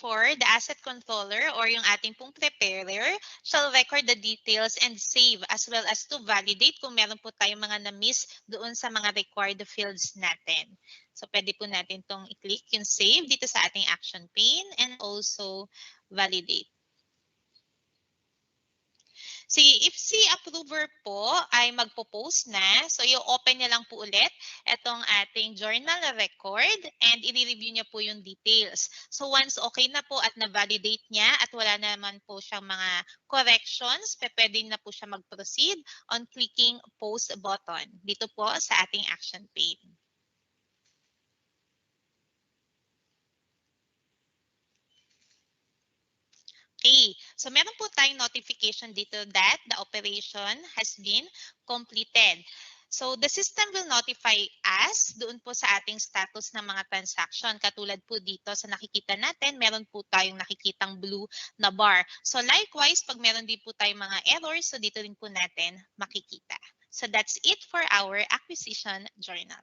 Therefore, the asset controller or yung ating pong preparer shall record the details and save as well as to validate kung meron po tayong mga na-miss doon sa mga required fields natin. So, pwede po natin itong i-click yung save dito sa ating action pane and also validate. Si if si approver po ay magpo-post na, so i-open niya lang po ulit itong ating journal record and i-review niya po yung details. So once okay na po at na-validate niya at wala naman po siyang mga corrections, pwede na po siya mag-proceed on clicking post button dito po sa ating action pane. Okay, so meron po tayong notification dito that the operation has been completed. So the system will notify us doon po sa ating status ng mga transaction. Katulad po dito sa nakikita natin, meron po tayong nakikitang blue na bar. So likewise, pag meron din po tayong mga errors, so dito din po natin makikita. So that's it for our acquisition journal.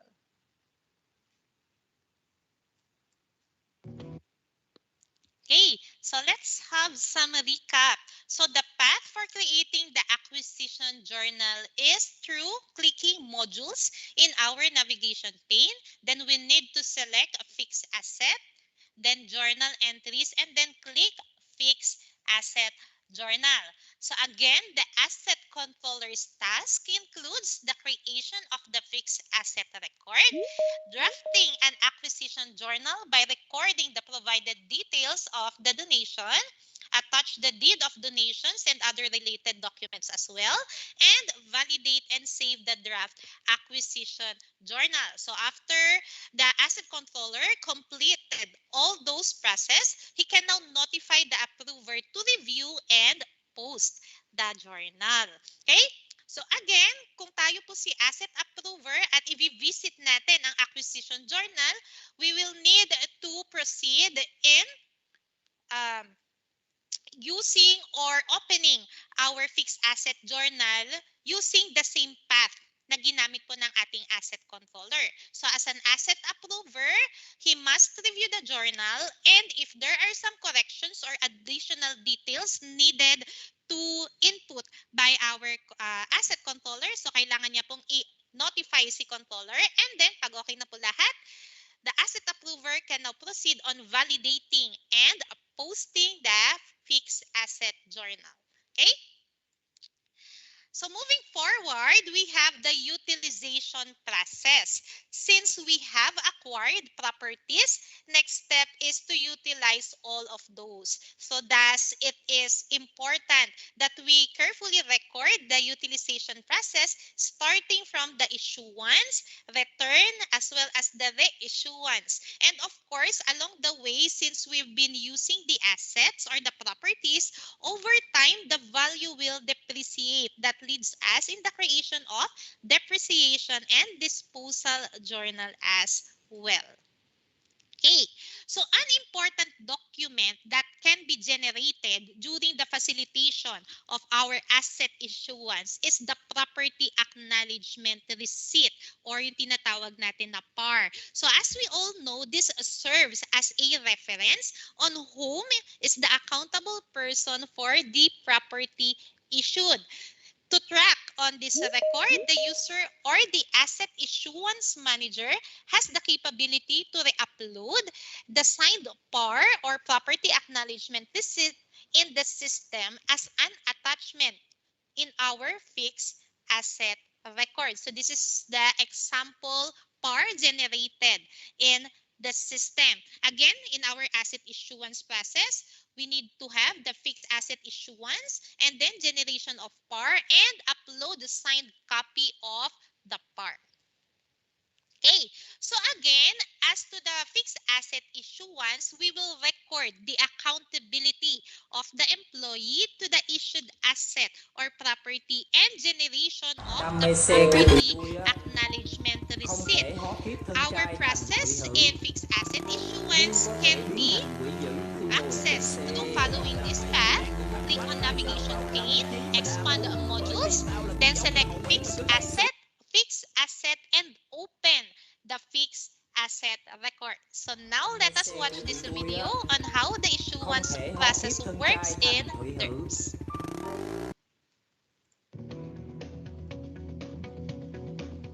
Okay, so let's have some recap. So the path for creating the acquisition journal is through clicking modules in our navigation pane. Then we need to select a fixed asset, then journal entries, and then click fixed asset journal. So again, the asset controller's task includes the creation of the fixed asset record, drafting an acquisition journal by recording the provided details of the donation, attach the deed of donations and other related documents as well, and validate and save the draft acquisition journal. So after the asset controller completed all those processes, he can now notify the approver to review and post the journal. Okay? So again, kung tayo po si asset approver at i-visit natin ang acquisition journal, we will need to proceed in using or opening our fixed asset journal using the same path na ginamit po ng ating asset controller. So as an asset approver, he must review the journal, and if there are some corrections or additional details needed to input by our asset controller, so kailangan niya pong i-notify si controller, and then pag okay na po lahat, the asset approver can now proceed on validating and posting the fixed asset journal. Okay? So moving forward, we have the utilization process. Since we have acquired properties, next step is to utilize all of those. So thus, it is important that we carefully record the utilization process starting from the issuance, return, as well as the reissuance. And of course, along the way, since we've been using the assets or the properties, over time, the value will depreciate. That leads us in the creation of depreciation and disposal journal as well. Okay, so an important document that can be generated during the facilitation of our asset issuance is the property acknowledgement receipt or yung tinatawag natin na PAR. So as we all know, this serves as a reference on whom is the accountable person for the property issued. To track on this record, the user or the asset issuance manager has the capability to re-upload the signed PAR or property acknowledgement receipt in the system as an attachment in our fixed asset record. So this is the example PAR generated in the system. Again, in our asset issuance process, we need to have the fixed asset issuance and then generation of PAR and upload the signed copy of the PAR. Okay, so again, as to the fixed asset issuance, we will record the accountability of the employee to the issued asset or property and generation of the property acknowledgement receipt. Our process in fixed asset issuance can be accessed through following this path. Click on navigation pane, expand on modules, then select fixed asset, and open the fixed asset record. So now let us watch this video on how the issue once thể họ tiếp process thân works trai in thành thủy hữ. Derps.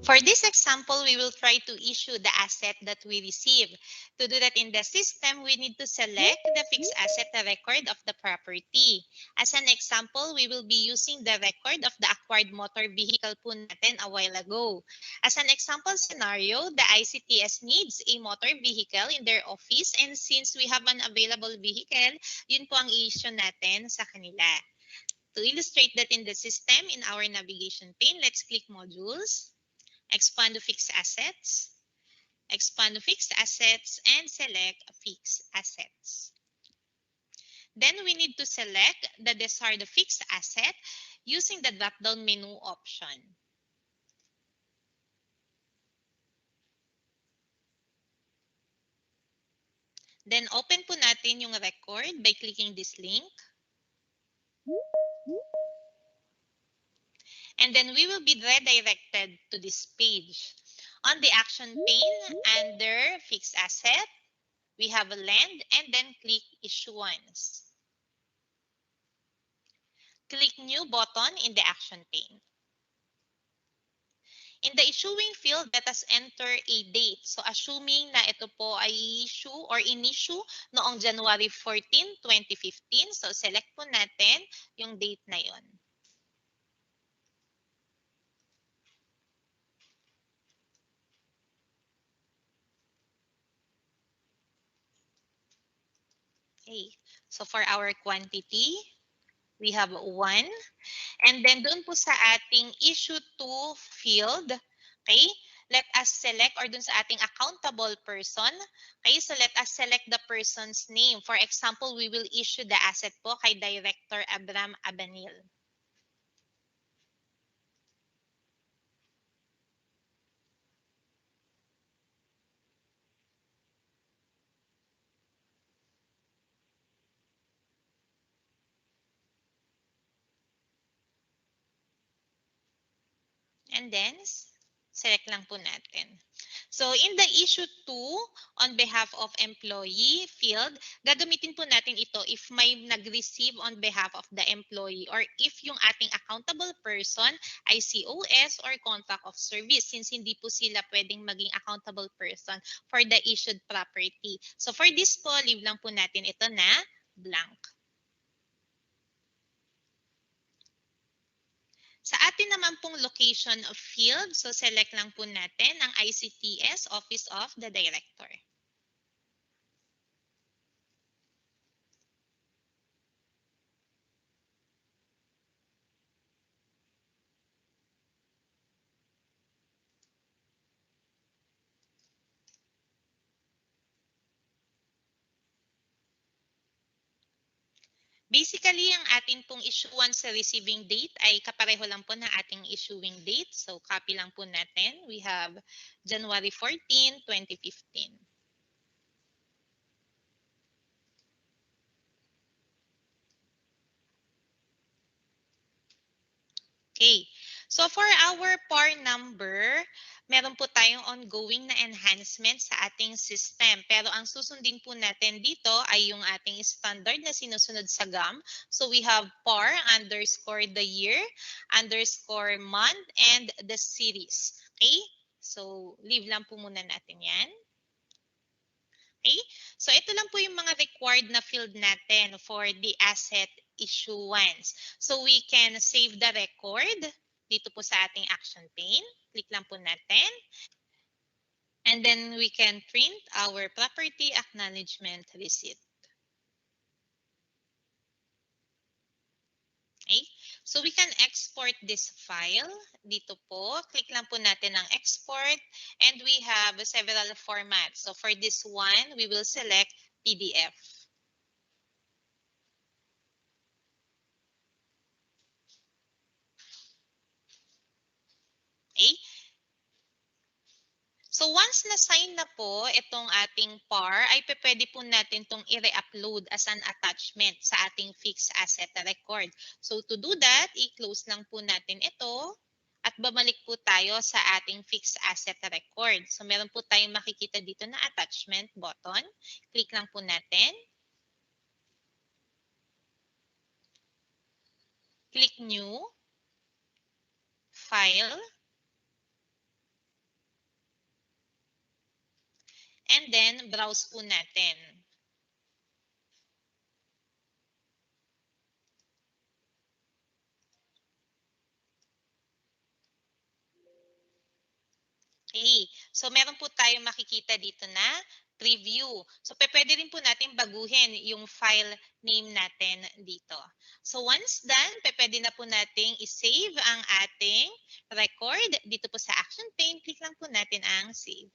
For this example, we will try to issue the asset that we receive. To do that in the system, we need to select the fixed asset record of the property. As an example, we will be using the record of the acquired motor vehicle po natin a while ago. As an example scenario, the ICTS needs a motor vehicle in their office, and since we have an available vehicle, yun po ang i-issue natin sa kanila. To illustrate that in the system, in our navigation pane, let's click Modules, expand to Fixed Assets, expand to Fixed Assets, and select Fixed Assets. Then we need to select the desired fixed asset using the drop-down menu option. Then open po natin yung record by clicking this link. And then we will be redirected to this page. On the action pane, under Fixed Asset, we have a land and then click Issuance. Click New button in the action pane. In the issuing field, let us enter a date. So assuming na ito po ay issue or in-issue noong January 14, 2015. So select po natin yung date na yon. Okay. So for our quantity, we have 1. And then doon po sa ating issue to field, okay, let us select or doon sa ating accountable person, okay, so let us select the person's name. For example, we will issue the asset po kay Director Abram Abanil. And then, select lang po natin. So, in the issue 2, on behalf of employee field, gagamitin po natin ito if may nag-receive on behalf of the employee or if yung ating accountable person ay COS or contract of service since hindi po sila pwedeng maging accountable person for the issued property. So, for this po, leave lang po natin ito na blank. Sa atin naman pong location of field, so select lang po natin ang ICTS, Office of the Director. Basically, ang atin pong issuance sa receiving date ay kapareho lang po ng ating issuing date. So, copy lang po natin. We have January 14, 2015. Okay. So, for our PAR number, meron po tayong ongoing na enhancement sa ating system. Pero ang susundin po natin dito ay yung ating standard na sinusunod sa GAM. So, we have PAR underscore the year, underscore month, and the series. Okay? So, leave lang po muna natin yan. Okay? So, ito lang po yung mga required na field natin for the asset issuance. So, we can save the record dito po sa ating action pane. Click lang po natin. And then, we can print our property acknowledgement receipt. Okay? So, we can export this file. Dito po, click lang po natin ang export. And we have several formats. So, for this one, we will select PDF. Okay? So once na-sign na po itong ating PAR, ay pwede po natin itong i-re-upload as an attachment sa ating fixed asset record. So to do that, i-close lang po natin ito at bumalik po tayo sa ating fixed asset record. So meron po tayong makikita dito na attachment button. Click lang po natin. click New, File, and then browse po natin. Okay. So, meron po tayong makikita dito na preview. So, pwede rin po natin baguhin yung file name natin dito. So, once done, pwede na po nating isave ang ating record. Dito po sa action pane, click lang po natin ang save.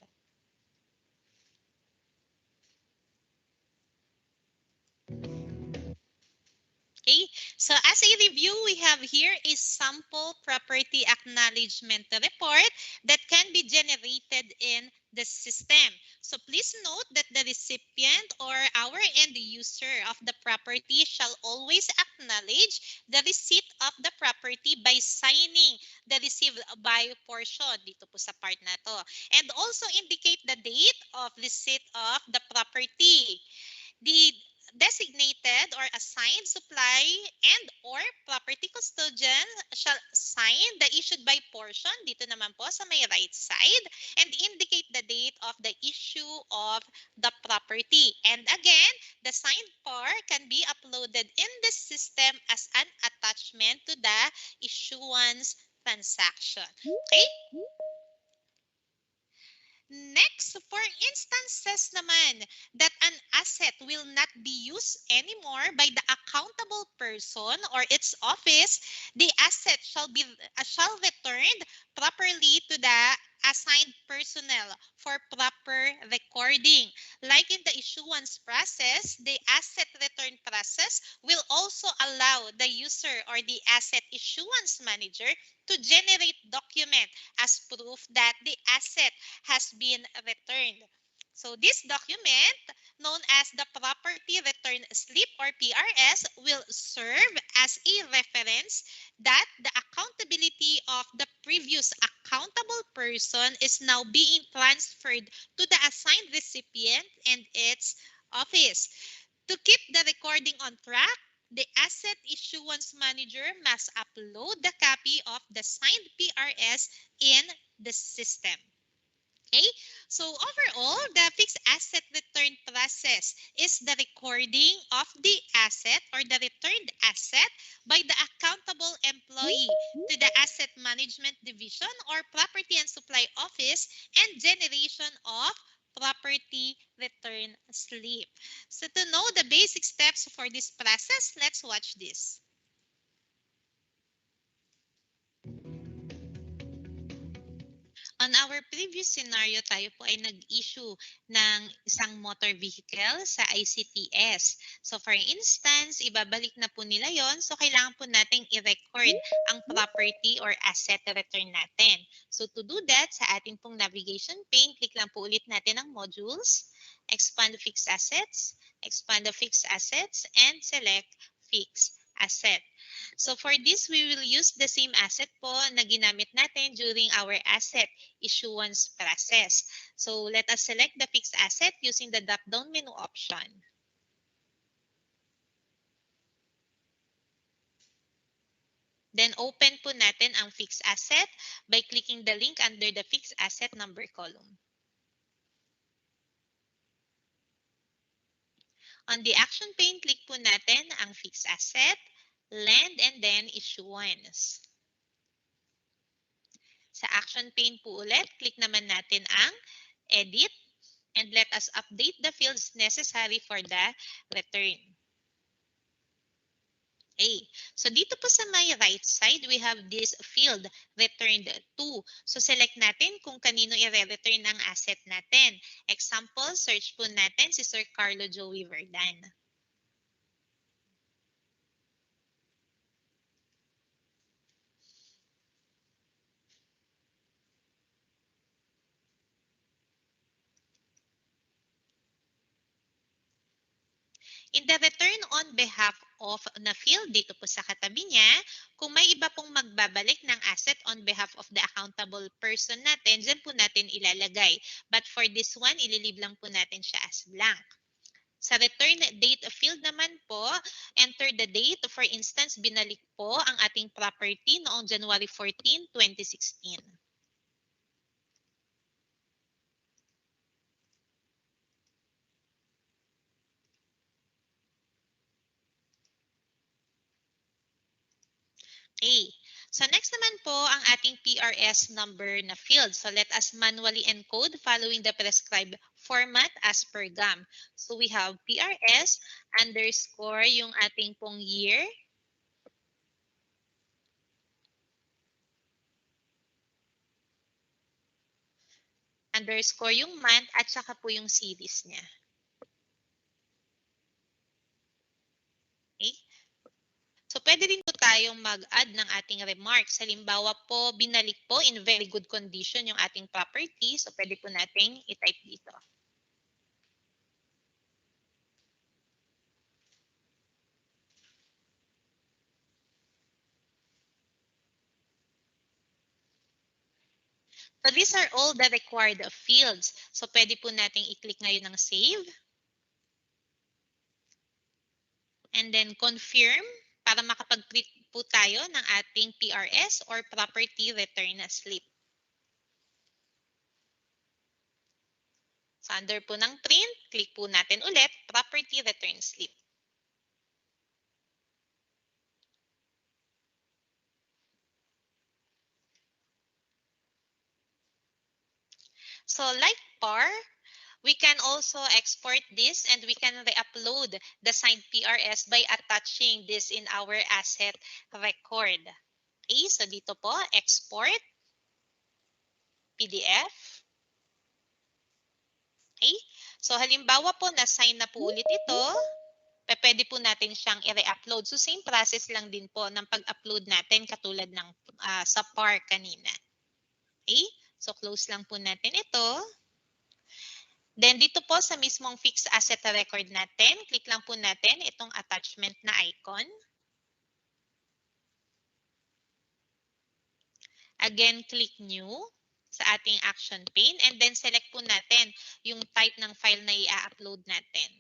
Okay, so as a review, we have here a sample property acknowledgement report that can be generated in the system. So please note that the recipient or our end user of the property shall always acknowledge the receipt of the property by signing the received by portion dito po sa part na to. And also indicate the date of receipt of the property. The designated or assigned supply and or property custodian shall sign the issued by portion dito naman po sa may right side and indicate the date of the issue of the property. And again, the signed part can be uploaded in the system as an attachment to the issuance transaction. Okay? Next, for instances naman that an asset will not be used anymore by the accountable person or its office, the asset shall return properly to the assigned personnel for proper recording. Like in the issuance process, the asset return process will also allow the user or the asset issuance manager to generate document as proof that the asset has been returned. So this document, known as the Property Return Slip or PRS, will serve as a reference that the accountability of the previous accountable person is now being transferred to the assigned recipient and its office. To keep the recording on track, the asset issuance manager must upload the copy of the signed PRS in the system. Okay, so overall, the fixed asset return process is the recording of the asset or the returned asset by the accountable employee to the asset management division or property and supply office and generation of property return slip. So to know the basic steps for this process, let's watch this. On our previous scenario, tayo po ay nag-issue ng isang motor vehicle sa ICTS. So for instance, ibabalik na po nila yon. So kailangan po nating i-record ang property or asset return natin. So to do that, sa ating pong navigation pane, click lang po ulit natin ang modules, expand fixed assets, and select fixed asset. So for this, we will use the same asset po na ginamit natin during our asset issuance process. So let us select the fixed asset using the drop-down menu option. Then open po natin ang fixed asset by clicking the link under the fixed asset number column. On the action pane, click po natin ang fixed asset, land, and then issuance. Sa action pane po ulit, click naman natin ang edit and let us update the fields necessary for the return. Okay. So dito po sa my right side, we have this field returned to. So select natin kung kanino i-return ang asset natin. Example, search po natin si Sir Carlo Joey Verdan. In the return on behalf of na field dito po sa katabi niya, kung may iba pong magbabalik ng asset on behalf of the accountable person natin, dyan po natin ilalagay. But for this one, ililib lang po natin siya as blank. Sa return date field naman po, enter the date. For instance, binalik po ang ating property noong January 14, 2016. Okay. So next naman po ang ating PRS number na field. So let us manually encode following the prescribed format as per GAM. So we have PRS underscore yung ating pong year. Underscore yung month at saka po yung series niya. Okay? So, pwede din po tayong mag-add ng ating remarks. Halimbawa po, binalik po in very good condition yung ating property. So, pwede po nating i-type dito. So, these are all the required fields. So, pwede po nating i-click ngayon ng save. And then, confirm para makapag-print po tayo ng ating PRS or property return slip. So, under po ng print, click po natin ulit, property return slip. So, like PAR, we can also export this and we can re-upload the signed PRS by attaching this in our asset record. Okay, so dito po, export, PDF. Okay, so halimbawa po na-sign na po ulit ito, pwede po natin siyang i-re-upload. So same process lang din po ng pag-upload natin katulad ng sa PAR kanina. Okay, so close lang po natin ito. Then dito po sa mismong fixed asset record natin, click lang po natin itong attachment na icon. Again, click new sa ating action pane and then select po natin yung type ng file na i-upload natin.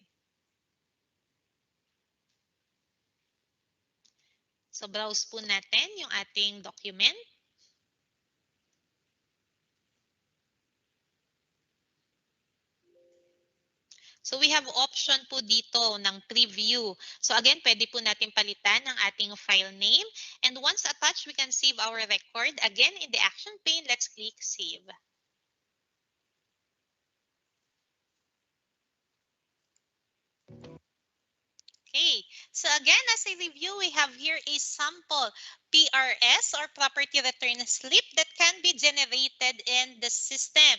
So browse po natin yung ating document. So we have option po dito ng preview. So again, pwede po natin palitan ang ating file name. And once attached, we can save our record. Again, in the action pane, let's click save. Okay, so again, as a review, we have here a sample PRS or property return slip that can be generated in the system.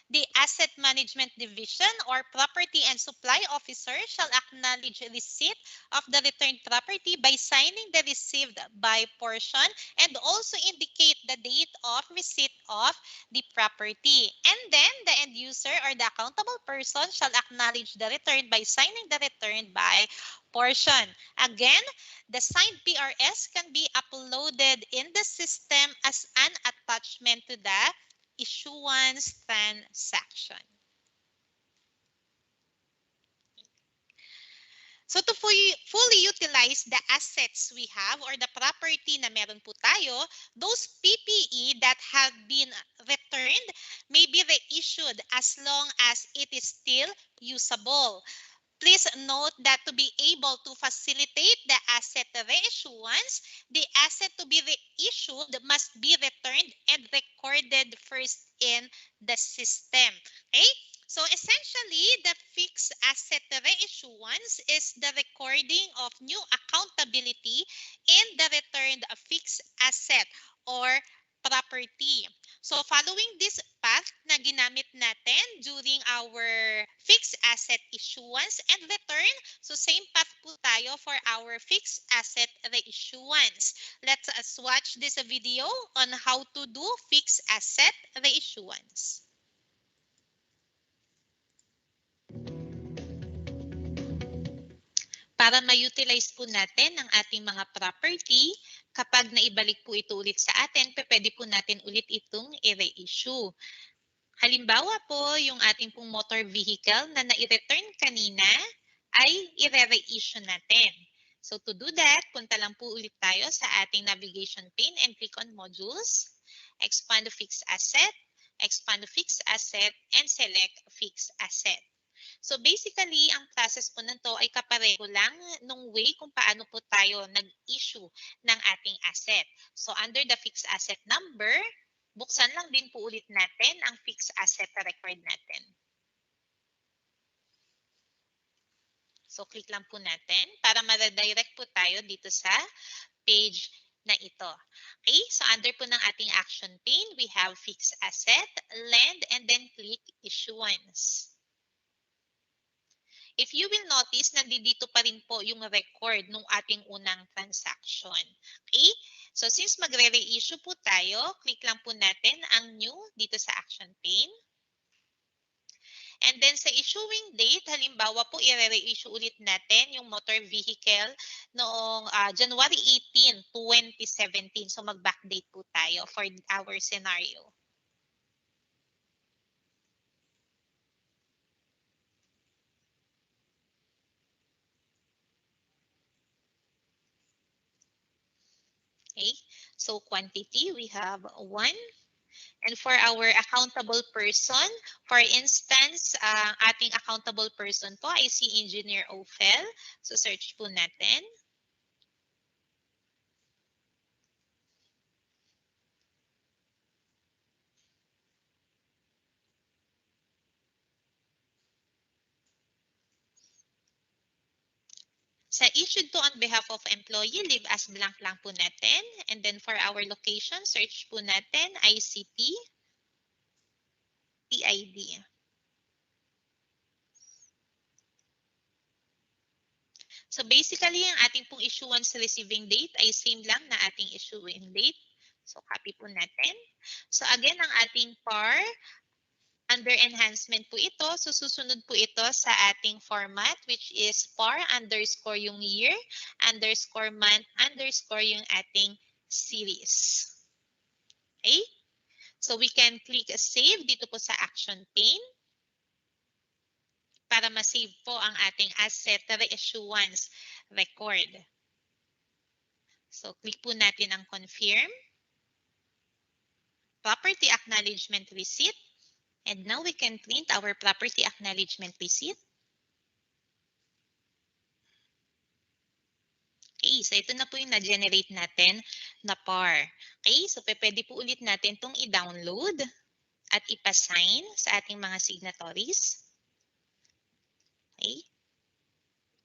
The Asset Management Division or Property and Supply Officer shall acknowledge receipt of the returned property by signing the received by portion and also indicate the date of receipt of the property. And then the end user or the accountable person shall acknowledge the return by signing the return by portion. Again, the signed PRS can be uploaded in the system as an attachment to the issuance transaction. So to fully utilize the assets we have or the property na meron po tayo, those PPE that have been returned may be reissued as long as it is still usable. Please note that to be able to facilitate the asset reissuance, the asset to be reissued must be returned and recorded first in the system. Okay? So essentially, the fixed asset reissuance is the recording of new accountability in the returned fixed asset or property. So following this path na ginamit natin during our fixed asset issuance and return, so same path po tayo for our fixed asset reissuance. Let us watch this video on how to do fixed asset reissuance. Para ma-utilize po natin ang ating mga property, kapag naibalik po ito ulit sa atin, pwede po natin ulit itong i-reissue. Halimbawa po, yung ating pong motor vehicle na nai-return kanina ay i-re-reissue natin. So to do that, punta lang po ulit tayo sa ating navigation pane and click on Modules, expand to Fixed Asset, expand to Fixed Asset, and select Fixed Asset. So basically, ang process po nito ay kapareho lang nung way kung paano po tayo nag-issue ng ating asset. So under the fixed asset number, buksan lang din po ulit natin ang fixed asset record natin. So click lang po natin para ma-redirect po tayo dito sa page na ito. Okay, so under po ng ating action pane, we have fixed asset, lend, and then click issuance. If you will notice, nandito pa rin po yung record ng ating unang transaction. Okay? So since magre-reissue po tayo, click lang po natin ang new dito sa action pane. And then sa issuing date, halimbawa po i-reissue ulit natin yung motor vehicle noong January 18, 2017. So mag-backdate po tayo for our scenario. Okay, so quantity, we have 1. And for our accountable person, for instance, ating accountable person po ay si Engineer Ophel. So search po natin. Sa issued po on behalf of employee, leave as blank lang po natin. And then for our location, search po natin ICT, PID. So basically, ang ating pong issuance receiving date ay same lang na ating issuing date. So copy po natin. So again, ang ating PAR, under enhancement po ito, so susunod po ito sa ating format which is PAR underscore yung year, underscore month, underscore yung ating series. Okay? So we can click save dito po sa action pane para ma-save po ang ating asset reissuance record. So click po natin ang confirm, property acknowledgement receipt, and now we can print our property acknowledgement receipt. Okay, so ito na po yung na-generate natin na PAR. Okay, so pwede po ulit natin itong i-download at ipa-sign sa ating mga signatories. Okay.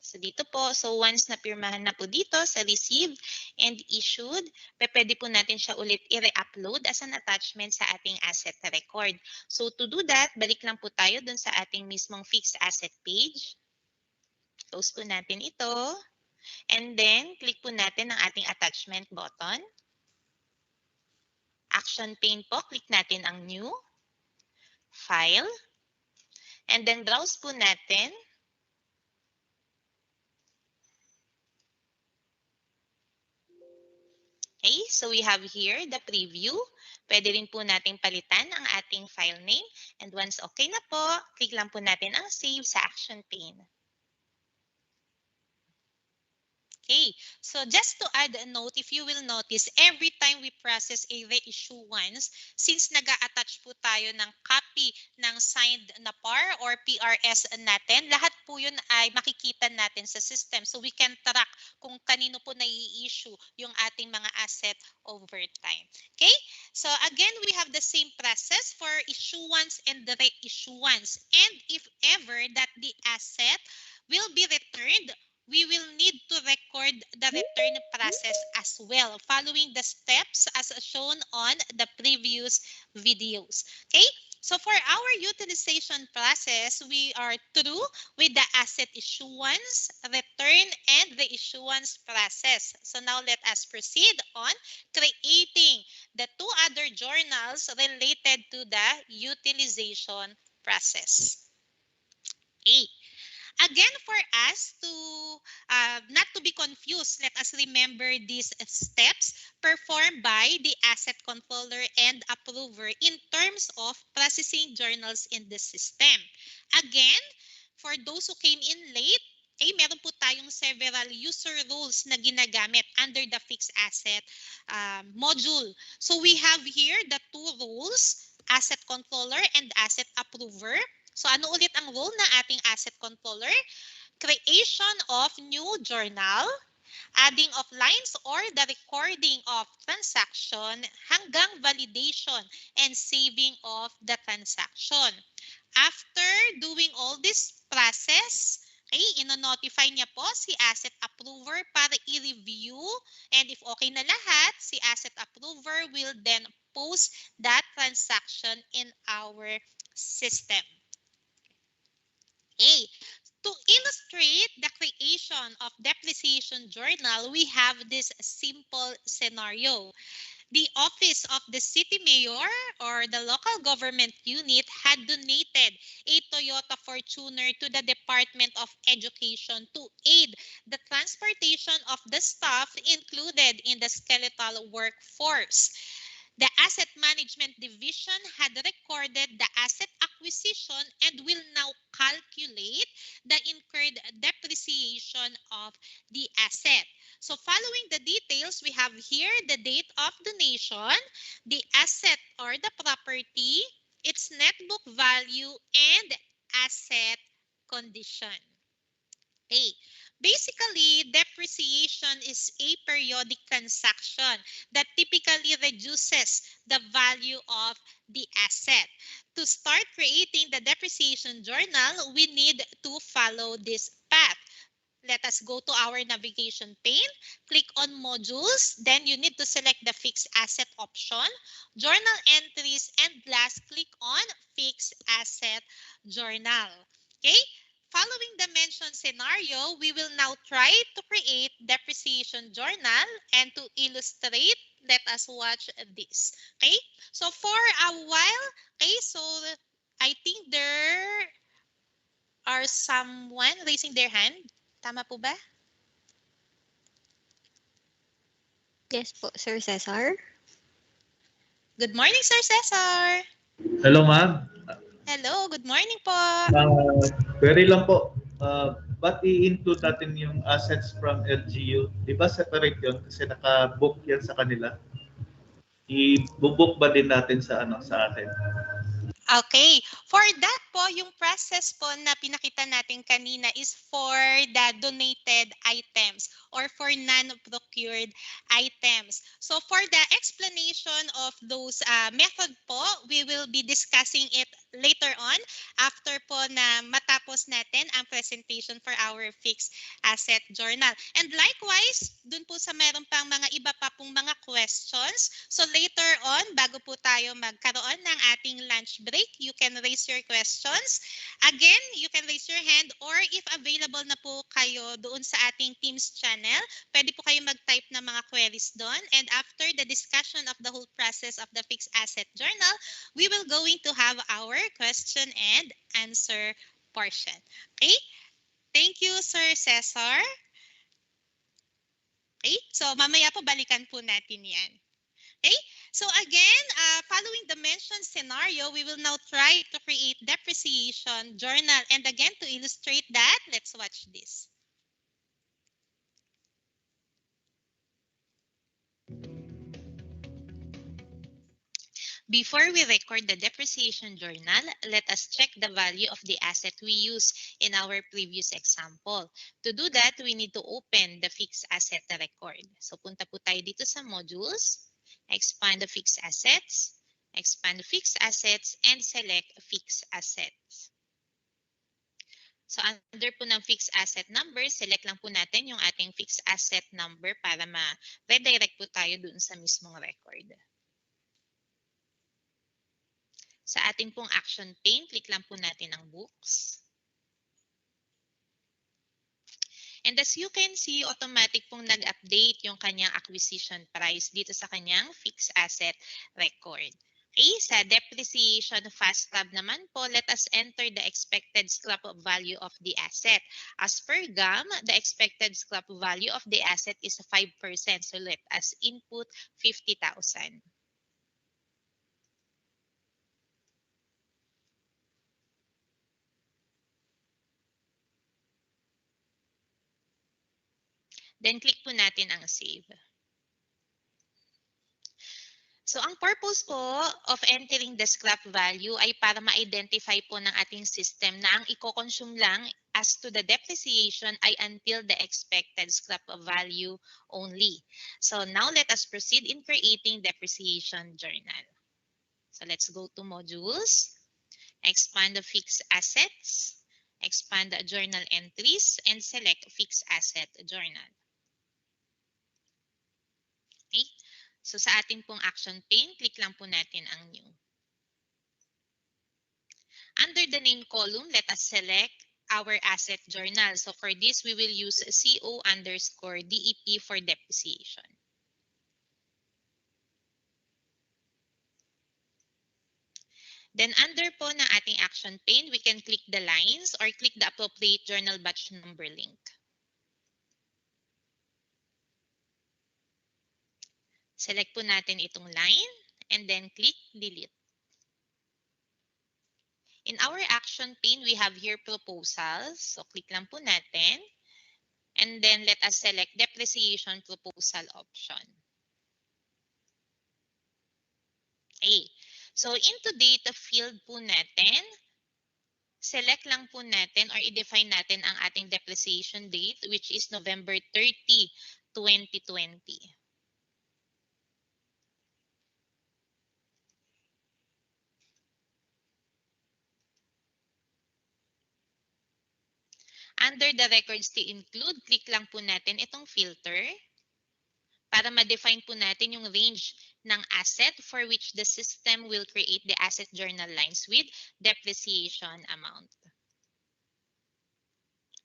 So dito po, so once na pirmahan na po dito sa received and issued, pwede po natin siya ulit i-re-upload as an attachment sa ating asset record. So to do that, balik lang po tayo dun sa ating mismong fixed asset page. Close po natin ito. And then, click po natin ang ating attachment button. Action pane po, click natin ang new, file, and then browse po natin. Okay, so we have here the preview. Pwede rin po nating palitan ang ating file name. And once okay na po, click lang po natin ang save sa action pane. Okay, so just to add a note, if you will notice, every time we process a reissuance, since nag-a-attach po tayo ng copy ng signed na PAR or PRS natin, lahat po yun ay makikita natin sa system. So we can track kung kanino po nai-issue yung ating mga asset over time. Okay, so again, we have the same process for issuance and the reissuance. And if ever that the asset will be returned, we will need to record the return process as well, following the steps as shown on the previous videos. Okay, so for our utilization process, we are through with the asset issuance, return, and the issuance process. So now let us proceed on creating the two other journals related to the utilization process. Okay. Again, for us to not to be confused, let us remember these steps performed by the asset controller and approver in terms of processing journals in the system. Again, for those who came in late, Okay, meron po tayong several user rules na ginagamit under the fixed asset module. So we have here the two rules, asset controller and asset approver. So ano ulit ang role ng ating asset controller? Creation of new journal, adding of lines or the recording of transaction hanggang validation and saving of the transaction. After doing all this process, okay, ino-notify niya po si asset approver para i-review, and if okay na lahat, si asset approver will then post that transaction in our system. Okay. To illustrate the creation of depreciation journal, we have this simple scenario. The office of the city mayor or the local government unit had donated a Toyota Fortuner to the Department of Education to aid the transportation of the staff included in the skeletal workforce. The Asset Management Division had recorded the asset acquisition and will now calculate the incurred depreciation of the asset. So following the details, we have here the date of donation, the asset or the property, its net book value, and asset condition. Okay. Basically, depreciation is a periodic transaction that typically reduces the value of the asset. To start creating the depreciation journal, we need to follow this path. Let us go to our navigation pane, click on modules, then you need to select the fixed asset option, journal entries, and last click on fixed asset journal. Okay? Following the mentioned scenario, we will now try to create depreciation journal, and to illustrate, let us watch this. Okay? So for a while, okay, so I think there are someone raising their hand. Tama po ba? Yes po, Sir Cesar. Good morning, Sir Cesar. Hello, ma'am. Hello, good morning po. Query lang po. Ba't i-include natin yung assets from LGU? Di ba separate yun? Kasi naka-book yan sa kanila. I-book ba din natin sa sa atin? Okay. For that po, yung process po na pinakita natin kanina is for the donated items or for non-procured items. So for the explanation of those method po, we will be discussing it later on after po na matapos natin ang presentation for our fixed asset journal. And likewise, dun po sa meron pang mga iba pa pong mga questions. So later on, bago po tayo magkaroon ng ating lunch break, you can raise your questions. Again, you can raise your hand, or if available na po kayo doon sa ating Teams channel, pwede po kayo mag-type ng mga queries doon. And after the discussion of the whole process of the fixed asset journal, we will going to have our question and answer portion. Okay? Thank you, Sir Cesar. Okay? So mamaya po balikan po natin yan. Okay, so again, following the mentioned scenario, we will now try to create depreciation journal. And again, to illustrate that, let's watch this. Before we record the depreciation journal, let us check the value of the asset we used in our previous example. To do that, we need to open the fixed asset record. So punta po tayo dito sa modules, expand the fixed assets, expand the fixed assets, and select fixed assets. So under po ng fixed asset number, select lang po natin yung ating fixed asset number para ma-redirect po tayo dun sa mismong record. Sa ating pong action pane, click lang po natin ang books. And as you can see, automatic pong nag-update yung kanyang acquisition price dito sa kanyang fixed asset record. Okay, sa depreciation fast tab naman po, let us enter the expected scrap value of the asset. As per GAM, the expected scrap value of the asset is 5%. So let us input 50,000. Then click po natin ang save. So ang purpose po of entering the scrap value ay para ma-identify po ng ating system na ang i-consume lang as to the depreciation ay until the expected scrap value only. So now let us proceed in creating depreciation journal. So let's go to modules, expand the fixed assets, expand the journal entries, and select fixed asset journal. Okay? So sa ating pong action pane, click lang po natin ang new. Under the name column, let us select our asset journal. So for this, we will use CO_DEP for depreciation. Then under po ng ating action pane, we can click the lines or click the appropriate journal batch number link. Select po natin itong line and then click delete. In our action pane, we have here proposals. So click lang po natin. And then let us select depreciation proposal option. Okay. So into data field po natin, select lang po natin or i-define natin ang ating depreciation date which is November 30, 2020. Under the records to include, click lang po natin itong filter para ma-define po natin yung range ng asset for which the system will create the asset journal lines with depreciation amount.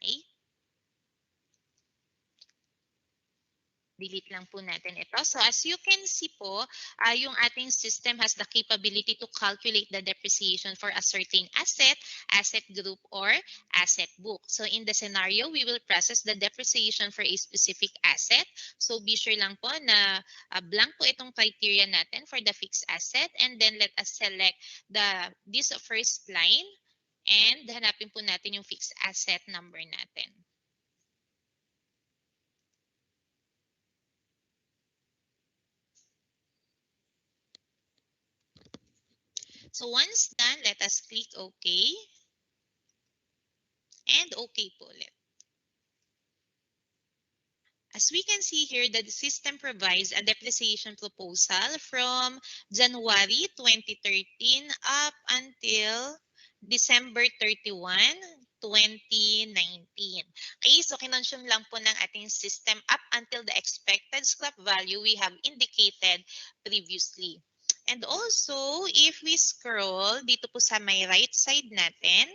Okay? Delete lang po natin ito. So as you can see po, yung ating system has the capability to calculate the depreciation for a certain asset, asset group, or asset book. So in the scenario, we will process the depreciation for a specific asset. So be sure lang po na blank po itong criteria natin for the fixed asset. And then let us select this first line and hanapin po natin yung fixed asset number natin. So once done, let us click OK. And OK po ulit. As we can see here, the system provides a depreciation proposal from January 2013 up until December 31, 2019. Okay, so kinonsume lang po ng ating system up until the expected scrap value we have indicated previously. And also, if we scroll dito po sa may right side natin,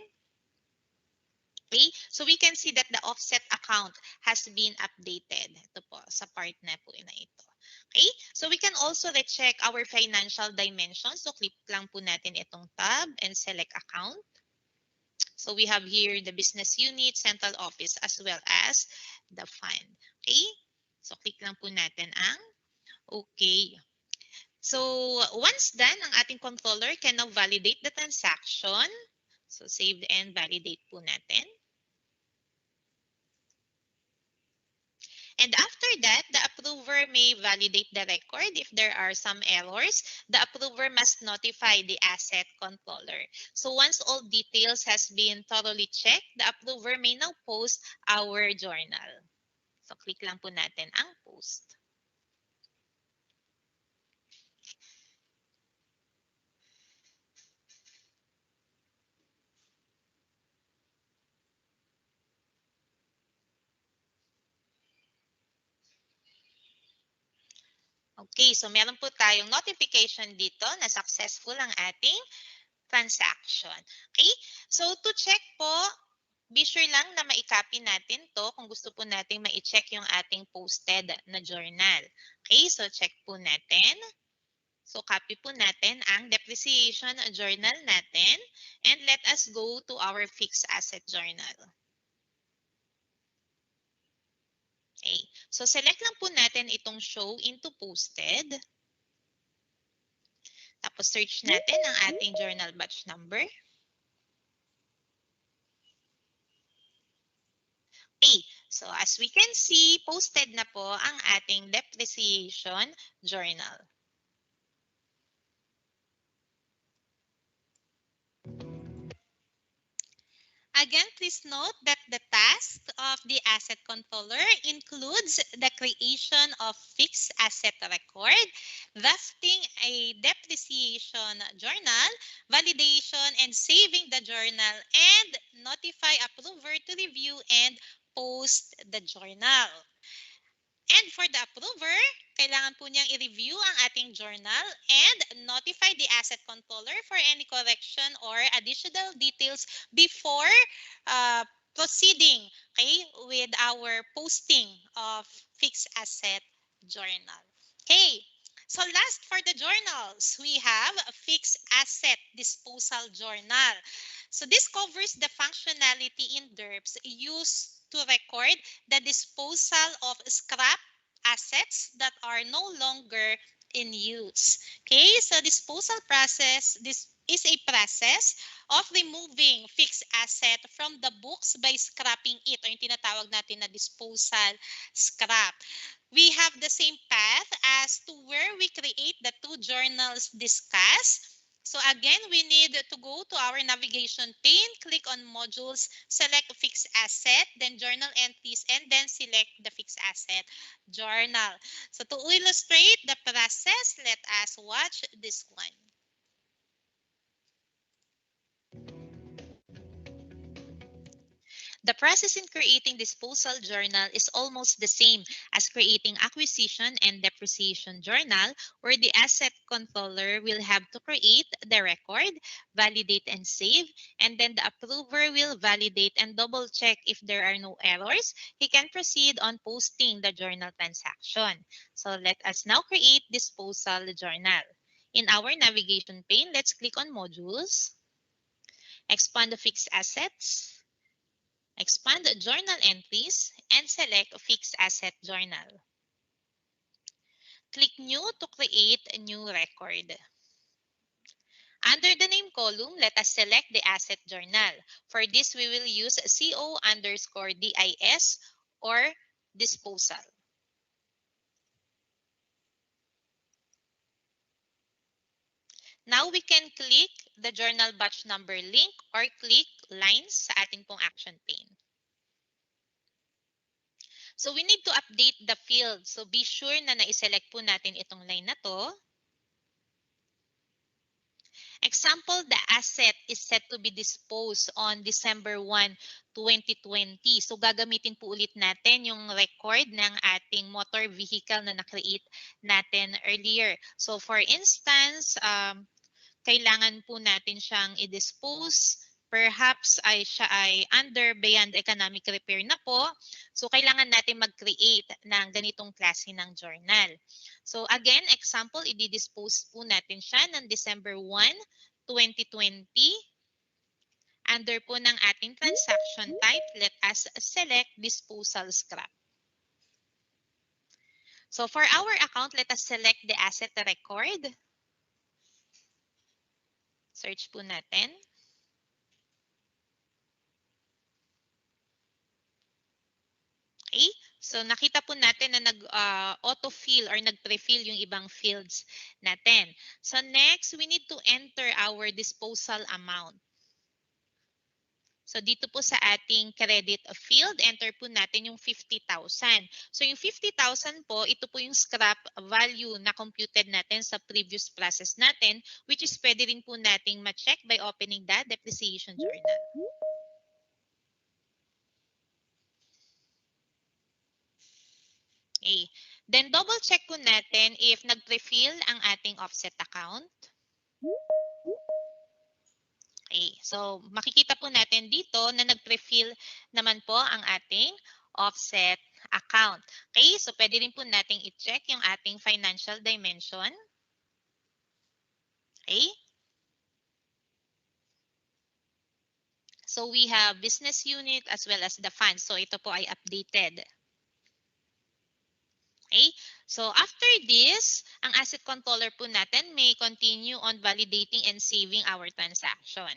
okay, so we can see that the offset account has been updated. Ito po, sa part na po na ito. Okay, so we can also recheck our financial dimensions. So click lang po natin itong tab and select account. So we have here the business unit, central office, as well as the fund. Okay, so click lang po natin ang okay. So once done, ang ating controller can now validate the transaction. So save and validate po natin. And after that, the approver may validate the record. If there are some errors, the approver must notify the asset controller. So once all details has been thoroughly checked, the approver may now post our journal. So click lang po natin ang post. Okay, so meron po tayong notification dito na successful ang ating transaction. Okay, so to check po, be sure lang na ma-copy natin to kung gusto po natin ma-check yung ating posted na journal. Okay, so check po natin. So copy po natin ang depreciation journal natin and let us go to our fixed asset journal. Okay, so select lang po natin itong show into posted. Tapos search natin ang ating journal batch number. Okay, so So as we can see, posted na po ang ating depreciation journal. Again, please note that the task of the asset controller includes the creation of fixed asset record, drafting a depreciation journal, validation and saving the journal, and notify approver to review and post the journal. And for the approver, kailangan po niyang i-review ang ating journal and notify the asset controller for any correction or additional details before proceeding, okay, with our posting of fixed asset journal. Okay, so last for the journals, we have a fixed asset disposal journal. So this covers the functionality in Derps used to record the disposal of scrap assets that are no longer in use. Okay, so disposal process, this is a process of removing fixed asset from the books by scrapping it, o yung tinatawag natin na disposal scrap. We have the same path as to where we create the two journals discussed. So again, we need to go to our navigation pane, click on modules, select fixed asset, then journal entries, and then select the fixed asset journal. So to illustrate the process, let us watch this one. The process in creating disposal journal is almost the same as creating acquisition and depreciation journal, where the asset controller will have to create the record, validate and save, and then the approver will validate and double check if there are no errors. He can proceed on posting the journal transaction. So let us now create disposal journal. In our navigation pane, let's click on modules, expand the fixed assets, expand journal entries, and select Fixed Asset Journal. Click New to create a new record. Under the name column, let us select the asset journal. For this, we will use CO_DIS or disposal. Now we can click the journal batch number link or click lines sa ating pong action pane. So we need to update the field. So be sure na naiselect po natin itong line na to. Example, the asset is set to be disposed on December 1, 2020. So gagamitin po ulit natin yung record ng ating motor vehicle na na-create natin earlier. So for instance, kailangan po natin siyang i-dispose. Perhaps siya ay under beyond economic repair na po. So kailangan natin mag-create ng ganitong klase ng journal. So again, example, i-dispose po natin siya ng December 1, 2020. Under po ng ating transaction type, let us select disposal scrap. So for our account, let us select the asset record. Search po natin. Okay? So nakita po natin na nag-autofill or nag-prefill yung ibang fields natin. So next, we need to enter our disposal amount. So dito po sa ating credit field, enter po natin yung 50,000. So yung 50,000 po, ito po yung scrap value na computed natin sa previous process natin, which is pwede rin po nating ma-check by opening the depreciation journal. Okay. Then double check po natin if nag-prefill ang ating offset account. Okay. So makikita po natin dito na nag-prefill naman po ang ating offset account. Okay. So pwede rin po nating i-check yung ating financial dimension. Okay. So we have business unit as well as the fund. So ito po ay updated. Okay? So after this, ang asset controller po natin may continue on validating and saving our transaction.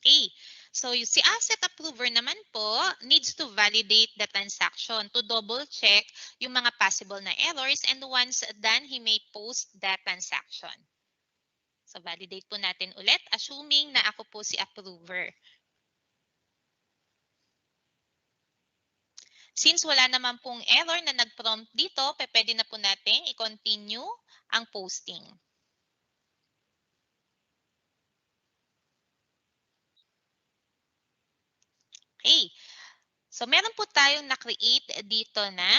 Okay. So si asset approver naman po needs to validate the transaction to double check yung mga possible na errors, and once done, he may post the transaction. So validate po natin ulit, assuming na ako po si approver. Since wala naman pong error na nag-prompt dito, pwede na po natin i-continue ang posting. Okay. So meron po tayong na-create dito na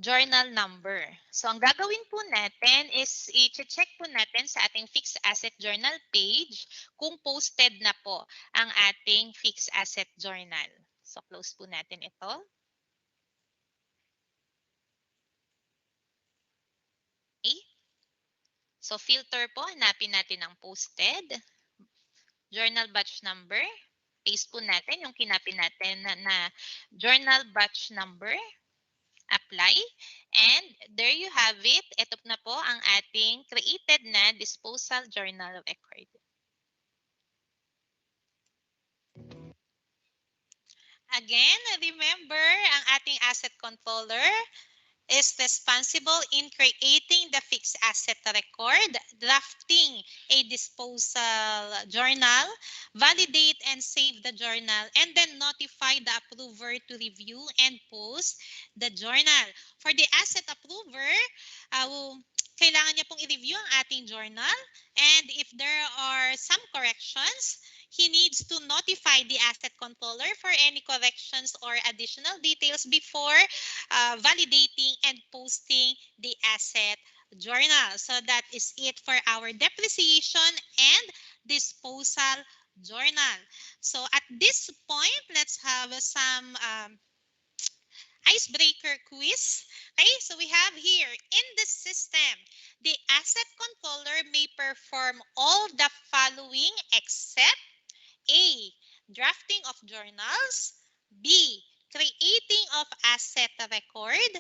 journal number. So ang gagawin po natin is i-check po natin sa ating fixed asset journal page kung posted na po ang ating fixed asset journal. So close po natin ito. Okay. So filter po, hanapin natin ang posted. Journal batch number. Paste po natin yung kinapin natin na journal batch number. Apply. And there you have it. Ito na po ang ating created na disposal journal record. Again, remember, ang ating asset controller is responsible in creating the fixed asset record, drafting a disposal journal, validate and save the journal, and then notify the approver to review and post the journal. For the asset approver, kailangan niya pong i-review ang ating journal, and if there are some corrections, he needs to notify the asset controller for any corrections or additional details before validating and posting the asset journal. So that is it for our depreciation and disposal journal. So at this point, let's have some icebreaker quiz. Okay, so we have here in the system, the asset controller may perform all the following except A, drafting of journals. B, creating of asset record.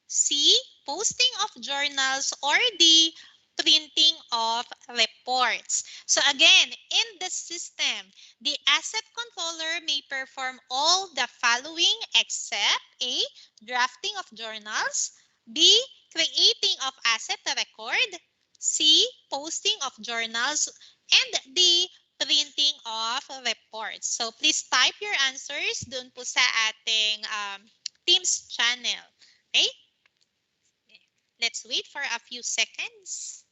C, posting of journals. Or D, printing of reports. So again, in the system, the asset controller may perform all the following except A, drafting of journals. B, creating of asset record. C, posting of journals. And D, printing of reports. So please type your answers dun po sa ating Teams channel. Okay? Let's wait for a few seconds.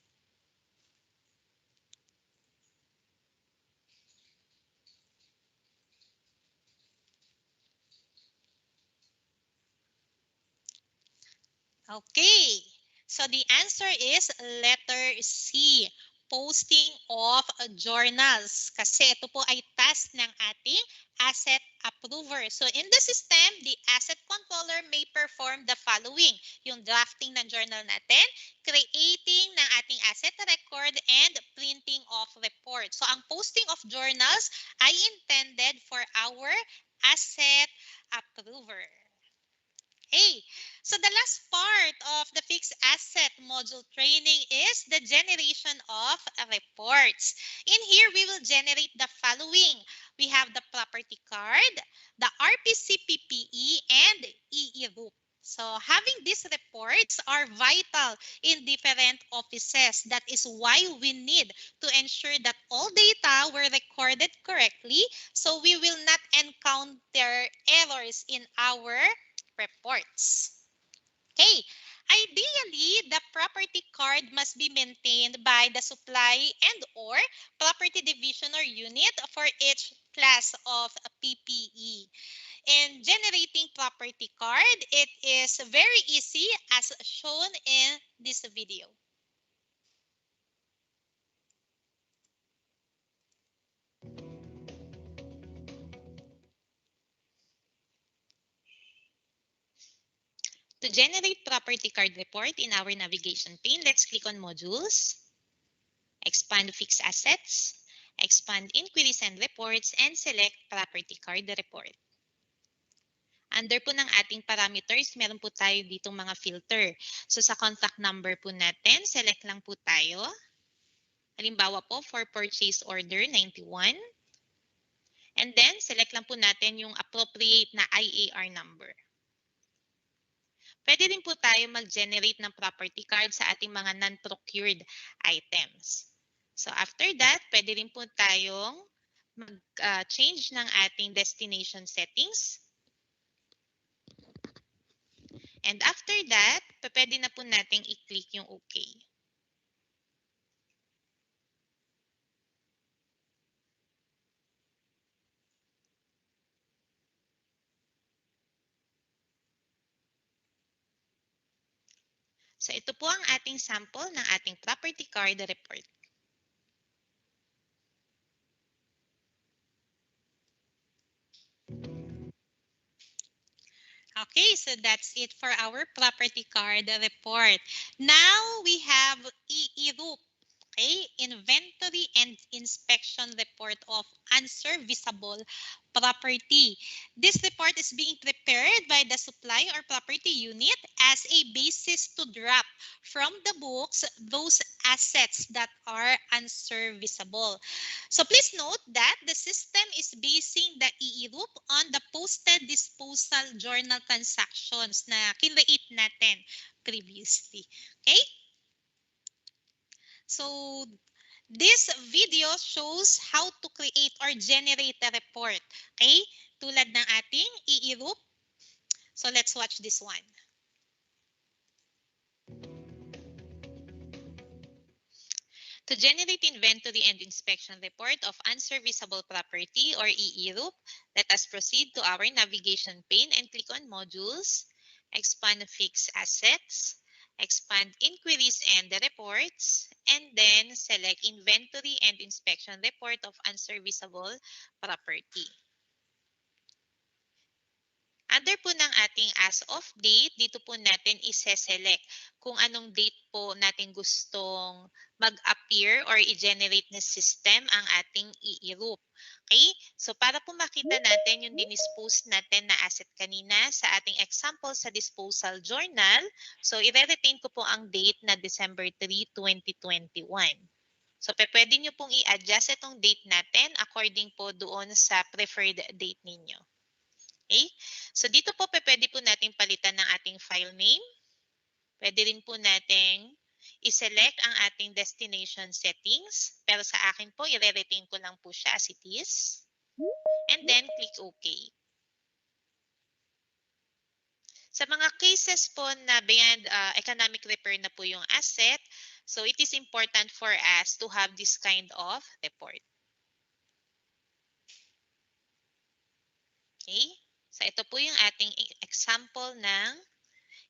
Okay. So the answer is letter C, posting of journals. Kasi ito po ay task ng ating asset approver. So in the system, the asset controller may perform the following. Yung drafting ng journal natin, creating ng ating asset record, and printing of report. So ang posting of journals ay intended for our asset approver. Hey, so the last part of the fixed asset module training is the generation of reports. In here, we will generate the following. We have the property card, the RPC PPE, and EE-ROOP. So having these reports are vital in different offices. That is why we need to ensure that all data were recorded correctly, so we will not encounter errors in our reports. Okay, ideally, the property card must be maintained by the supply and or property division or unit for each class of PPE. In generating property card, it is very easy as shown in this video. To generate property card report in our navigation pane, let's click on Modules, expand Fixed Assets, expand Inquiries and Reports, and select Property Card Report. Under po ng ating parameters, meron po tayo ditong mga filter. So sa contact number po natin, select lang po tayo. Halimbawa po, for purchase order 91. And then, select lang po natin yung appropriate na IAR number. Pwede rin po tayo mag-generate ng property card sa ating mga non-procured items. So after that, pwede rin po tayong mag-change ng ating destination settings. And after that, pwede na po nating i-click yung OK. So ito po ang ating sample ng ating property card report. Okay, so that's it for our property card report. Now we have IIRUP, okay, Inventory and Inspection Report of Unserviceable Property. This report is being prepared by the supply or property unit as a basis to drop from the books those assets that are unserviceable. So please note that the system is basing the IIRUP on the posted disposal journal transactions na kinreate natin previously. Okay? So this video shows how to create or generate a report. Okay? Tulad ng ating IIRUP. So let's watch this one. To generate inventory and inspection report of unserviceable property or EERUP, let us proceed to our navigation pane and click on Modules, expand Fixed Assets, expand Inquiries and Reports, and then select Inventory and Inspection Report of Unserviceable Property. Under po ng ating as of date, dito po natin ise-select kung anong date po natin gustong mag-appear or i-generate na system ang ating i-group. Okay? So para po makita natin yung dinispose natin na asset kanina sa ating example sa disposal journal, so i-retain ko po ang date na December 3, 2021. So pwede nyo pong i-adjust itong date natin according po doon sa preferred date ninyo. Okay? So dito po pwede po nating palitan ng ating file name. Pwede rin po nating i-select ang ating destination settings. Pero sa akin po, i-retain ko lang po siya as it is. And then click OK. Sa mga cases po na beyond economic repair na po yung asset, so it is important for us to have this kind of report. Okay? So ito po yung ating example ng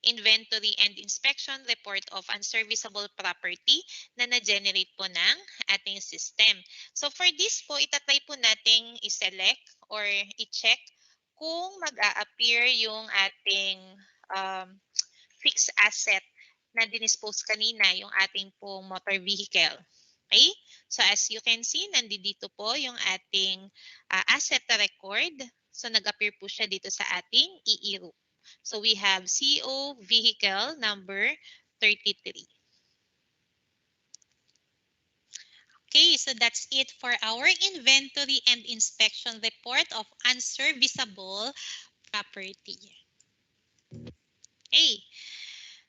Inventory and Inspection Report of Unserviceable Property na na-generate po ng ating system. So for this po, itatry po nating i-select or i-check kung mag-a-appear yung ating fixed asset na dinispose kanina, yung ating pong motor vehicle. Okay? So as you can see, nandito po yung ating asset record. So nag-appear po siya dito sa ating IIRUP. So we have CO vehicle number 33. Okay, so that's it for our inventory and inspection report of unserviceable property. Okay.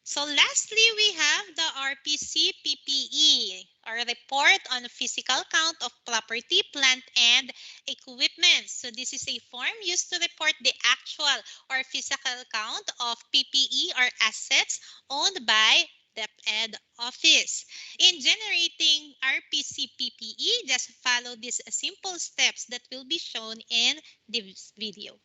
So lastly, we have the RPC PPE, or report on physical count of property, plant, and equipment. So this is a form used to report the actual or physical count of PPE or assets owned by DepEd office. In generating RPC PPE, just follow these simple steps that will be shown in this video.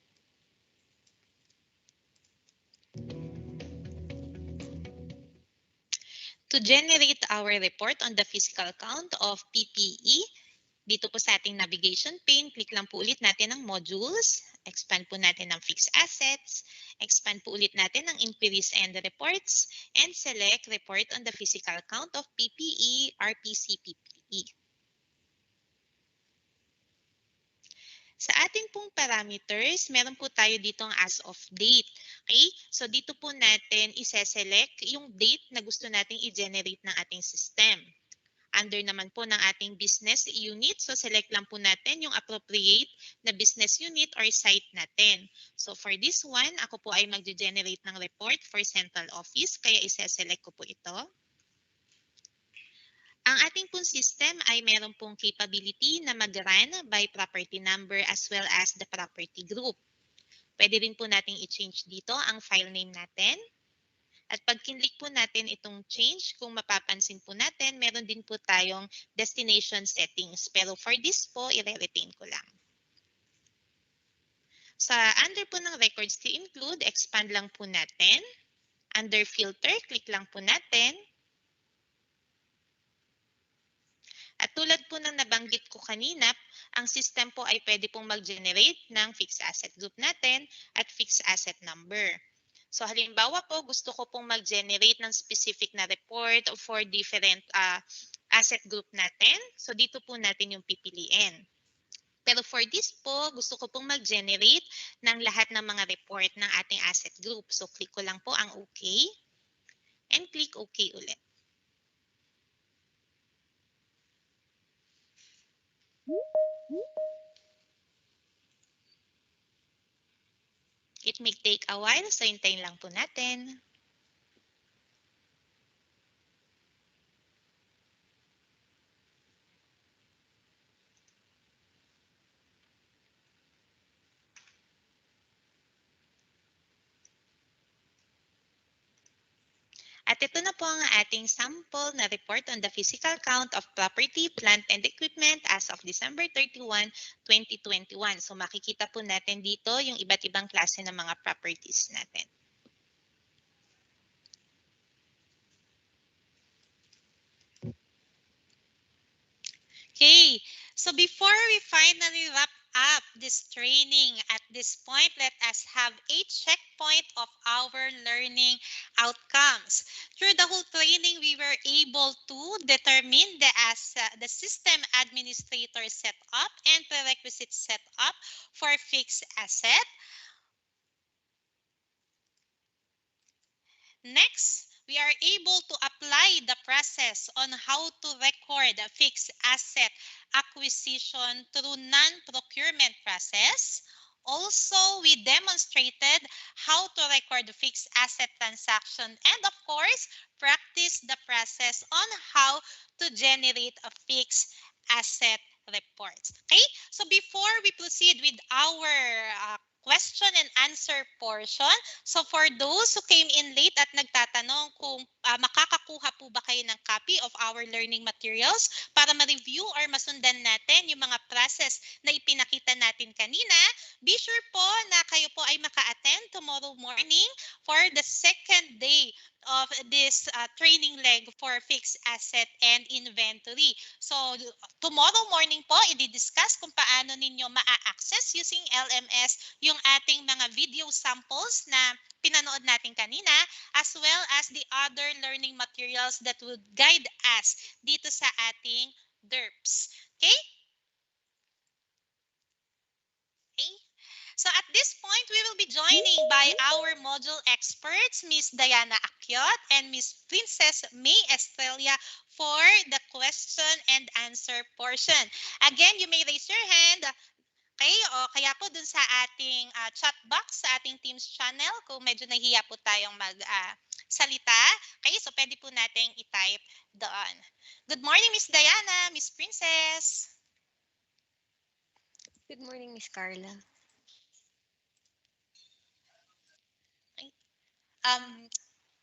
To generate our report on the physical count of PPE, dito po sa ating navigation pane, click lang po ulit natin ang modules, expand po natin ang fixed assets, expand po ulit natin ang inquiries and reports, and select report on the physical count of PPE, RPC PPE. Sa ating pong parameters, meron po tayo dito ang as of date. Okay? So dito po natin ise-select yung date na gusto nating i-generate ng ating system. Under naman po ng ating business unit, so select lang po natin yung appropriate na business unit or site natin. So for this one, ako po ay mag-generate ng report for central office, kaya isa-select ko po ito. Ang ating pong system ay meron pong capability na mag-run by property number as well as the property group. Pwede rin po nating i-change dito ang file name natin. At pag kinlik po natin itong change, kung mapapansin po natin, meron din po tayong destination settings. Pero for this po, i-retain ko lang. Sa under po ng records to include, expand lang po natin. Under filter, click lang po natin. At tulad po ng nabanggit ko kanina, ang system po ay pwede pong mag-generate ng fixed asset group natin at fixed asset number. So halimbawa po, gusto ko pong mag-generate ng specific na report for different asset group natin. So dito po natin yung pipiliin. Pero for this po, gusto ko pong mag-generate ng lahat ng mga report ng ating asset group. So click ko lang po ang OK and click OK ulit. It may take a while, so hintayin lang po natin. At ito na po ang ating sample na report on the physical count of property, plant, and equipment as of December 31, 2021. So makikita po natin dito yung iba't ibang klase ng mga properties natin. Okay, so before we finally wrap up this training, at this point, let us have a checkpoint of our learning outcomes. Through the whole training, we were able to determine the system administrator setup and prerequisite setup for fixed asset. Next, we are able to apply the process on how to record a fixed asset acquisition through non-procurement process. Also, we demonstrated how to record the fixed asset transaction and, of course, practice the process on how to generate a fixed asset report. Okay, so before we proceed with our question and answer portion, so for those who came in late at nagtatanong kung makakakuha po ba kayo ng copy of our learning materials para ma-review or masundan natin yung mga process na ipinakita natin kanina, be sure po na kayo po ay maka-attend tomorrow morning for the second day of this training leg for fixed asset and inventory. So tomorrow morning po, i-discuss kung paano ninyo ma-access using LMS yung ating mga video samples na pinanood natin kanina, as well as the other learning materials that would guide us dito sa ating Derps. Okay? Okay. So at this point, we will be joining by our module experts, Miss Diana Akyot and Miss Princess May Estrella for the question and answer portion. Again, you may raise your hand. Okay, o kaya po dun sa ating chat box sa ating Teams channel kung medyo nahiya po tayong salita. Okay, so pwede po nating i-type doon. Good morning, Miss Diana, Miss Princess. Good morning, Miss Carla.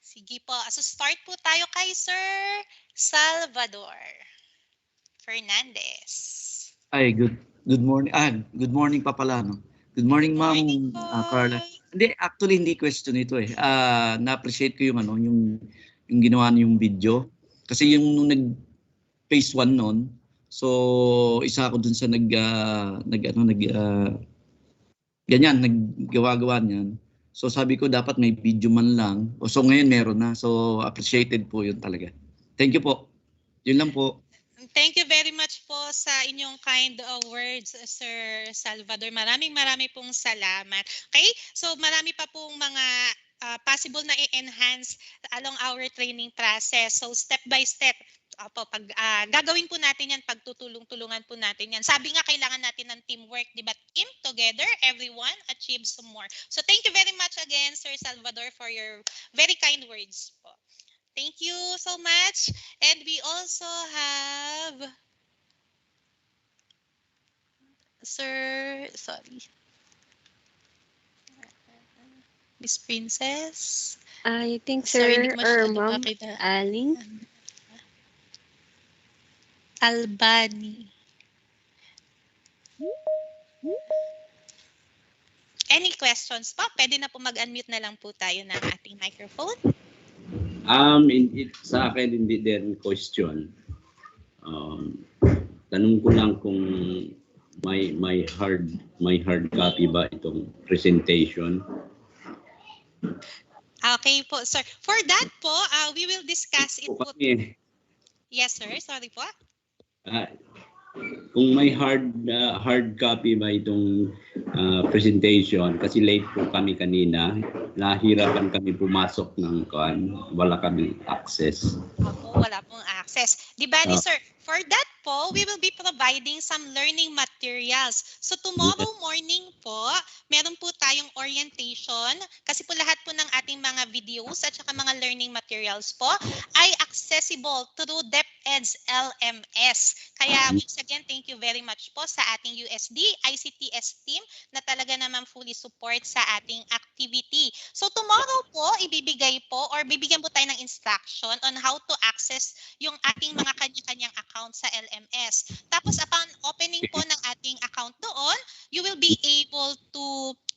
Sige po. So start po tayo kay Sir Salvador Fernandez. Ay, good morning. Good morning pa pala, no? Good morning, Morning Ma'am Carla. Hindi, actually hindi question ito eh. Na-appreciate ko yung yung ginawa niyong video. Kasi yung nung nag phase 1 noon, so isa ako dun sa ganyan, naggawa-gawa niyan. So sabi ko dapat may video man lang. So ngayon meron na. So appreciated po yun talaga. Thank you po. Yun lang po. Thank you very much po sa inyong kind words, Sir Salvador. Marami pong salamat. Okay? So marami pa pong mga possible na i-enhance along our training process. So step by step, Opo, gagawin po natin yan, pagtutulong-tulungan po natin yan. Sabi nga, kailangan natin ng teamwork, di ba? Team, together, everyone achieves some more. So thank you very much again, Sir Salvador, for your very kind words po. Thank you so much. And we also have Sir, sorry, Miss Princess. I think Sorry, hindi Sir ko or masyado Ma'am makita. Aling. Albani. Any questions pa? Pwede na po mag-unmute na lang po tayo ng ating microphone. Sa akin hindi din question. Tanong ko lang kung may hard copy ba itong presentation? Okay po, sir. For that po, we will discuss it po. Kami, Yes, sir. Sorry po. kung may hard copy ba itong presentation, kasi late po kami kanina, nahirapan kami pumasok ng wala kami access. Opo, wala pong access. Di ba, sir, for that po, we will be providing some learning materials. So tomorrow morning po, meron po tayong orientation kasi po lahat po ng ating mga videos at saka mga learning materials po ay accessible through DepEd's LMS. Kaya once again, thank you very much po sa ating USD ICTS team na talaga naman fully support sa ating activity. So tomorrow po, ibibigay po or bibigyan po tayo ng instruction on how to access yung ating mga kanya-kanyang account sa LMS. Tapos upon opening po ng ating account doon, you will be able to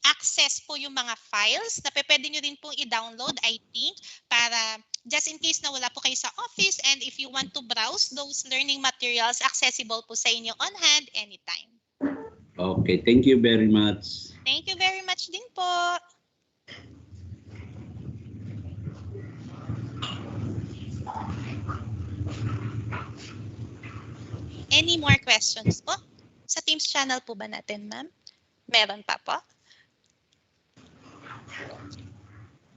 access po yung mga files na pwede nyo rin pong i-download, I think, para just in case na wala po kayo sa office and if you want to browse those learning materials, accessible po sa inyo on hand anytime. Okay, thank you very much. Thank you very much din po. Any more questions po? Sa Teams channel po ba natin, ma'am? Meron pa po?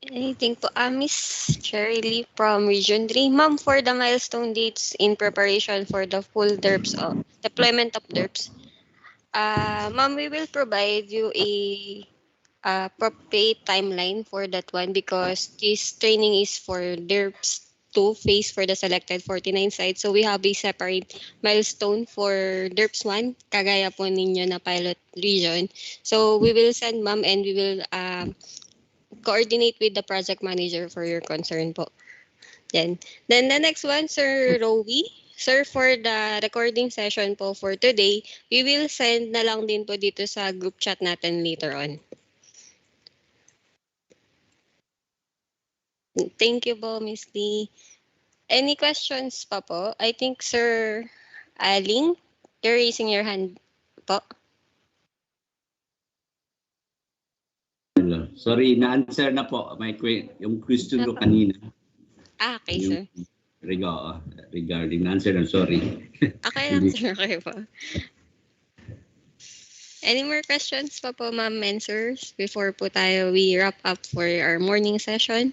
Anything po. Miss Cherry from Region 3. Ma'am, for the milestone dates in preparation for the full Derps, deployment of Derps, ma'am, we will provide you a appropriate timeline for that one because this training is for Derps 2 phase for the selected 49 sites. So we have a separate milestone for Derps 1, kagaya po ninyo na pilot region. So we will send ma'am and we will coordinate with the project manager for your concern po. Then the next one, Sir Rowie. Sir, for the recording session po for today, we will send na lang din po dito sa group chat natin later on. Thank you po, Miss Lee. Any questions pa po? I think Sir Aling, you're raising your hand po. Sorry, na-answer na po yung question ko kanina. Okay, sir. Regarding na-answer na, sorry. Okay lang, sir. Okay po. Any more questions pa po, ma'am and sirs, before po we wrap up for our morning session?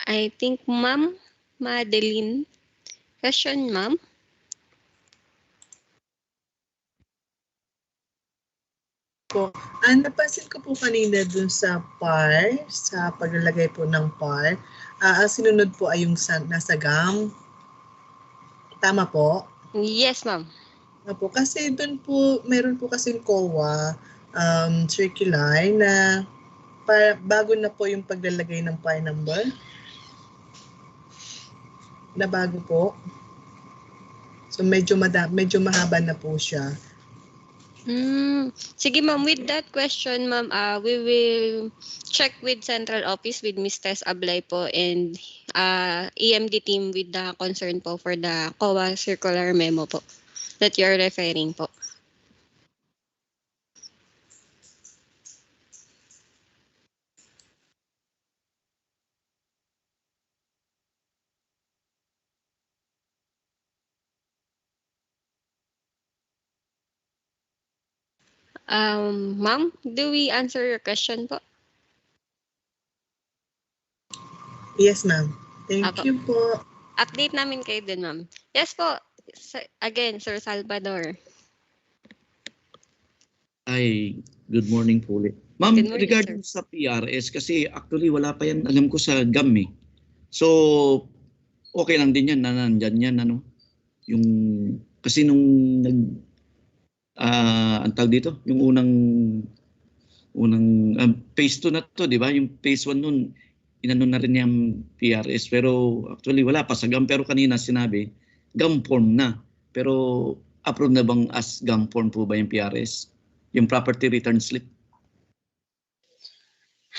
I think, Ma'am Madeline. Question, ma'am? Po. Napansin ko po kanina dun sa par, sa paglalagay po ng par, ang sinunod po ay yung nasa gam. Tama po? Yes, ma'am. Opo, kasi dun po, meron po kasing COA circular na bago na po yung paglalagay ng par number. Na bago po. So medyo mahaba na po siya. Sige, ma'am. With that question, ma'am, we will check with central office with Ms. Tess Ablay po and EMD team with the concern po for the COA circular memo po that you're referring po. Ma'am, do we answer your question po? Yes, ma'am. Thank Apo. you po. Update namin kayo din, ma'am. Yes po. Again, Sir Salvador. Ay, good morning po ulit. Ma'am, Good morning, sir. regarding sa PRS, kasi actually wala pa yan, alam ko sa GAM eh. So, okay lang din yan na nandyan yan, ano? Yung, kasi nung ang tawag dito, yung unang phase 2 na to, di ba? Yung phase 1 nun, inano na rin yung PRS. Pero actually wala pa sa GAM. Pero kanina sinabi, GAM form na. Pero approve na bang as GAM form po ba yung PRS? Yung property return slip?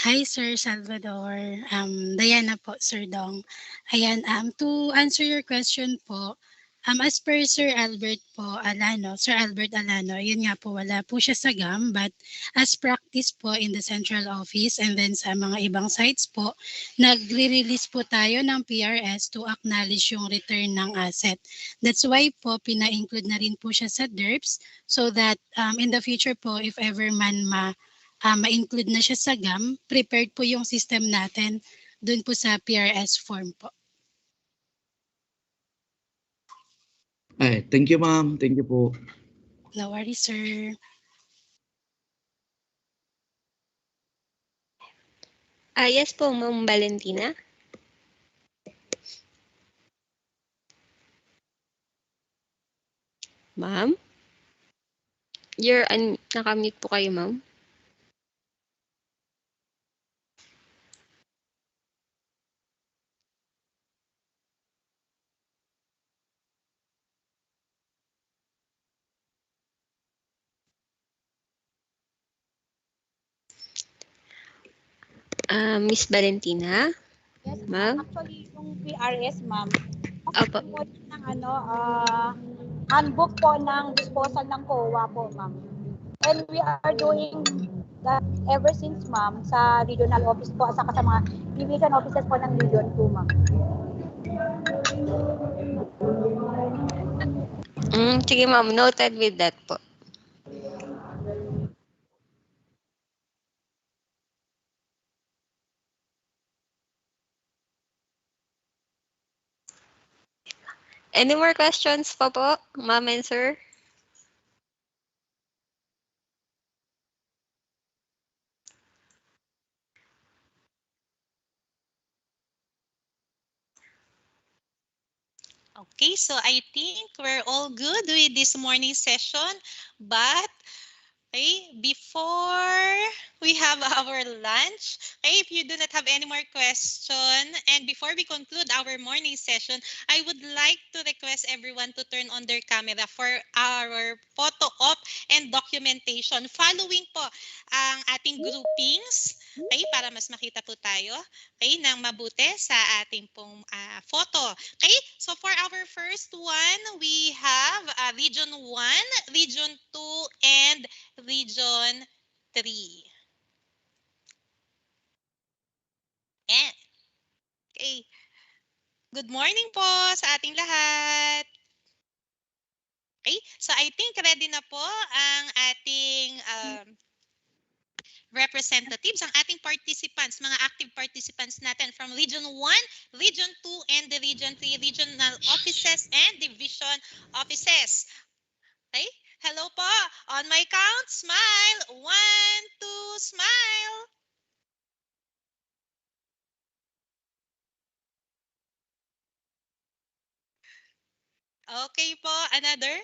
Hi, Sir Salvador. Diana po, Sir Dong. Ayan, to answer your question po, as per Sir Albert po Alano, Sir Albert Alano, yun nga po, wala po siya sa GAM, but as practice po in the central office and then sa mga ibang sites po, nagre-release po tayo ng PRS to acknowledge yung return ng asset. That's why po, pina-include na rin po siya sa Derps so that in the future po, if ever man ma-include na siya sa GAM, prepared po yung system natin dun po sa PRS form po. Ay, thank you ma'am. Thank you po. No worries, sir. Yes po, Ma'am Valentina. Ma'am? Nakamute po kayo, ma'am. Miss Valentina? Yes, Ma'am? actually, yung PRS, ma'am, Opo. po ng handbook po ng disposal ng COA po, ma'am. And we are doing that ever since, ma'am, sa regional office po, saka sa mga division offices po ng Region 2, ma'am. Sige, ma'am. Noted with that po. Any more questions pa po, ma'am and sir? Okay, so I think we're all good with this morning session. But okay, before we have our lunch, okay, if you do not have any more question, and before we conclude our morning session, I would like to request everyone to turn on their camera for our photo op and documentation. Following po ang ating groupings, okay, para mas makita po tayo, okay, ng mabuti sa ating pong photo. Okay, so for our first one, we have Region 1, Region 2, and Region 3. And, okay. Good morning po sa ating lahat. Okay, so I think ready na po ang ating representatives, ang ating participants, mga active participants natin from Region 1, Region 2, and the Region 3 regional offices and division offices. Okay? Hello po. On my count, smile. 1, 2, smile. Okay po. Another?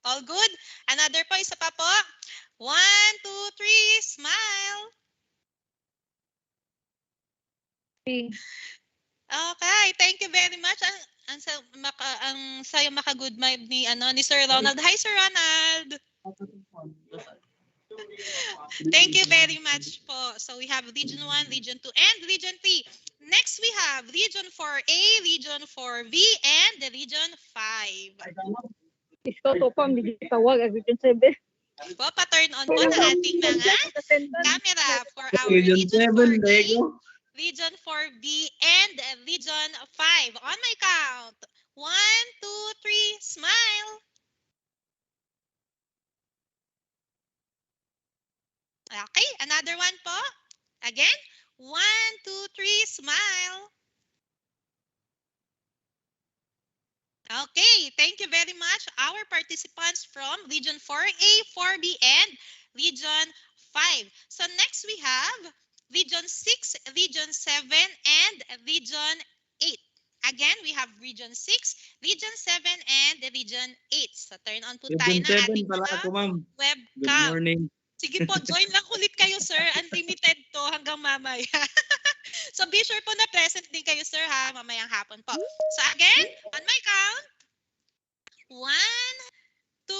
All good? Another po. Isa pa po. 1, 2, 3, smile. Okay. Thank you very much. Ang sayo maka-good vibe ni Sir Ronald. Hi, Sir Ronald. Thank you very much po. So we have Region 1, Region 2, and Region 3. Next we have Region 4A, Region 4B, and the Region 5. Po, pa-turn on po na ating mga camera for our Region 4A, Region 4B, and Region 5. On my count. 1, 2, 3, smile. Okay, another one po. Again, 1, two, three, smile. Okay, thank you very much. Our participants from Region 4A, 4B, and Region 5. So next we have Region 6, Region 7, and Region 8. Again, we have Region 6, Region 7, and Region 8. So turn on po tayo Region ng 7 ating pala mga ako, ma'am. Good webcam. morning. Sige po, join lang ulit kayo, sir. Unlimited to hanggang mamaya. So be sure po na present din kayo, sir, ha? Mamayang hapon po. So again, on my count, 1, 2,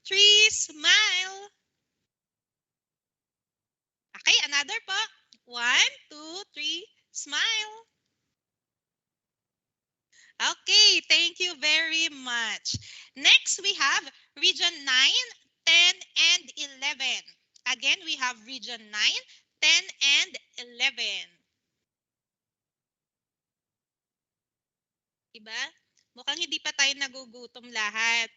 3, smile. Okay, another po. 1, 2, 3, smile. Okay, thank you very much. Next, we have Region 9, 10, and 11. Again, we have Region 9, 10, and 11. Diba? Mukhang hindi pa tayo nagugutom lahat.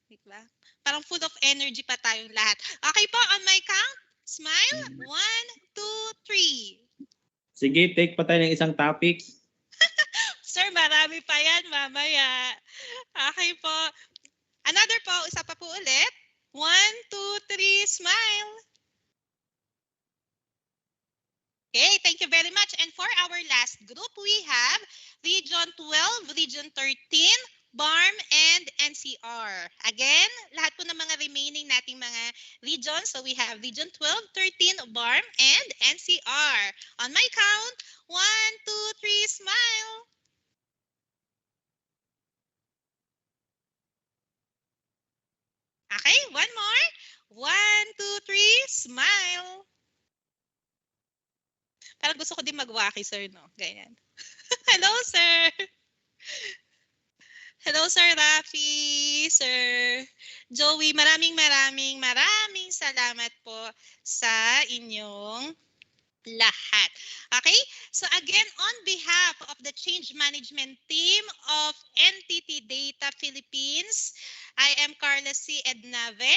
Diba? Parang full of energy pa tayong lahat. Okay po, on my count, smile. 1, 2, 3. Sige, take pa tayo ng isang topic. Sir, marami pa yan mamaya. Okay po. Another po, isa pa po ulit. 1, 2, 3, smile. Okay, thank you very much. And for our last group, we have Region 12, Region 13, BARM, and NCR. Again, lahat po ng mga remaining nating mga regions. So we have Region 12, 13, BARM, and NCR. On my count, 1, 2, 3, smile. Okay, one more. 1, 2, 3, smile. Parang gusto ko din magwaki, sir, no? Ganyan. Hello, sir. Hello, Sir Rafi, Sir Joey. Maraming salamat po sa inyong lahat. Okay? So again, on behalf of the change management team of NTT Data Philippines, I am Carla C. Ednave.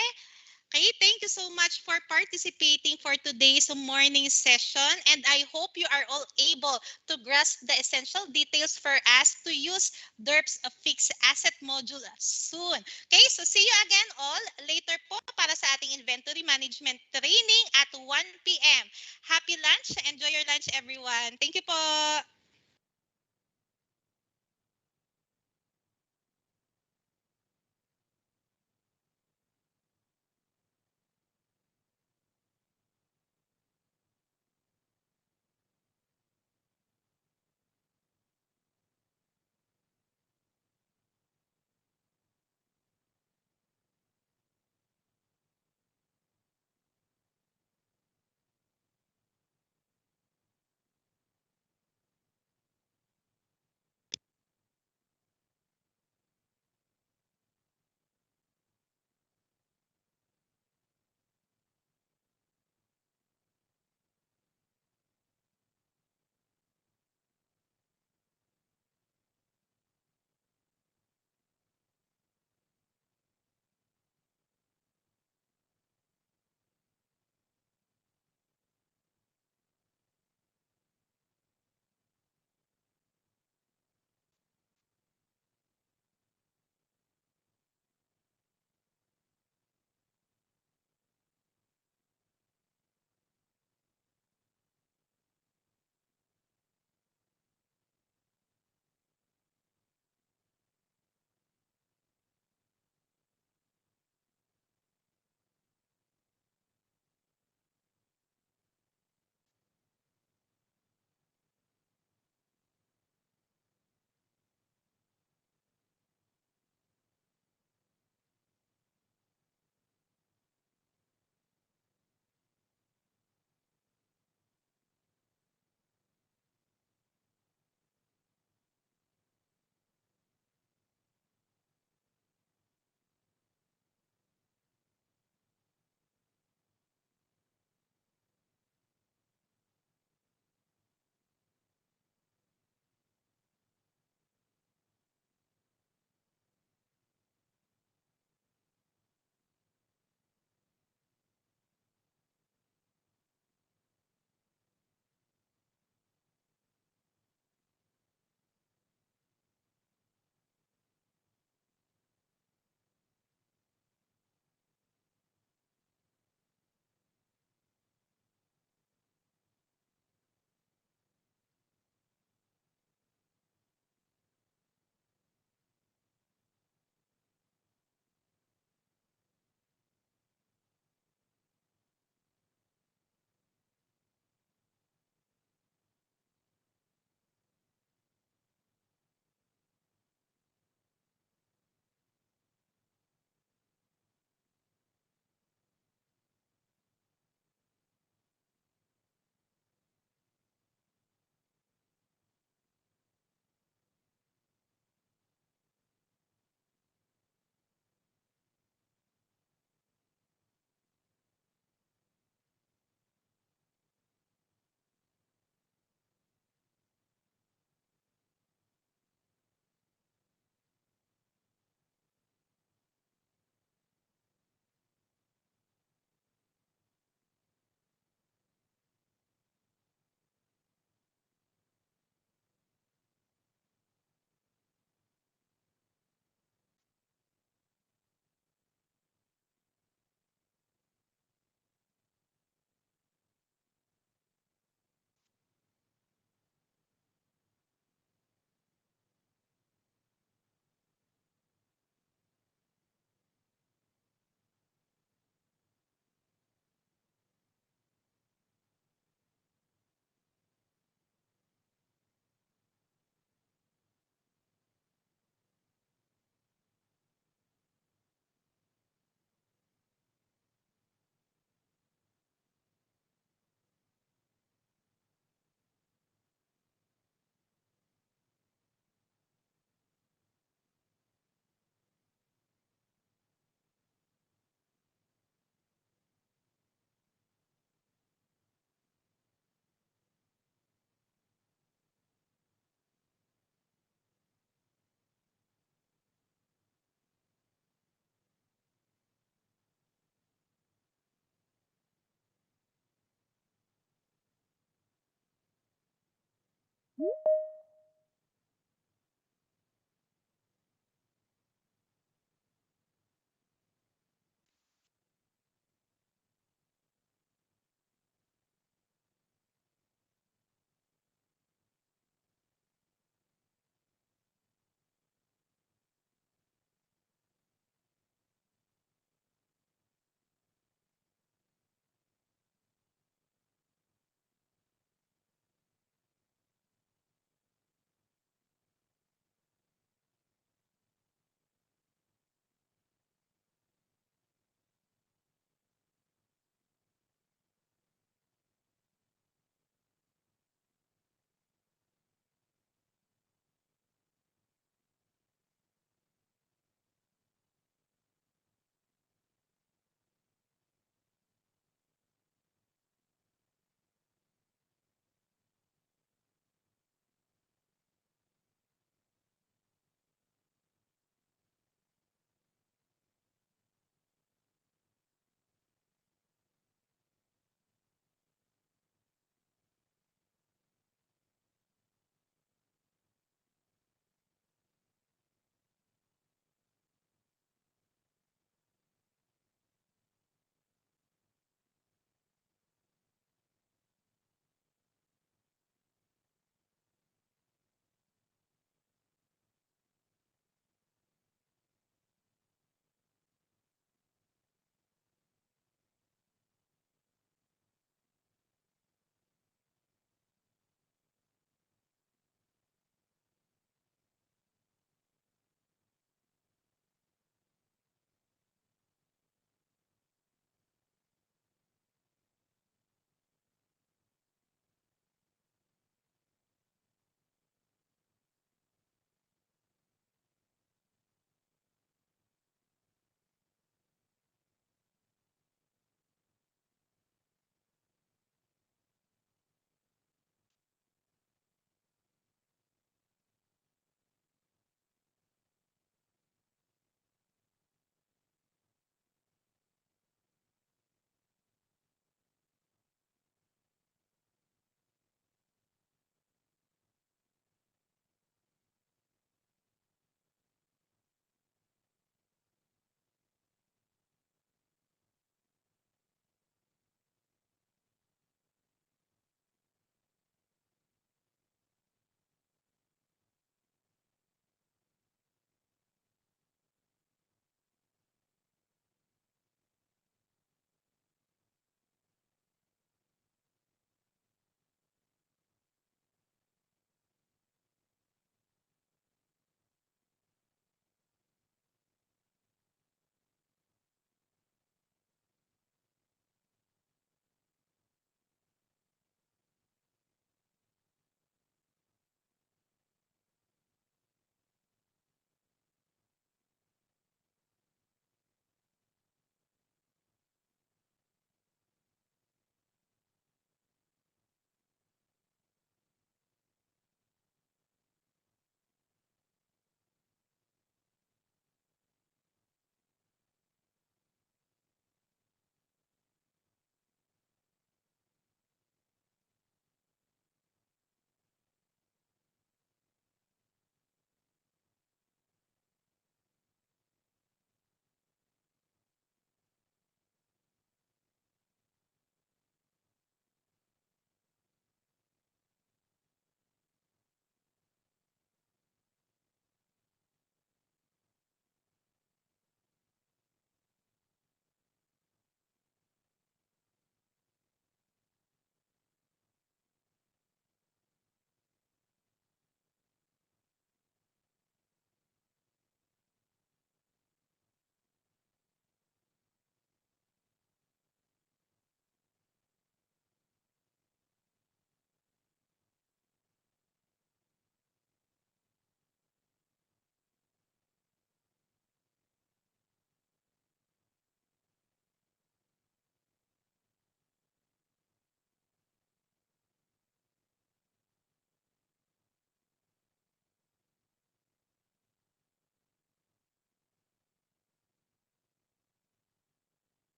Okay, thank you so much for participating for today's morning session, and I hope you are all able to grasp the essential details for us to use Derps fixed asset module soon. Okay, so see you again all later po para sa ating inventory management training at 1 p.m. Happy lunch. Enjoy your lunch, everyone. Thank you po.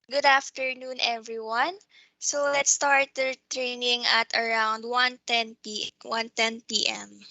Good afternoon, everyone. So let's start the training at around 1:10 p.m.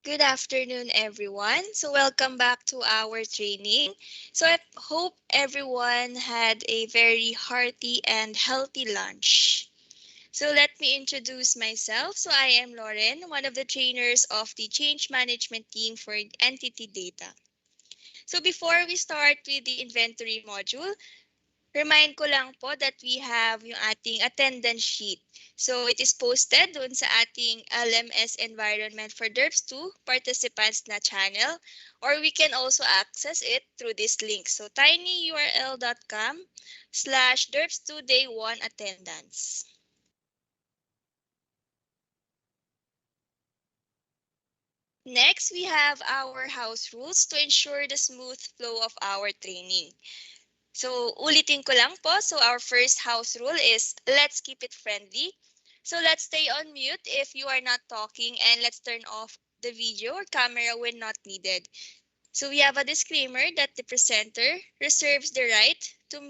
Good afternoon, everyone. So, welcome back to our training. So, I hope everyone had a very hearty and healthy lunch. So, let me introduce myself. So, I am Lauren, one of the trainers of the change management team for entity data. So, before we start with the inventory module, remind ko lang po that we have yung ating attendance sheet. So, it is posted doon sa ating LMS environment for Derps 2 participants na channel, or we can also access it through this link. So, tinyurl.com/Derps2 Day 1 attendance. Next, we have our house rules to ensure the smooth flow of our training. So, ulitin ko lang po. So, our first house rule is let's keep it friendly. So, let's stay on mute if you are not talking, and let's turn off the video or camera when not needed. So, we have a disclaimer that the presenter reserves the right to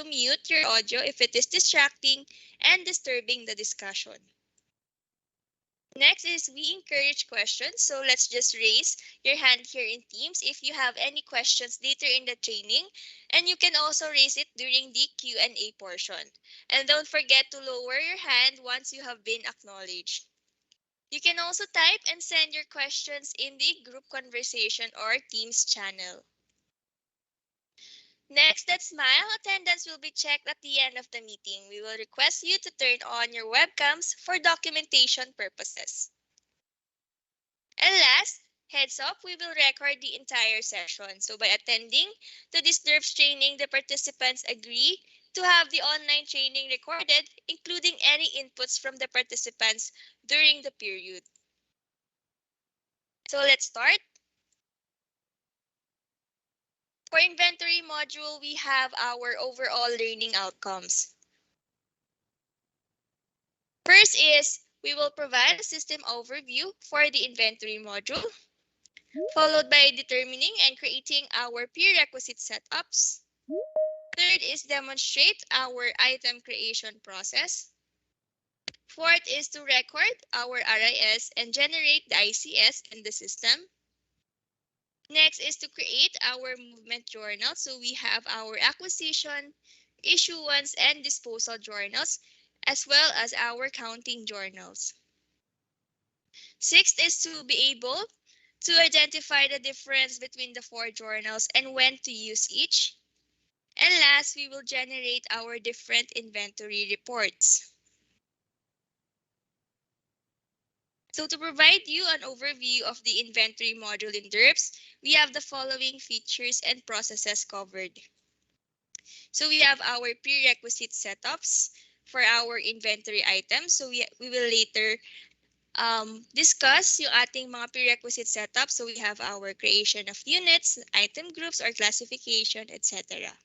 mute your audio if it is distracting and disturbing the discussion. Next is we encourage questions. So let's just raise your hand here in Teams if you have any questions later in the training. And you can also raise it during the Q&A portion. And don't forget to lower your hand once you have been acknowledged. You can also type and send your questions in the group conversation or Teams channel. Next, that smile attendance will be checked at the end of the meeting. We will request you to turn on your webcams for documentation purposes. And last, heads up, we will record the entire session. So by attending to this Derps training, the participants agree to have the online training recorded, including any inputs from the participants during the period. So let's start. For inventory module, we have our overall learning outcomes. First is we will provide a system overview for the inventory module, followed by determining and creating our prerequisite setups. Third is demonstrate our item creation process. Fourth is to record our RIS and generate the ICS in the system. Next is to create our movement journal. So we have our acquisition, issuance, and disposal journals, as well as our counting journals. Sixth is to be able to identify the difference between the four journals and when to use each. And last, we will generate our different inventory reports. So to provide you an overview of the inventory module in Derps, we have the following features and processes covered. So we have our prerequisite setups for our inventory items. So we will later discuss yung ating mga prerequisite setups. So we have our creation of units, item groups or classification, etc.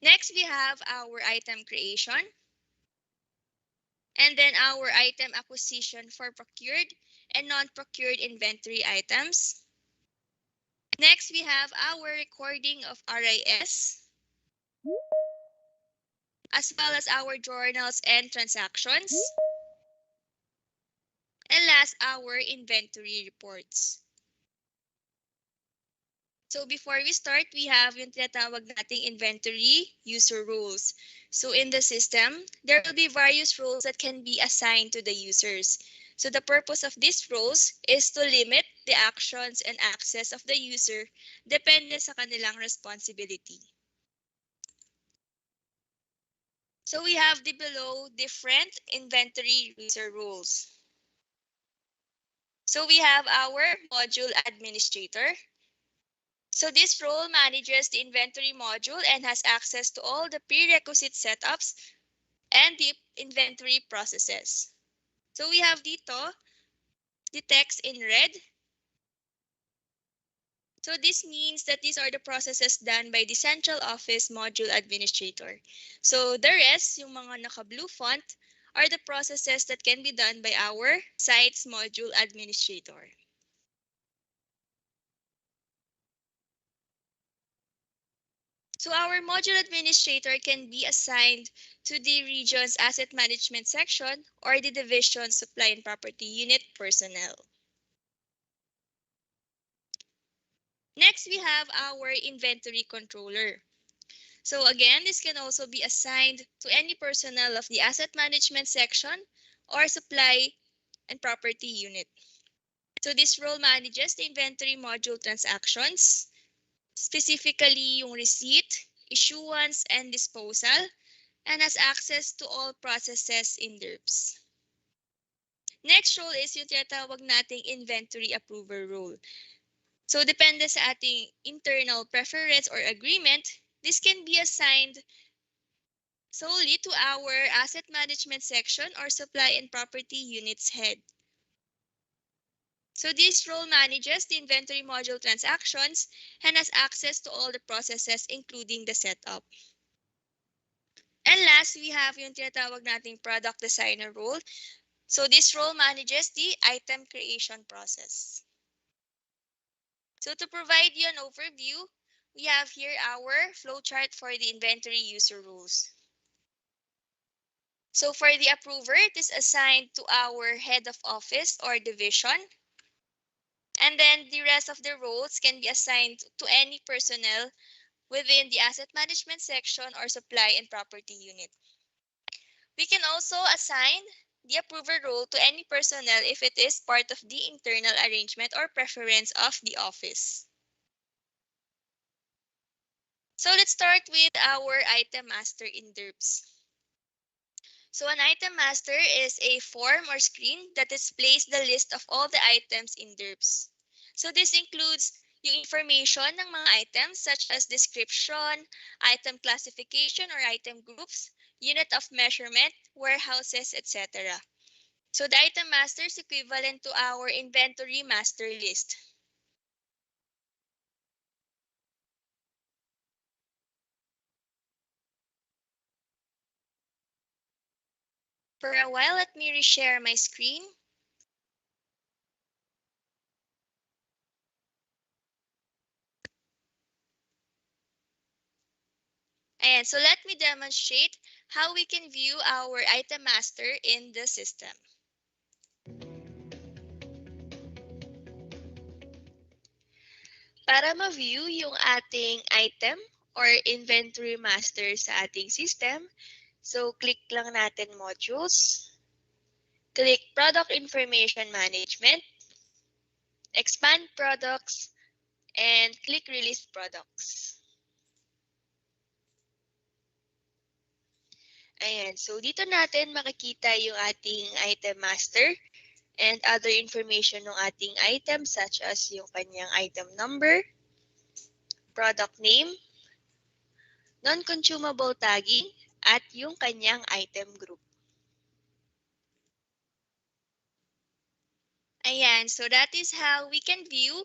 Next, we have our item creation. And then our item acquisition for procured and non-procured inventory items. Next, we have our recording of RIS, as well as our journals and transactions. And last, our inventory reports. So before we start, we have yung tinatawag nating inventory user rules. So in the system, there will be various rules that can be assigned to the users. So the purpose of these rules is to limit the actions and access of the user depende sa kanilang responsibility. So we have the below different inventory user rules. So we have our module administrator. So this role manages the inventory module and has access to all the prerequisite setups and the inventory processes. So we have dito the text in red. So this means that these are the processes done by the central office module administrator. So the rest, yung mga naka-blue font, are the processes that can be done by our site's module administrator. So our module administrator can be assigned to the region's asset management section or the division supply and property unit personnel. Next, we have our inventory controller. So again, this can also be assigned to any personnel of the asset management section or supply and property unit. So this role manages the inventory module transactions, specifically yung receipt, issuance, and disposal, and has access to all processes in Derps. Next role is yung tinatawag nating inventory approver role. So depende sa ating internal preference or agreement, this can be assigned solely to our asset management section or supply and property units head. So this role manages the inventory module transactions and has access to all the processes including the setup. And last, we have yung tinatawag nating product designer role. So this role manages the item creation process. So to provide you an overview, we have here our flowchart for the inventory user rules. So for the approver, it is assigned to our head of office or division. And then the rest of the roles can be assigned to any personnel within the asset management section or supply and property unit. We can also assign the approver role to any personnel if it is part of the internal arrangement or preference of the office. So let's start with our item master in Derps. So an item master is a form or screen that displays the list of all the items in Derps. So this includes yung information ng mga items such as description, item classification or item groups, unit of measurement, warehouses, etc. So the item master is equivalent to our inventory master list. For a while, let me reshare my screen. And so let me demonstrate how we can view our item master in the system. Para ma-view yung ating item or inventory master sa ating system, so click lang natin modules, click product information management, expand products, and click release products. Ayan, so dito natin makikita yung ating item master and other information ng ating item such as yung kanyang item number, product name, non-consumable tagging, at yung kanyang item group. Ayan, so that is how we can view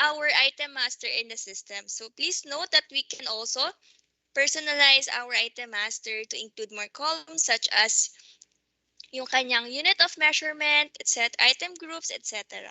our item master in the system. So please note that we can also personalize our item master to include more columns such as yung kanyang unit of measurement, etc., item groups, etc.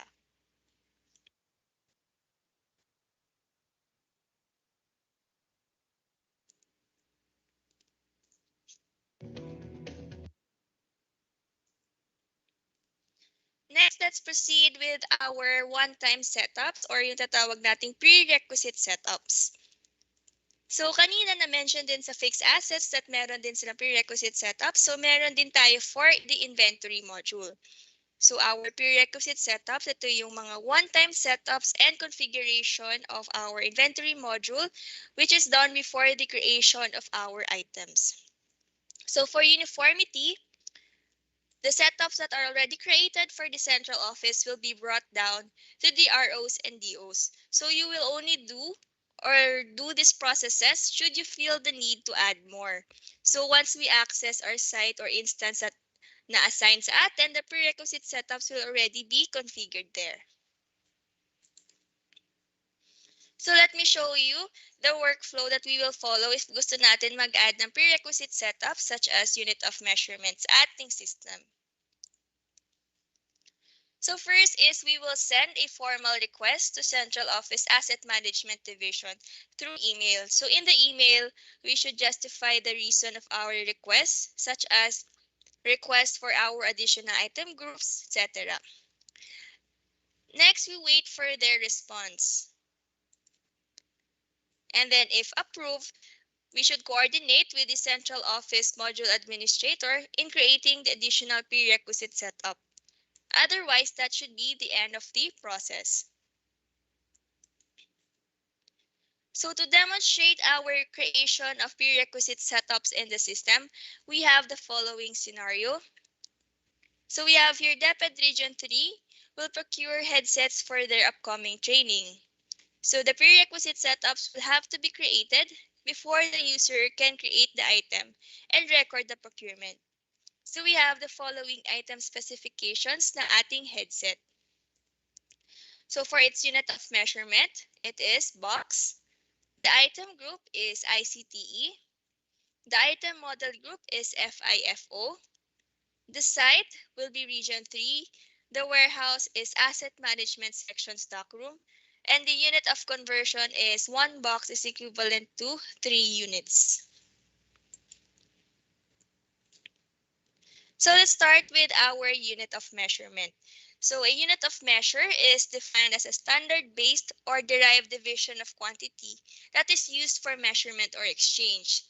Next, let's proceed with our one-time setups or yung tatawag nating prerequisite setups. So, kanina na-mention din sa fixed assets that meron din silang prerequisite setups. So, meron din tayo for the inventory module. So, our prerequisite setups, ito yung mga one-time setups and configuration of our inventory module, which is done before the creation of our items. So, for uniformity, the setups that are already created for the central office will be brought down to the ROs and DOs. So you will only do these processes should you feel the need to add more. So once we access our site or instance that na-assign sa atin, the prerequisite setups will already be configured there. So let me show you the workflow that we will follow if gusto natin mag-add ng prerequisite setups such as unit of measurements sa ating system. So first is we will send a formal request to Central Office Asset Management Division through email. So in the email, we should justify the reason of our request, such as request for our additional item groups, etc. Next, we wait for their response. And then if approved, we should coordinate with the Central Office Module Administrator in creating the additional prerequisite setup. Otherwise, that should be the end of the process. So to demonstrate our creation of prerequisite setups in the system, we have the following scenario. So we have here DepEd Region 3 will procure headsets for their upcoming training. So the prerequisite setups will have to be created before the user can create the item and record the procurement. So we have the following item specifications na ating headset. So for its unit of measurement, it is box. The item group is ICTE. The item model group is FIFO. The site will be Region 3. The warehouse is Asset Management Section Stockroom. And the unit of conversion is 1 box is equivalent to 3 units. So let's start with our unit of measurement. So a unit of measure is defined as a standard-based or derived division of quantity that is used for measurement or exchange.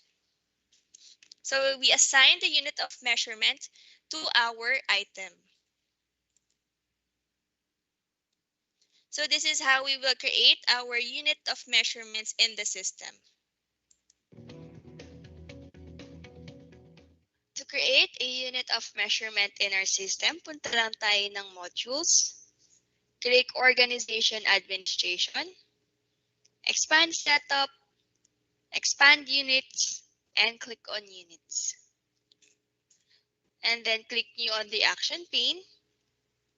So we assign the unit of measurement to our item. So this is how we will create our unit of measurements in the system. To create a unit of measurement in our system, punta lang tayo ng modules, click Organization Administration, expand Setup, expand Units, and click on Units. And then click new on the action pane.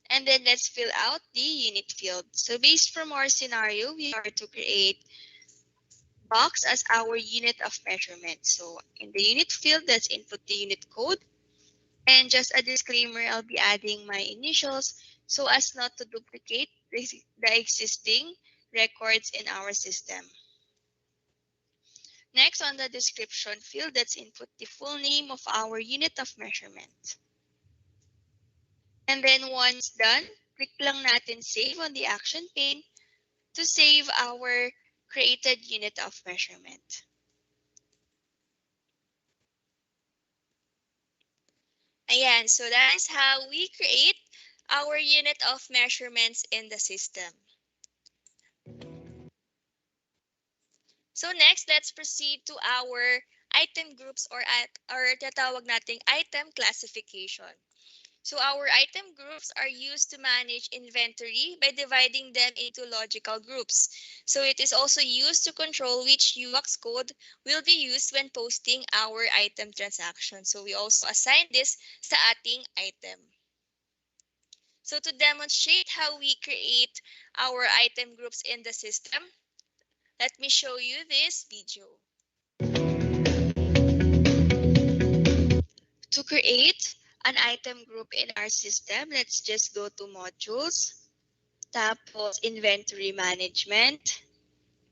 And then let's fill out the unit field. So based from our scenario, we are to create box as our unit of measurement. So in the unit field, let's input the unit code. And just a disclaimer, I'll be adding my initials so as not to duplicate the existing records in our system. Next, on the description field, let's input the full name of our unit of measurement. And then once done, click lang natin save on the action pane to save our created unit of measurement. Ayan, so that is how we create our unit of measurements in the system. So next, let's proceed to our item groups or tatawag nating item classification. So our item groups are used to manage inventory by dividing them into logical groups. So it is also used to control which UX code will be used when posting our item transaction. So we also assign this sa ating item. So to demonstrate how we create our item groups in the system, let me show you this video. To create an item group in our system, let's just go to modules, tapos inventory management,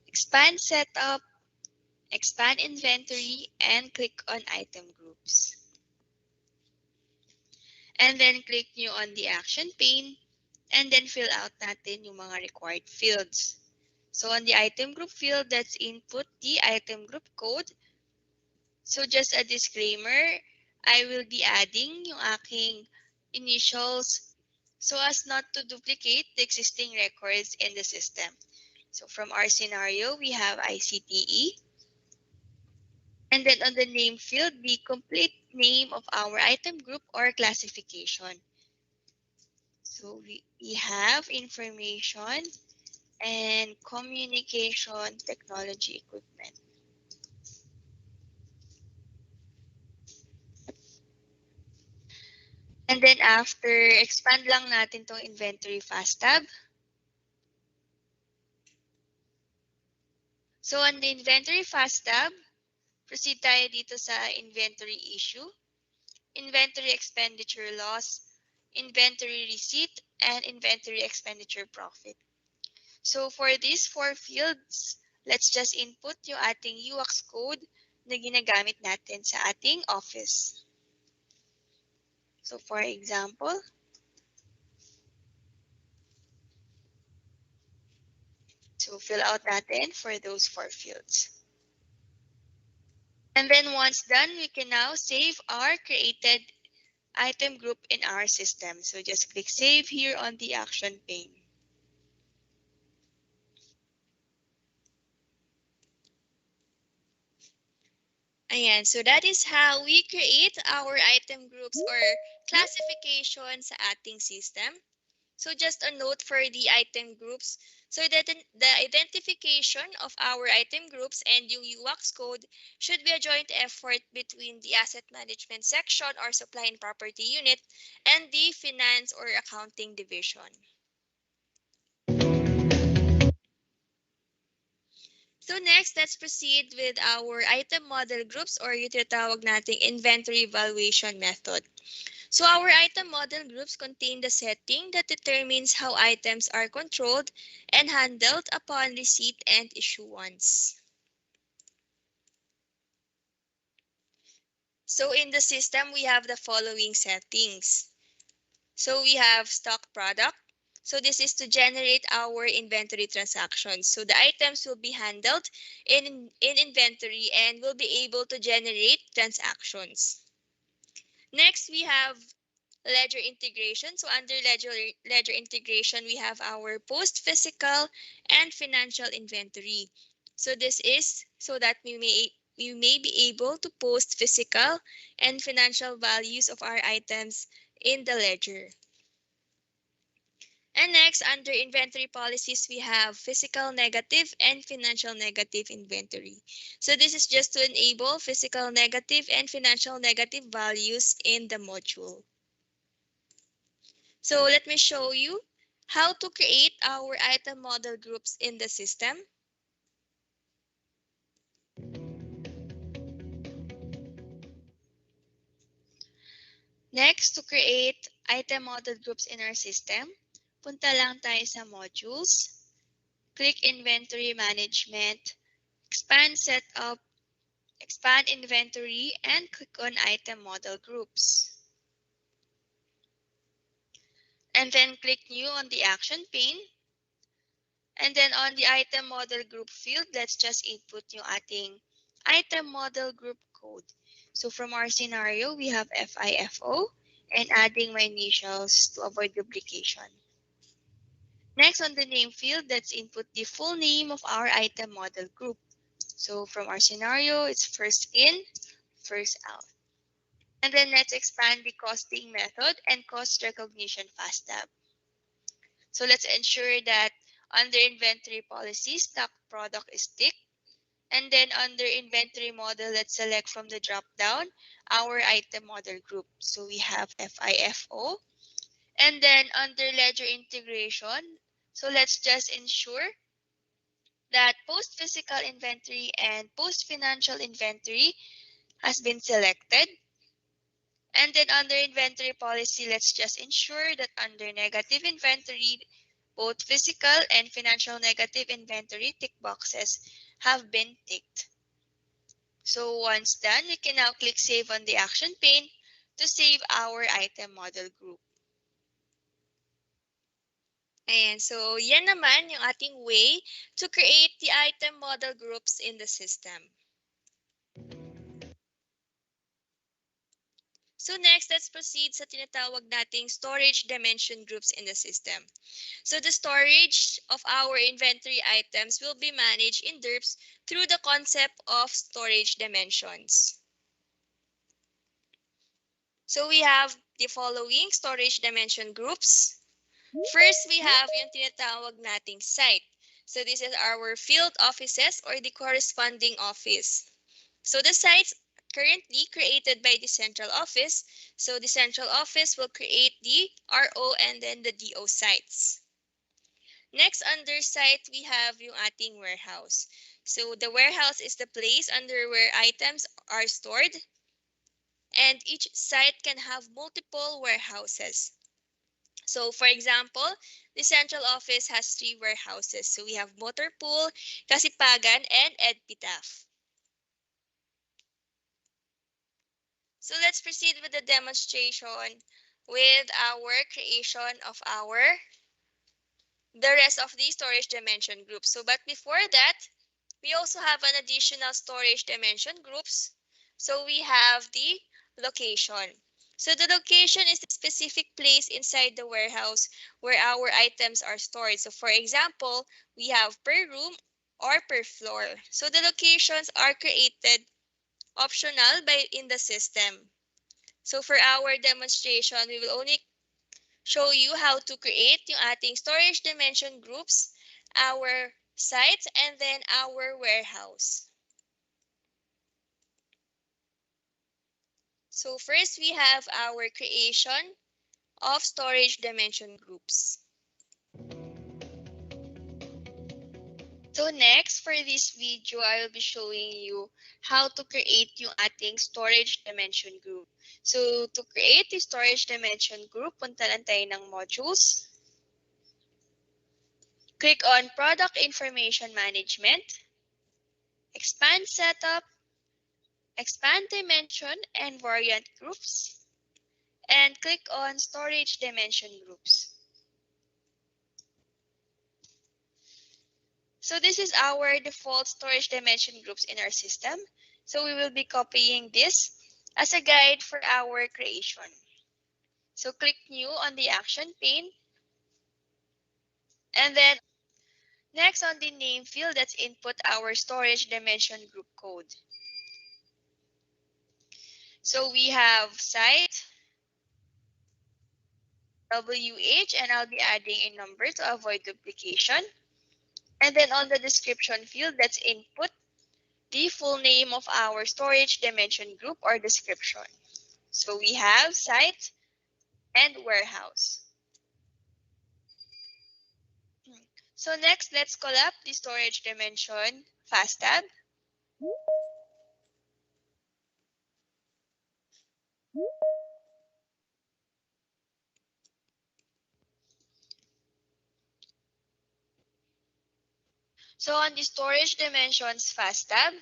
expand setup, expand inventory, and click on item groups. And then click nyo on the action pane, and then fill out natin yung mga required fields. So on the item group field, let's input the item group code. So just a disclaimer, I will be adding yung aking initials so as not to duplicate the existing records in the system. So from our scenario, we have ICTE. And then on the name field, the complete name of our item group or classification. So we have information and communication technology equipment. And then after, expand lang natin tong inventory fast tab. So on the inventory fast tab, proceed tayo dito sa inventory issue, inventory expenditure loss, inventory receipt, and inventory expenditure profit. So for these 4 fields, let's just input yung ating UX code na ginagamit natin sa ating office. So for example, so fill out natin for those 4 fields. And then once done, we can now save our created item group in our system. So just click save here on the action pane. Ayan, so that is how we create our item groups or classification sa ating system. So just a note for the item groups. So that the identification of our item groups and yung UX code should be a joint effort between the asset management section or supply and property unit and the finance or accounting division. So next, let's proceed with our item model groups or yung tinatawag nating inventory valuation method. So our item model groups contain the setting that determines how items are controlled and handled upon receipt and issuance. So in the system, we have the following settings. So we have stock product. So this is to generate our inventory transactions. So the items will be handled in inventory and will be able to generate transactions. Next, we have ledger integration. So under ledger integration, we have our post-physical and financial inventory. So this is so that we may be able to post physical and financial values of our items in the ledger. And next, under inventory policies, we have physical negative and financial negative inventory. So this is just to enable physical negative and financial negative values in the module. So let me show you how to create our item model groups in the system. Next, to create item model groups in our system, punta lang tayo sa modules, click inventory management, expand setup, expand inventory, and click on item model groups. And then click new on the action pane. And then on the item model group field, let's just input yung ating item model group code. So from our scenario, we have FIFO and adding my initials to avoid duplication. Next, on the name field, let's input the full name of our item model group. So from our scenario, it's first in, first out. And then let's expand the costing method and cost recognition fast tab. So let's ensure that under inventory policy, stock product is ticked. And then under inventory model, let's select from the drop down our item model group. So we have FIFO. And then under ledger integration, so let's just ensure that post physical inventory and post financial inventory has been selected. And then under inventory policy, let's just ensure that under negative inventory, both physical and financial negative inventory tick boxes have been ticked. So once done, we can now click Save on the action pane to save our item model group. Ayan, so yan naman yung ating way to create the item model groups in the system. So next, let's proceed sa tinatawag nating storage dimension groups in the system. So the storage of our inventory items will be managed in Derps through the concept of storage dimensions. So we have the following storage dimension groups. First, we have yung tinatawag nating site. So this is our field offices or the corresponding office. So the sites currently created by the central office. So the central office will create the RO and then the DO sites. Next, under site, we have yung ating warehouse. So the warehouse is the place under where items are stored. And each site can have multiple warehouses. So for example, the central office has 3 warehouses. So we have Motor Pool, Kasipagan, and EdPitaf. So let's proceed with the demonstration with our creation of the rest of the storage dimension groups. So but before that, we also have an additional storage dimension groups. So we have the location. So the location is the specific place inside the warehouse where our items are stored. So for example, we have per room or per floor. So the locations are created optional in the system. So for our demonstration, we will only show you how to create yung ating storage dimension groups, our sites, and then our warehouse. So first, we have our creation of storage dimension groups. So next, for this video, I will be showing you how to create yung ating storage dimension group. So to create the storage dimension group, punta lang tayo ng modules. Click on Product Information Management, Expand Setup, Expand Dimension and Variant Groups, and click on Storage Dimension Groups. So this is our default storage dimension groups in our system. So we will be copying this as a guide for our creation. So click New on the action pane. And then next on the name field, let's input our storage dimension group code. So we have site, WH, and I'll be adding a number to avoid duplication. And then on the description field, let's input the full name of our storage dimension group or description. So we have site and warehouse. So next, let's call up the storage dimension fast tab. So on the storage dimensions fast tab,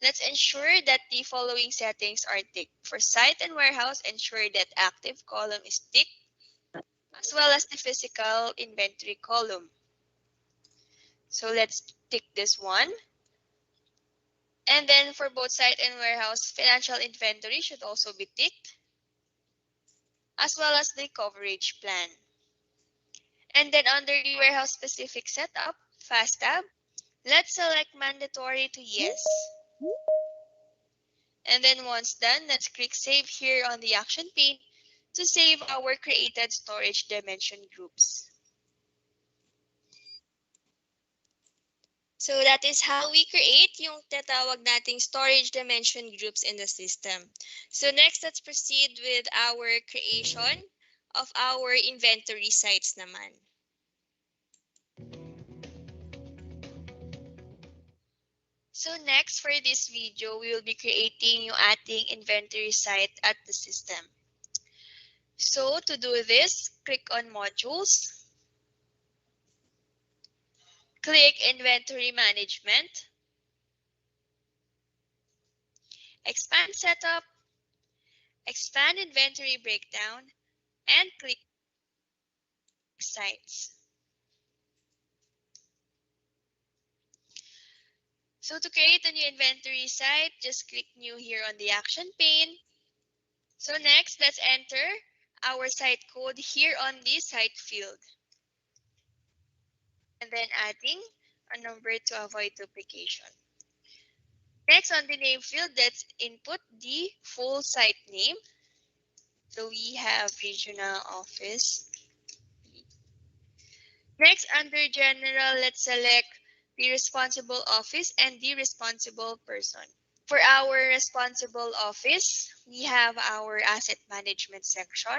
let's ensure that the following settings are ticked. For site and warehouse, ensure that active column is ticked, as well as the physical inventory column. So let's tick this one. And then for both site and warehouse, financial inventory should also be ticked, as well as the coverage plan. And then under the warehouse specific setup, fast tab, let's select mandatory to yes. And then once done, let's click save here on the action pane to save our created storage dimension groups. So that is how we create yung tatawag nating storage dimension groups in the system. So next, let's proceed with our creation of our inventory sites naman. So next for this video, we will be creating yung ating inventory site at the system. So to do this, click on Modules, click Inventory Management, expand Setup, expand Inventory Breakdown, and click Sites. So to create a new inventory site, just click New here on the Action pane. So next, let's enter our site code here on the site field. And then adding a number to avoid duplication. Next, on the name field, let's input the full site name. So we have Regional Office. Next, under General, let's select the responsible office and the responsible person. For our responsible office, we have our asset management section.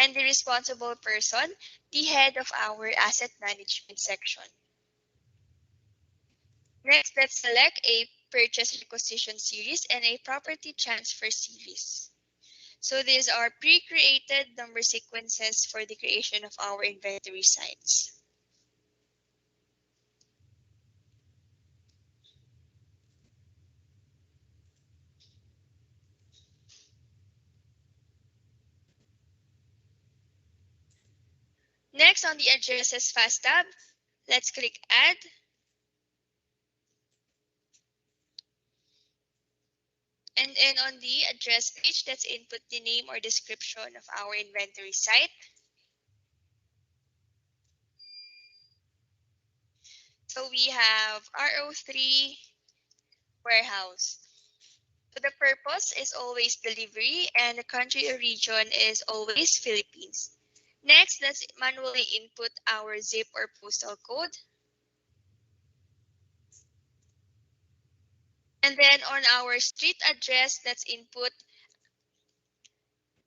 And the responsible person, the head of our asset management section. Next, let's select a purchase requisition series and a property transfer series. So these are pre-created number sequences for the creation of our inventory sites. Next, on the Addresses Fast tab, let's click Add. And then on the address page, let's input the name or description of our inventory site. So we have RO3 warehouse. So the purpose is always delivery and the country or region is always Philippines. Next, let's manually input our zip or postal code. And then on our street address, let's input.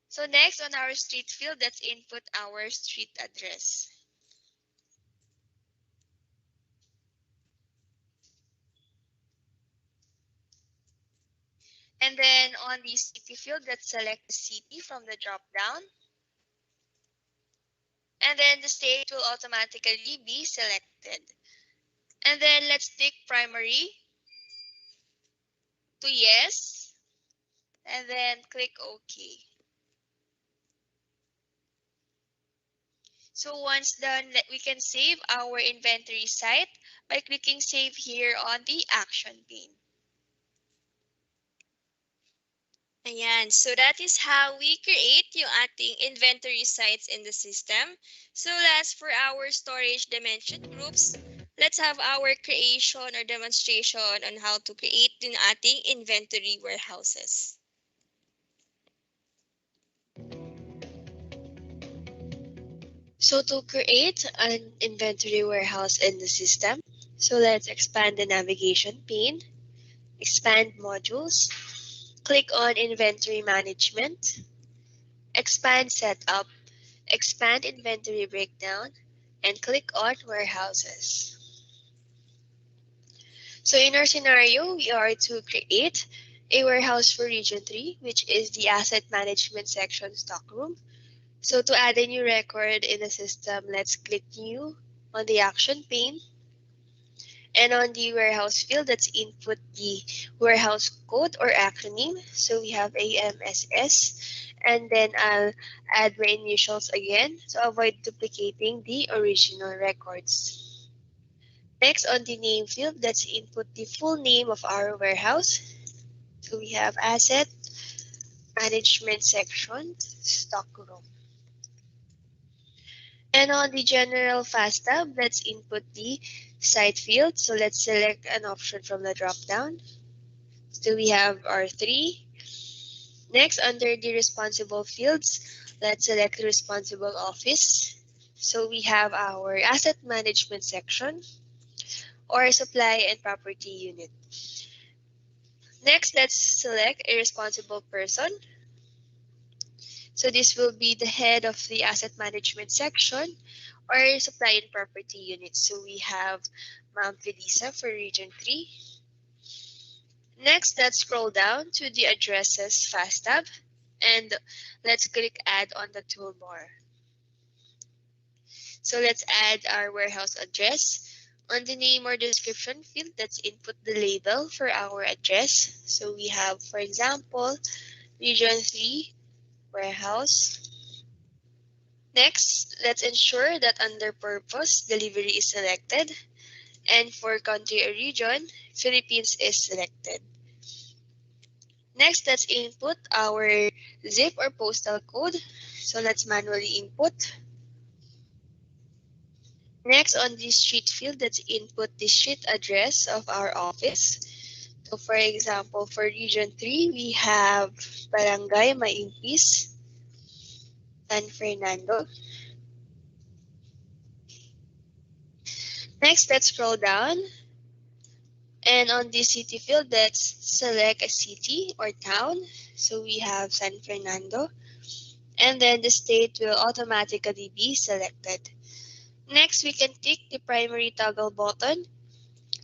So next on our street field, let's input our street address. And then on the city field, let's select the city from the drop-down. And then the state will automatically be selected. And then let's tick primary to yes. And then click OK. So once done, we can save our inventory site by clicking Save here on the Action pane. Ayan, so that is how we create yung ating inventory sites in the system. So last, for our storage dimension groups, let's have our creation or demonstration on how to create yung ating inventory warehouses. So to create an inventory warehouse in the system, so let's expand the navigation pane, expand modules, click on inventory management, expand setup, expand inventory breakdown, and click on warehouses. So in our scenario, we are to create a warehouse for Region 3, which is the asset management section stockroom. So to add a new record in the system, let's click New on the Action pane. And on the warehouse field, let's input the warehouse code or acronym. So we have AMSS. And then I'll add my initials again to avoid duplicating the original records. Next, on the name field, let's input the full name of our warehouse. So we have Asset Management Section Stockroom. And on the General Fast tab, let's input the site field. So let's select an option from the drop-down. So we have R3. Next, under the responsible fields, let's select the responsible office. So we have our asset management section or supply and property unit. Next, let's select a responsible person. So this will be the head of the asset management section or supply and property units. So we have Ma'am Felisa for Region 3. Next, let's scroll down to the addresses fast tab and let's click add on the toolbar. So let's add our warehouse address. On the name or description field, let's input the label for our address. So we have, for example, Region 3 warehouse. Next, let's ensure that under purpose, delivery is selected. And for country or region, Philippines is selected. Next, let's input our zip or postal code. So let's manually input. Next, on the street field, let's input the street address of our office. So for example, for Region 3, we have Barangay Maimpis, San Fernando. Next, let's scroll down. And on the city field, let's select a city or town. So we have San Fernando. And then the state will automatically be selected. Next, we can click the primary toggle button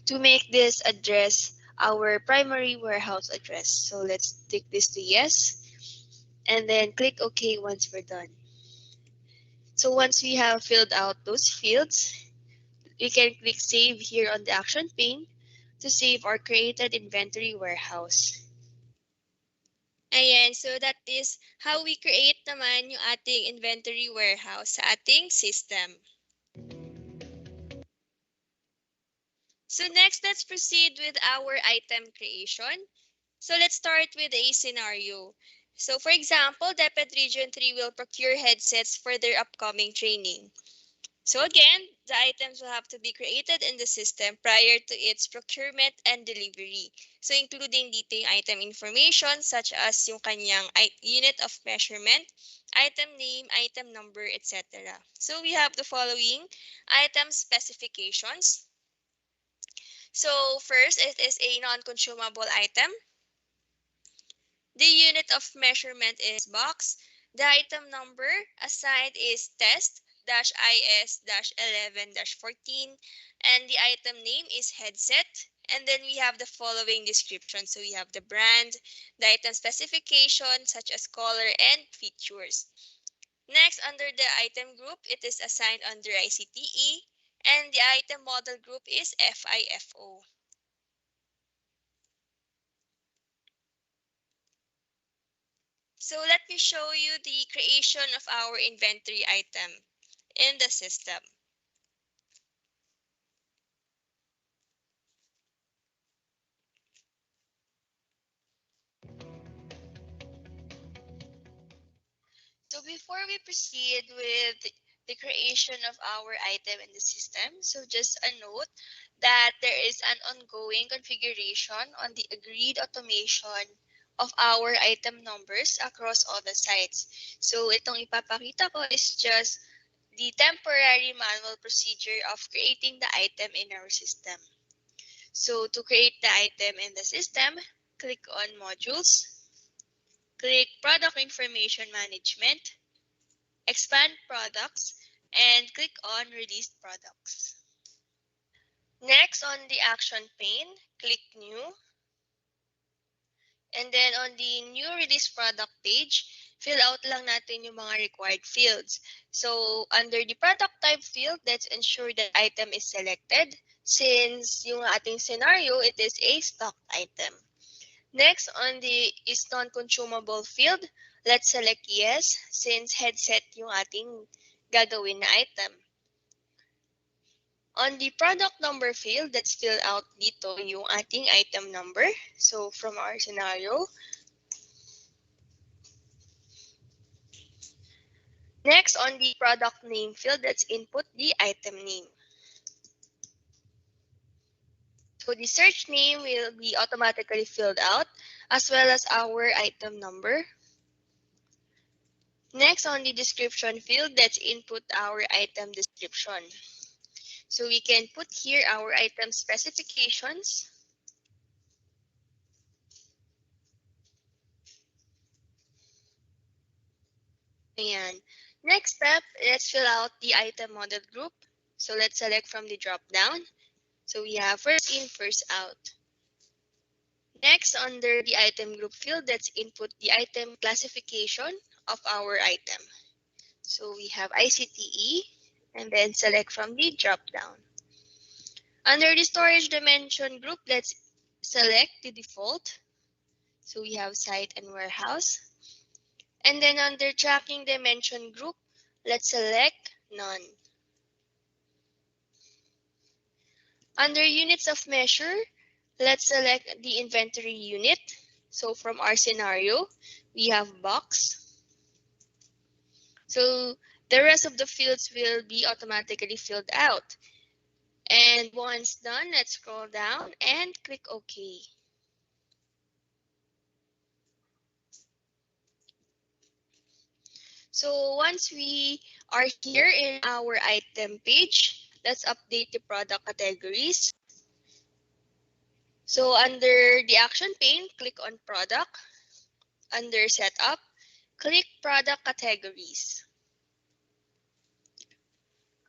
to make this address our primary warehouse address. So let's tick this to yes. And then click OK once we're done. So once we have filled out those fields, we can click Save here on the action pane to save our created inventory warehouse. Ayan, so that is how we create naman yung ating inventory warehouse sa ating system. So next, let's proceed with our item creation. So let's start with a scenario. So for example, DepEd Region 3 will procure headsets for their upcoming training. So again, the items will have to be created in the system prior to its procurement and delivery. So including dito yung item information such as yung kanyang unit of measurement, item name, item number, etc. So we have the following item specifications. So first, it is a non-consumable item. The unit of measurement is box. The item number assigned is test-is-11-14 and the item name is headset. And then we have the following description. So we have the brand, the item specification such as color and features. Next, under the item group, it is assigned under ICTE and the item model group is FIFO. So let me show you the creation of our inventory item in the system. So before we proceed with the creation of our item in the system, so just a note that there is an ongoing configuration on the agreed automation of our item numbers across all the sites. So itong ipapakita ko is just the temporary manual procedure of creating the item in our system. So to create the item in the system, click on Modules, click Product Information Management, expand Products, and click on Released Products. Next, on the Action pane, click New. And then on the New Release Product page, fill out lang natin yung mga required fields. So under the Product Type field, let's ensure that item is selected. Since yung ating scenario, it is a stock item. Next, on the is non-consumable field, let's select yes since headset yung ating gagawin na item. On the product number field, let's fill out dito yung ating item number. So from our scenario. Next, on the product name field, let's input the item name. So the search name will be automatically filled out as well as our item number. Next, on the description field, let's input our item description. So we can put here our item specifications. Ayan. Next step, let's fill out the item model group. So let's select from the drop down. So we have first in, first out. Next, under the item group field, let's input the item classification of our item. So we have ICTE, and then select from the drop down. Under the storage dimension group, let's select the default. So we have site and warehouse. And then under tracking dimension group, let's select none. Under units of measure, let's select the inventory unit. So from our scenario, we have box. So the rest of the fields will be automatically filled out. And once done, let's scroll down and click OK. So once we are here in our item page, let's update the product categories. So under the action pane, click on product. Under setup, click product categories.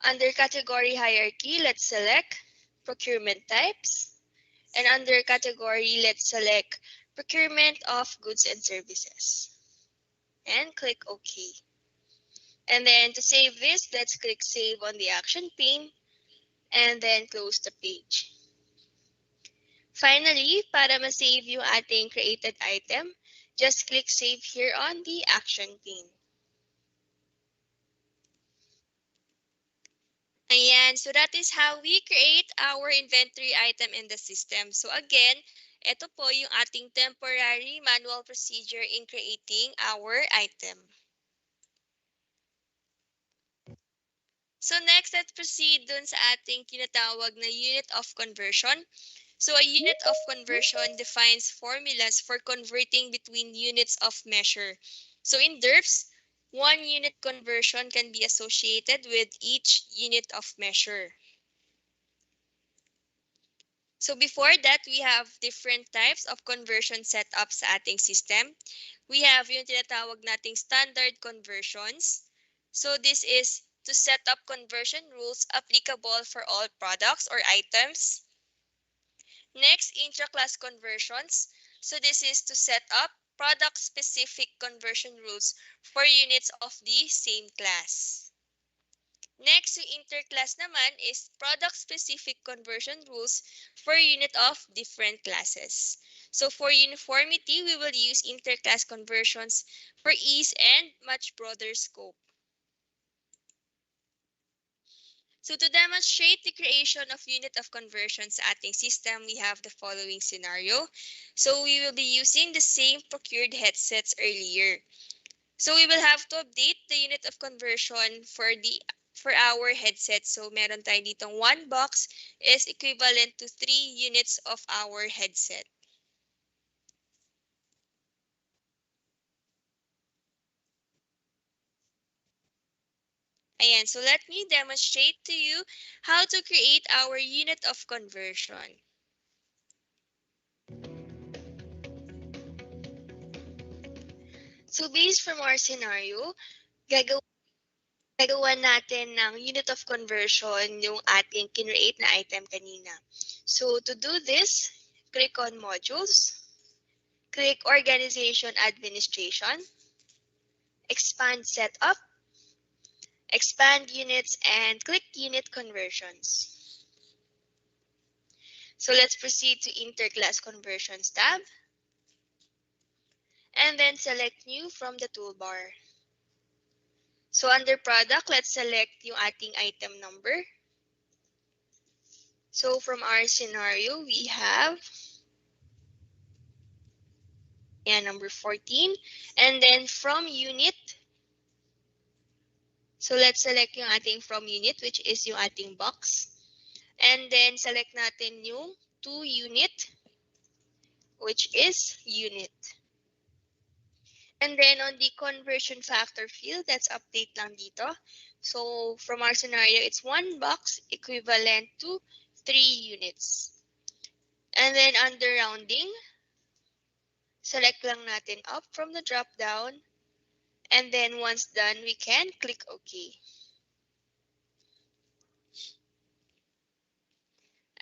Under category hierarchy, let's select procurement types. And under category, let's select procurement of goods and services. And click OK. And then to save this, let's click save on the action pane and then close the page. Finally, para ma-save yung ating created item, just click save here on the action pane. Ayan, so that is how we create our inventory item in the system. So again, ito po yung ating temporary manual procedure in creating our item. So next, let's proceed dun sa ating tinatawag na unit of conversion. So a unit of conversion defines formulas for converting between units of measure. So in Derps, one unit conversion can be associated with each unit of measure. So before that, we have different types of conversion setups sa ating system. We have yung tinatawag nating standard conversions. So this is to set up conversion rules applicable for all products or items. Next, intra-class conversions. So this is to set up product-specific conversion rules for units of the same class. Next, yung interclass naman is product-specific conversion rules for unit of different classes. So for uniformity, we will use interclass conversions for ease and much broader scope. So to demonstrate the creation of unit of conversion sa ating system, we have the following scenario. So we will be using the same procured headsets earlier. So we will have to update the unit of conversion for our headset. So meron tayo ditong 1 box is equivalent to 3 units of our headset. Ayan, so let me demonstrate to you how to create our unit of conversion. So based from our scenario, gagawa natin ng unit of conversion yung ating kinreate na item kanina. So to do this, click on modules, click organization administration, expand setup, expand units, and click unit conversions. So let's proceed to interclass conversions tab, and then select new from the toolbar. So under product, let's select yung ating item number. So from our scenario, we have number 14. And then from unit, so let's select yung ating from unit, which is yung ating box. And then select natin yung to unit, which is unit. And then on the conversion factor field, let's update lang dito. So from our scenario, it's 1 box equivalent to 3 units. And then under rounding, select lang natin up from the drop down And then once done, we can click OK.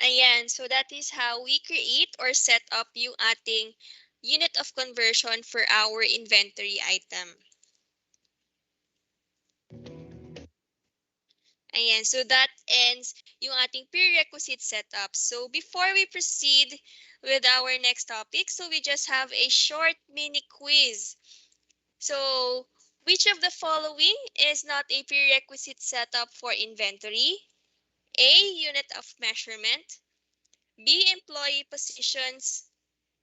Ayan, so that is how we create or set up yung ating unit of conversion for our inventory item. Ayan, so that ends yung ating prerequisite setup. So before we proceed with our next topic, so we just have a short mini quiz. So which of the following is not a prerequisite setup for inventory? A, unit of measurement. B, employee positions.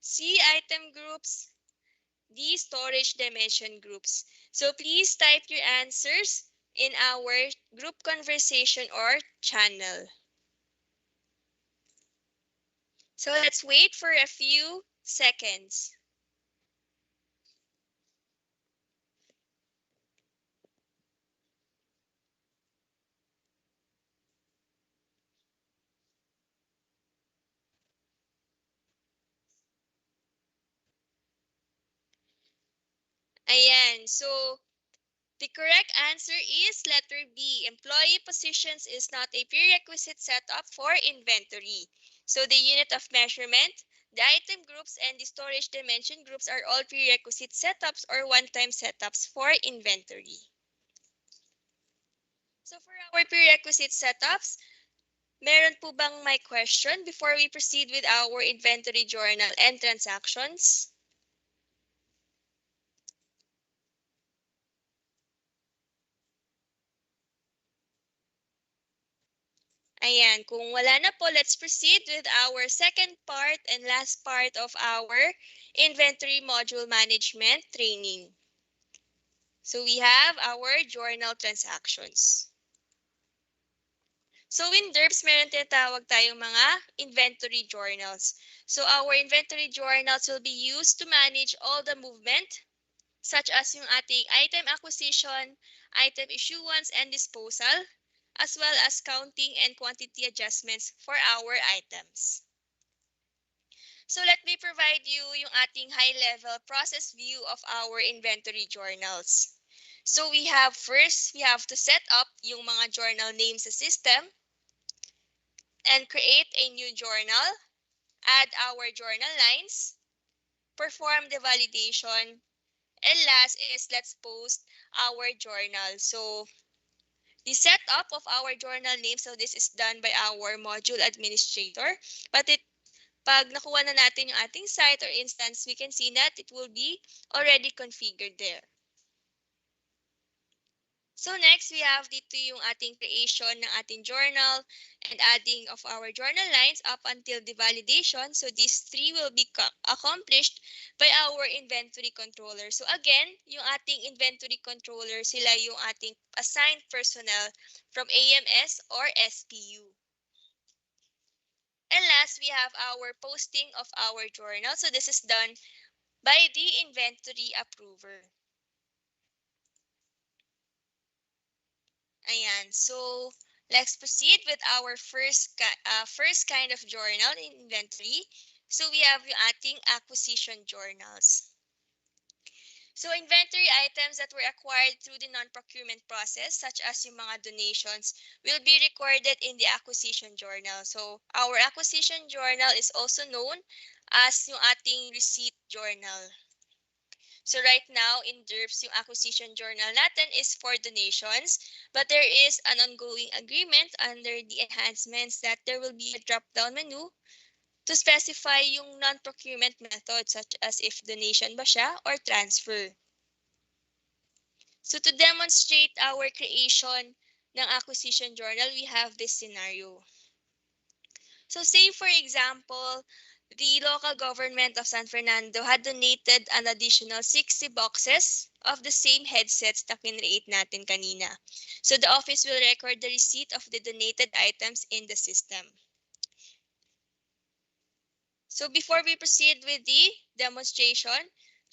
C, item groups. D, storage dimension groups. So please type your answers in our group conversation or channel. So let's wait for a few seconds. Ayan, so the correct answer is letter B. Employee positions is not a prerequisite setup for inventory. So the unit of measurement, the item groups, and the storage dimension groups are all prerequisite setups or one-time setups for inventory. So for our prerequisite setups, meron po bang may question before we proceed with our inventory journal and transactions? Ayan, kung wala na po, let's proceed with our second part and last part of our inventory module management training. So we have our journal transactions. So in Derps, meron tinatawag tayong mga inventory journals. So our inventory journals will be used to manage all the movement, such as yung ating item acquisition, item issuance and disposal, as well as counting and quantity adjustments for our items. So let me provide you yung ating high-level process view of our inventory journals. So we have to set up yung mga journal names sa system and create a new journal, add our journal lines, perform the validation, and last is let's post our journal. So the setup of our journal name, so this is done by our module administrator. But pag nakuha na natin yung ating site or instance, we can see that it will be already configured there. So next, we have dito yung ating creation ng ating journal and adding of our journal lines up until the validation. So these three will be accomplished by our inventory controller. So again, yung ating inventory controller, sila yung ating assigned personnel from AMS or SPU. And last, we have our posting of our journal. So this is done by the inventory approver. Ayan. So let's proceed with our first kind of journal in inventory. So we have yung ating acquisition journals. So inventory items that were acquired through the non-procurement process, such as yung mga donations, will be recorded in the acquisition journal. So our acquisition journal is also known as yung ating receipt journal. So right now in Derps, yung acquisition journal natin is for donations, but there is an ongoing agreement under the enhancements that there will be a drop-down menu to specify yung non-procurement method such as if donation ba siya or transfer. So to demonstrate our creation ng acquisition journal, we have this scenario. So say for example, the local government of San Fernando had donated an additional 60 boxes of the same headsets na kinreate natin kanina. So the office will record the receipt of the donated items in the system. So before we proceed with the demonstration,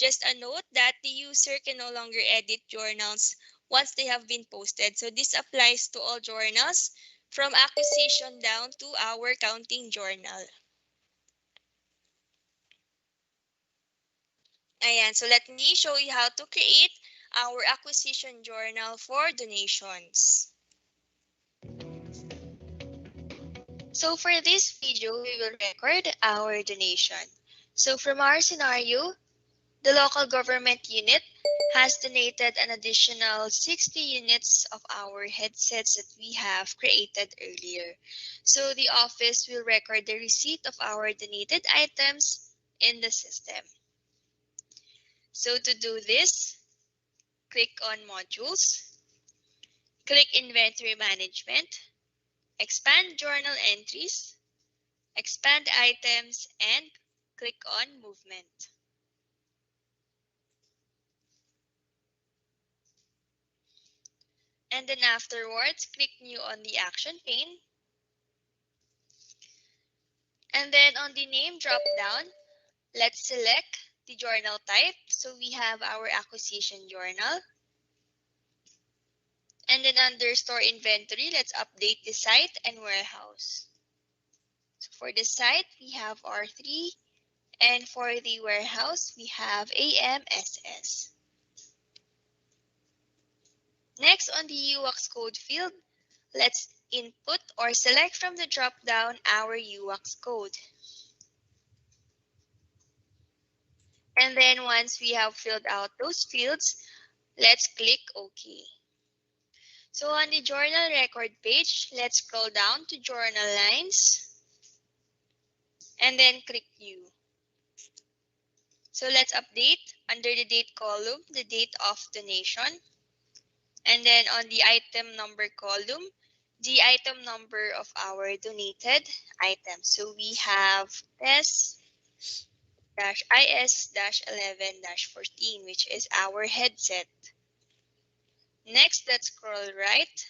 just a note that the user can no longer edit journals once they have been posted. So this applies to all journals from acquisition down to our counting journal. Ayan, so let me show you how to create our acquisition journal for donations. So for this video, we will record our donation. So from our scenario, the local government unit has donated an additional 60 units of our headsets that we have created earlier. So the office will record the receipt of our donated items in the system. So to do this, click on Modules, click Inventory Management, expand Journal Entries, expand Items, and click on Movement. And then afterwards, click New on the Action pane. And then on the Name drop-down, let's select the journal type. So we have our acquisition journal. And then under Store Inventory, let's update the site and warehouse. So for the site, we have R3. And for the warehouse, we have AMSS. Next, on the UWAX code field, let's input or select from the drop-down our UWAX code. And then once we have filled out those fields, let's click OK. So on the journal record page, let's scroll down to journal lines and then click New. So let's update under the date column, the date of donation. And then on the item number column, the item number of our donated item. So we have TESS-IS-11-14, which is our headset. Next, let's scroll right.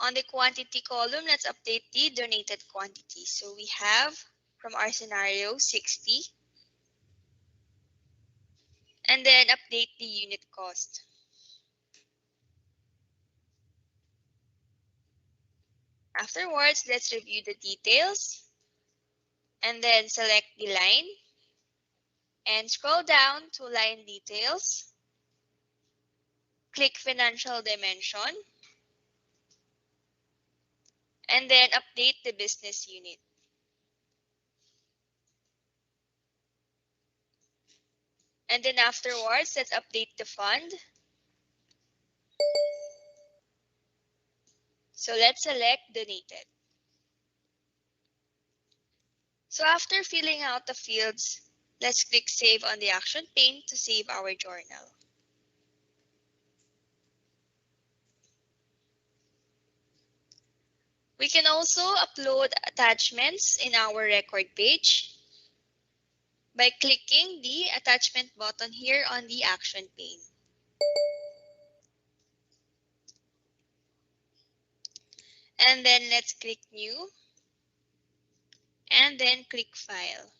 On the quantity column, let's update the donated quantity. So we have, from our scenario, 60. And then update the unit cost. Afterwards, let's review the details. And then select the line. And scroll down to line details. Click financial dimension. And then update the business unit. And then afterwards, let's update the fund. So let's select donated. So after filling out the fields, let's click Save on the Action pane to save our journal. We can also upload attachments in our record page by clicking the attachment button here on the Action pane. And then let's click New and then click File.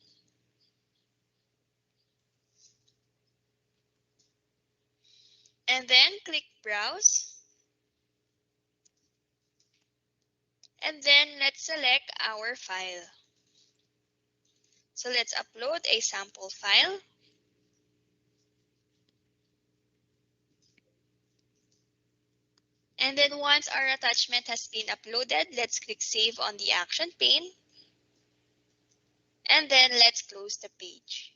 And then click Browse. And then let's select our file. So let's upload a sample file. And then once our attachment has been uploaded, let's click Save on the Action pane. And then let's close the page.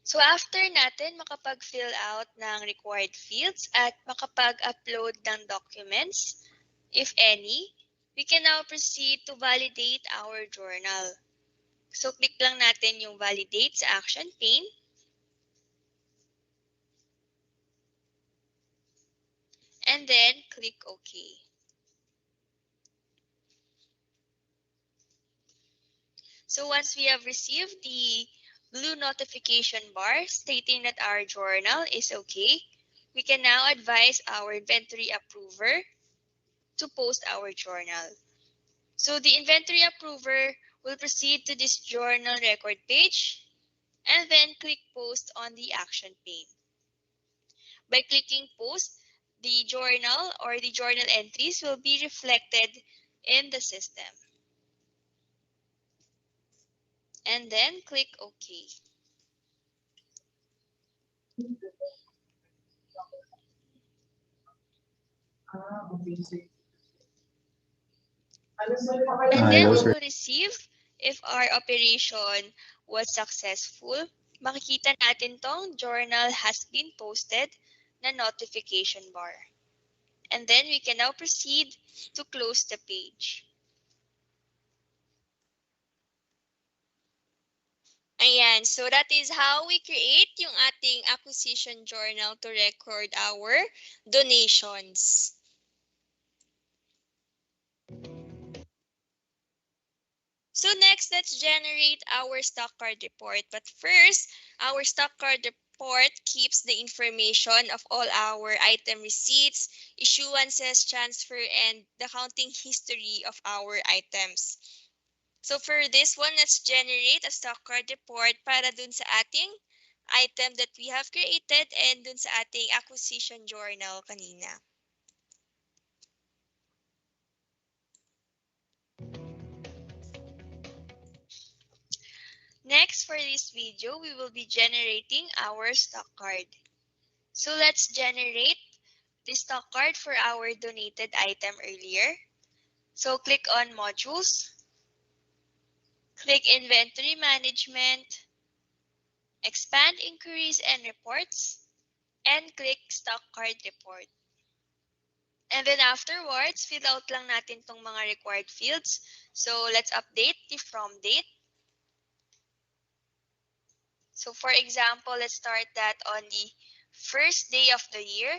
So after natin makapag-fill out ng required fields at makapag-upload ng documents, if any, we can now proceed to validate our journal. So click lang natin yung Validate sa Action pane. And then click OK. So once we have received the blue notification bar stating that our journal is okay, we can now advise our inventory approver to post our journal. So the inventory approver will proceed to this journal record page and then click Post on the Action pane. By clicking Post, the journal or the journal entries will be reflected in the system. And then click OK. And then Hello, we sir. will receive if our operation was successful. Makikita natin tong journal has been posted na notification bar. And then we can now proceed to close the page. Ayan, so that is how we create yung ating acquisition journal to record our donations. So next, let's generate our stock card report. But first, our stock card report keeps the information of all our item receipts, issuances, transfer, and the counting history of our items. So for this one, let's generate a stock card report para dun sa ating item that we have created and dun sa ating acquisition journal kanina. Next, for this video, we will be generating our stock card. So let's generate the stock card for our donated item earlier. So click on Modules, click Inventory Management, expand Inquiries and Reports, and click Stock Card Report. And then afterwards, fill out lang natin tong mga required fields. So let's update the from date. So for example, let's start that on the first day of the year.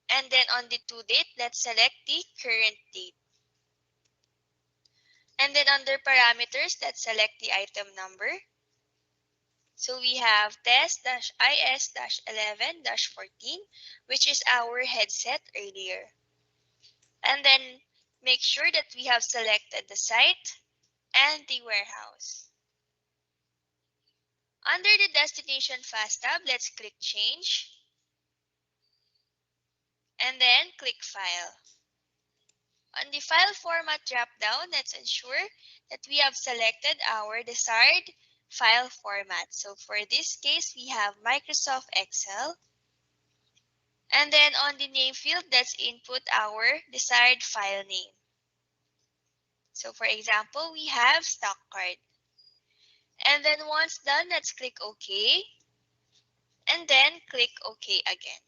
And then on the to date, let's select the current date. And then under parameters, let's select the item number. So we have test-is-11-14, which is our headset earlier. And then make sure that we have selected the site and the warehouse. Under the Destination Fast tab, let's click Change. And then click File. On the File Format drop-down, let's ensure that we have selected our desired file format. So for this case, we have Microsoft Excel. And then on the name field, let's input our desired file name. So for example, we have stock card. And then once done, let's click OK. And then click OK again.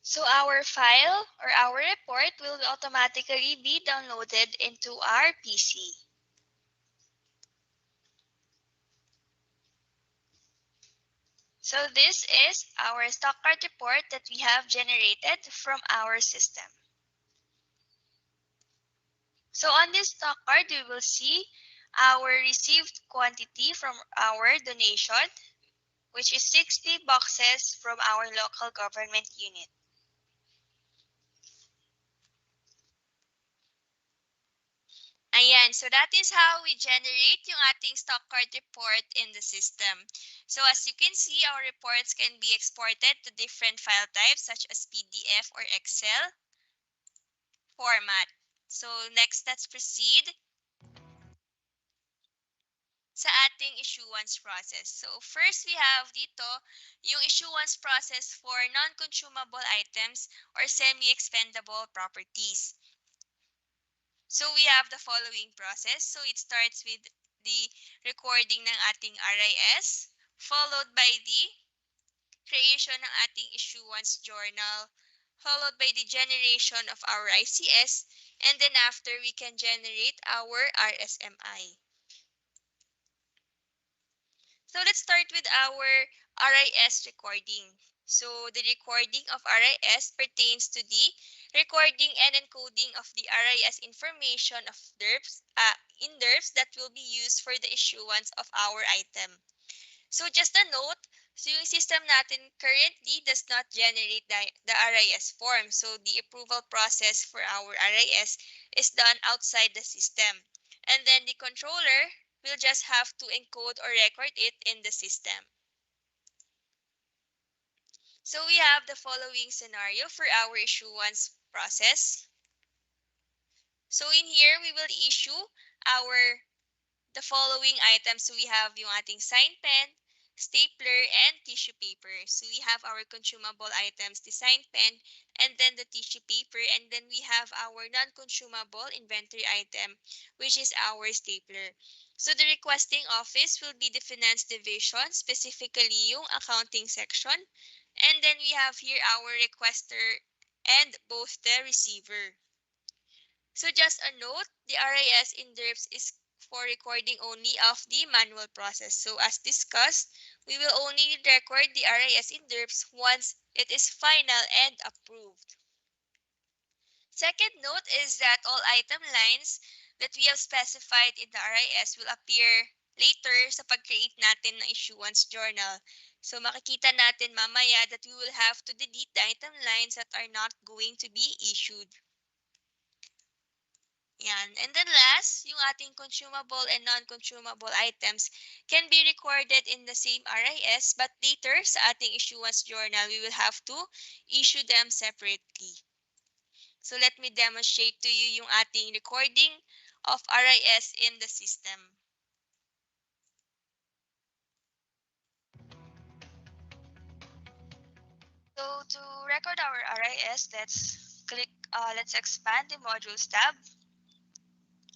So our file or our report will automatically be downloaded into our PC. So this is our stock card report that we have generated from our system. So on this stock card, we will see our received quantity from our donation, which is 60 boxes from our local government unit. Ayan, so that is how we generate yung ating stock card report in the system. So as you can see, our reports can be exported to different file types such as PDF or Excel format. So next, let's proceed sa ating issuance process. So first, we have dito yung issuance process for non-consumable items or semi-expendable properties. So we have the following process. So it starts with the recording ng ating RIS, followed by the creation ng ating issuance journal, followed by the generation of our ICS, and then after we can generate our RSMI. So let's start with our RIS recording. So the recording of RIS pertains to the recording and encoding of the RIS information of Derps, in Derps that will be used for the issuance of our item. So just a note, so yung system natin currently does not generate the RIS form. So the approval process for our RIS is done outside the system. And then the controller will just have to encode or record it in the system. So we have the following scenario for our issuance process. So in here, we will issue the following items. So we have yung ating sign pen, stapler, and tissue paper. So we have our consumable items, the sign pen, and then the tissue paper, and then we have our non-consumable inventory item, which is our stapler. So the requesting office will be the finance division, specifically yung accounting section. And then we have here our requester and both the receiver. So just a note, the RIS in Derps is for recording only of the manual process. So as discussed, we will only record the RIS in Derps once it is final and approved. Second note is that all item lines that we have specified in the RIS will appear later sa pag-create natin ng issuance journal. So makikita natin mamaya that we will have to delete the item lines that are not going to be issued. Yan. And then last, yung ating consumable and non-consumable items can be recorded in the same RIS, but later sa ating issuance journal, we will have to issue them separately. So let me demonstrate to you yung ating recording of RIS in the system. So to record our RIS, let's expand the modules tab.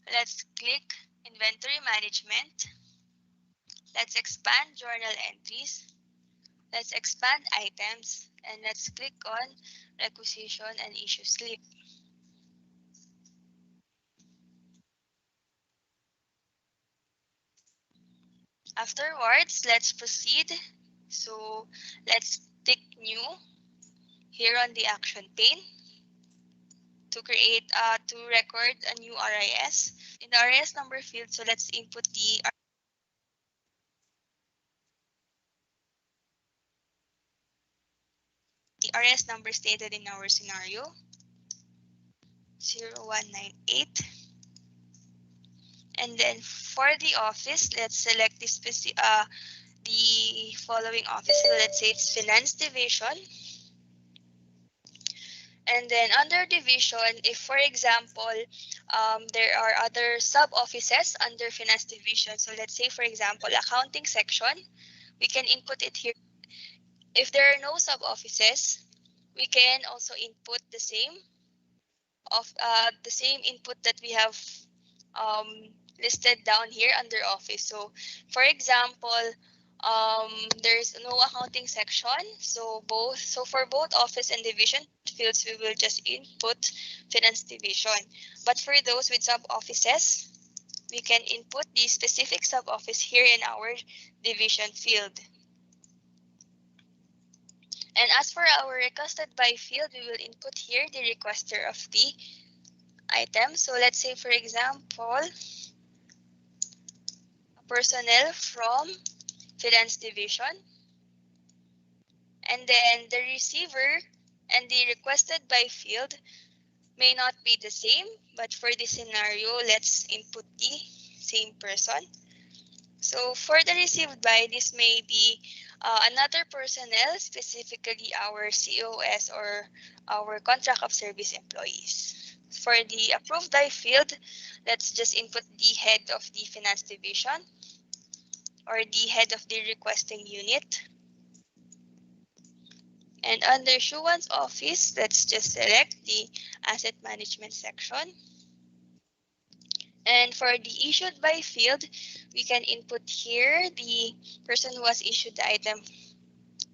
Let's click inventory management. Let's expand journal entries. Let's expand items and let's click on requisition and issue slip. Afterwards, let's proceed. So let's tick new here on the action pane to record a new RIS. In the RIS number field, so let's input the RIS number stated in our scenario, 0198. And then for the office, let's select the following office. So let's say it's finance division. And then under division, if for example, there are other sub-offices under finance division. So let's say for example, accounting section, we can input it here. If there are no sub-offices, we can also input the same input that we have listed down here under office. So for example, there's no accounting section. So for both office and division fields, we will just input finance division. But for those with sub offices, we can input the specific sub office here in our division field. And as for our requested by field, we will input here the requester of the item. So let's say for example, personnel from finance division. And then the receiver and the requested by field may not be the same, but for this scenario, let's input the same person. So for the received by, this may be another personnel, specifically our COS or our contract of service employees. For the approved by field, let's just input the head of the finance division or the head of the requesting unit. And under issuance office, let's just select the asset management section. And for the issued by field, we can input here the person who has issued the item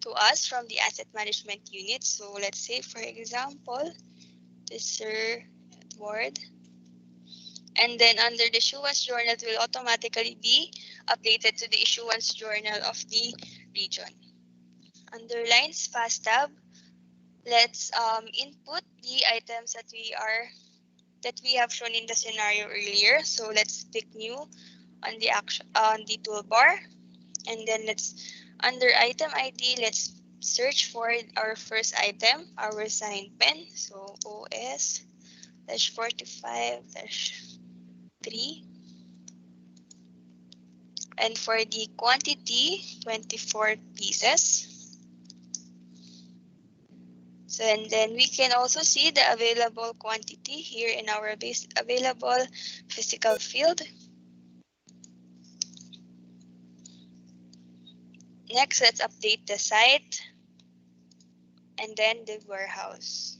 to us from the asset management unit. So let's say, for example, this Sir Edward. And then under the issuance journal, it will automatically be updated to the issuance journal of the region. Under lines fast tab, let's input the items that we have shown in the scenario earlier. So let's pick new on the toolbar, and then under item ID, let's search for our first item, our sign pen. So OS-45-3. And for the quantity, 24 pieces. So, and then we can also see the available quantity here in our available physical field. Next, let's update the site and then the warehouse.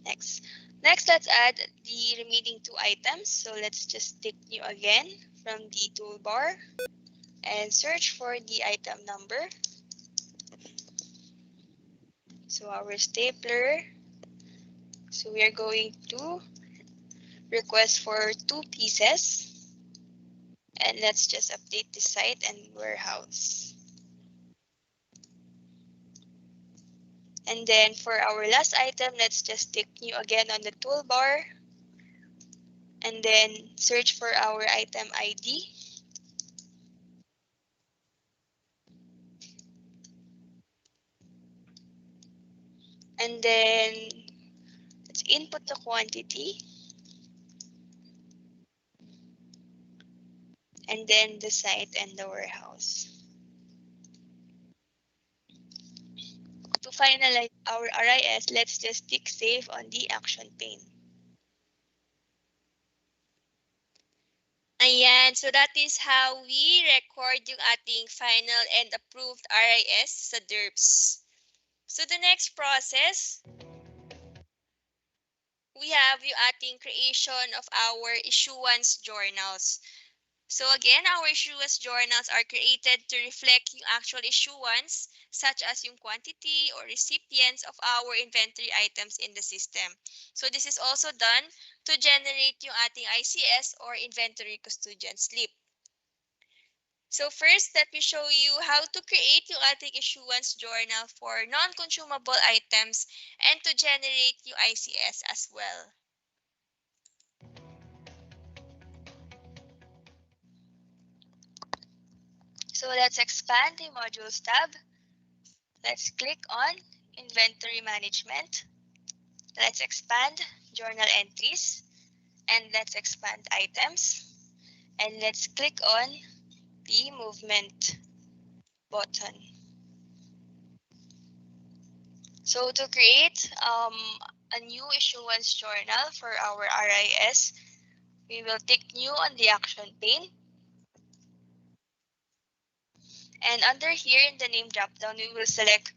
Next, let's add the remaining 2 items. So let's just tick new again from the toolbar and search for the item number. So our stapler. So we are going to request for 2 pieces. And let's just update the site and warehouse. And then for our last item, let's just tick new again on the toolbar. And then search for our item ID. And then let's input the quantity. And then the site and the warehouse. To finalize our RIS, let's just tick save on the action pane. Ayan, so that is how we record yung ating final and approved RIS sa Derps. So the next process, we have yung ating creation of our issuance journals. So again, our issuance journals are created to reflect yung actual issuance, such as yung quantity or recipients of our inventory items in the system. So this is also done to generate yung ating ICS or inventory custodian slip. So first, let me show you how to create yung ating issuance journal for non-consumable items and to generate yung ICS as well. So let's expand the modules tab. Let's click on inventory management. Let's expand journal entries and let's expand items. And let's click on the movement button. So to create a new issuance journal for our RIS, we will tick new on the action pane. And under here in the name dropdown, we will select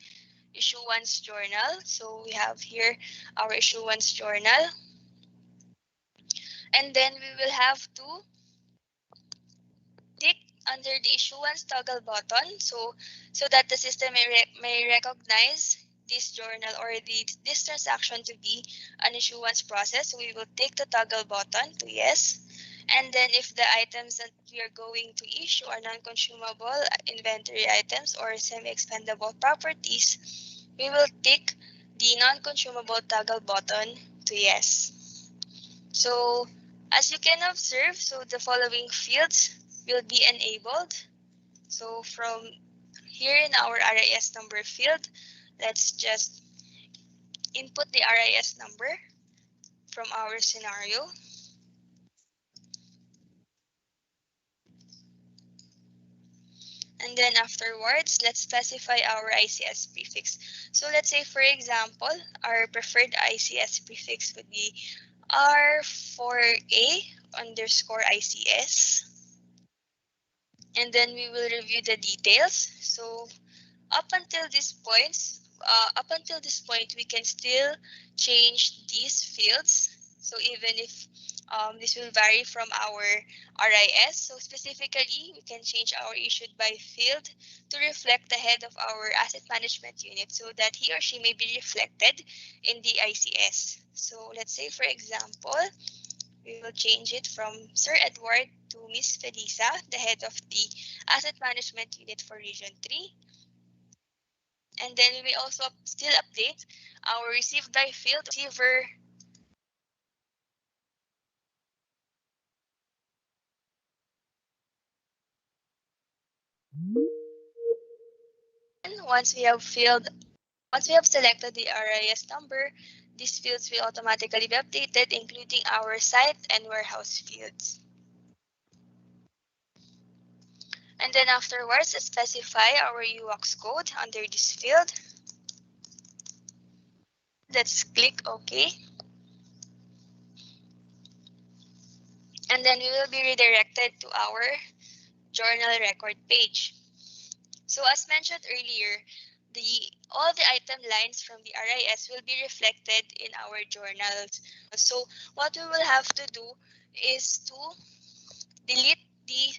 issuance journal. So we have here our issuance journal. And then we will have to tick under the issuance toggle button so that the system may recognize this journal or this transaction to be an issuance process. So we will tick the toggle button to yes. And then if the items that we are going to issue are non-consumable inventory items or semi-expendable properties, we will tick the non-consumable toggle button to yes. So as you can observe, so the following fields will be enabled. So from here in our RIS number field, let's just input the RIS number from our scenario. And then afterwards, let's specify our ICS prefix. So let's say, for example, our preferred ICS prefix would be R4A underscore ICS. And then we will review the details. So up until this point, we can still change these fields. So even if this will vary from our RIS, so specifically, we can change our issued by field to reflect the head of our asset management unit so that he or she may be reflected in the ICS. So let's say, for example, we will change it from Sir Edward to Miss Felisa, the head of the asset management unit for Region 3. And then we may also still update our received by field receiver. Once we have selected the RIS number, these fields will automatically be updated, including our site and warehouse fields. And then afterwards, let's specify our UX code under this field. Let's click OK. And then we will be redirected to our journal record page. So as mentioned earlier, all the item lines from the RIS will be reflected in our journals. So what we will have to do is to delete the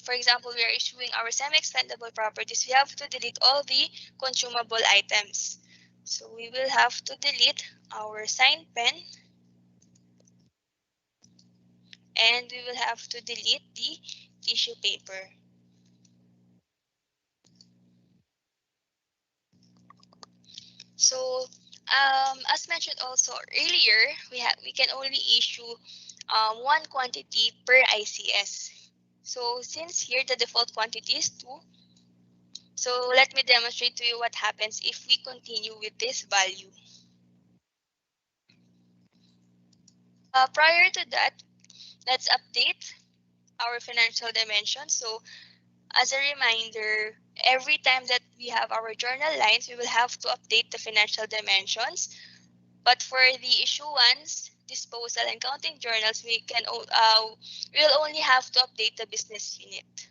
for example, we are issuing our semi-expendable properties. We have to delete all the consumable items. So we will have to delete our sign pen, and we will have to delete the tissue paper. So as mentioned also earlier, we can only issue one quantity per ICS. So since here the default quantity is 2, so let me demonstrate to you what happens if we continue with this value. Prior to that, let's update our financial dimension. So as a reminder, every time that we have our journal lines, we will have to update the financial dimensions. But for the issuance, disposal, and counting journals, we'll only have to update the business unit.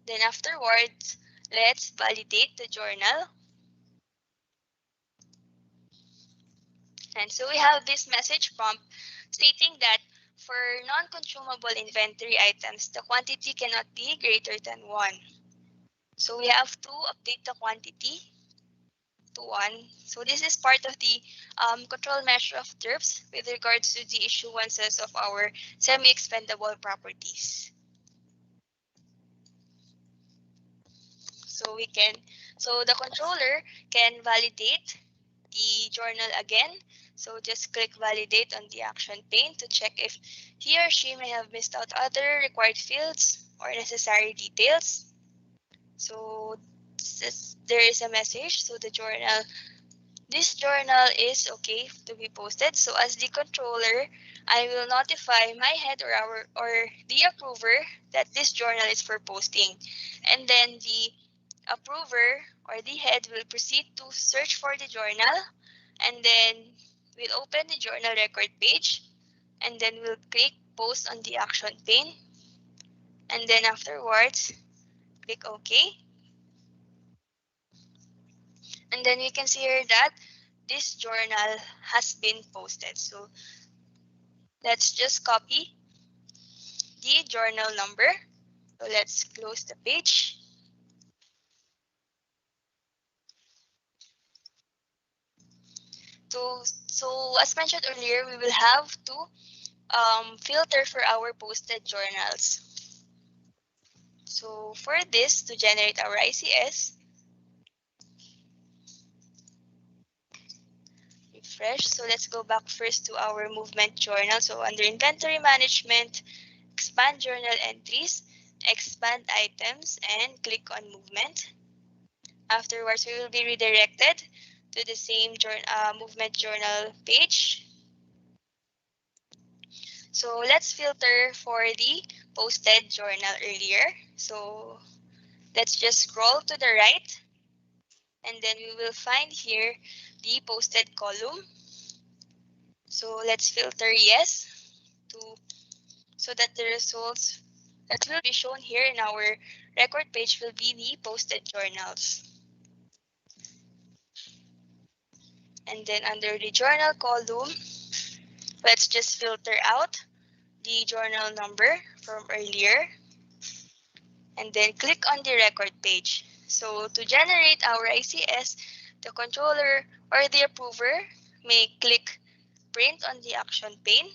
Then afterwards, let's validate the journal. And so we have this message prompt stating that for non-consumable inventory items, the quantity cannot be greater than 1. So we have to update the quantity to 1. So this is part of the control measure of Derps with regards to the issuances of our semi-expendable properties. So the controller can validate the journal again. So just click validate on the action pane to check if he or she may have missed out other required fields or necessary details. So there is a message. So this journal is okay to be posted. So as the controller, I will notify my head or the approver that this journal is for posting. And then the approver or the head will proceed to search for the journal, and then we'll open the journal record page, and then we'll click post on the action pane, and then afterwards click OK. And then we can see here that this journal has been posted. So let's just copy the journal number. So let's close the page. So as mentioned earlier, we will have to filter for our posted journals. So for this, to generate our ICS, refresh. So let's go back first to our movement journal. So under inventory management, expand journal entries, expand items, and click on movement. Afterwards, we will be redirected to the same movement journal page. So let's filter for the posted journal earlier. So let's just scroll to the right, and then we will find here the posted column. So let's filter yes so that the results that will be shown here in our record page will be the posted journals. And then under the journal column, let's just filter out the journal number from earlier, and then click on the record page. So to generate our ICS, the controller or the approver may click print on the action pane,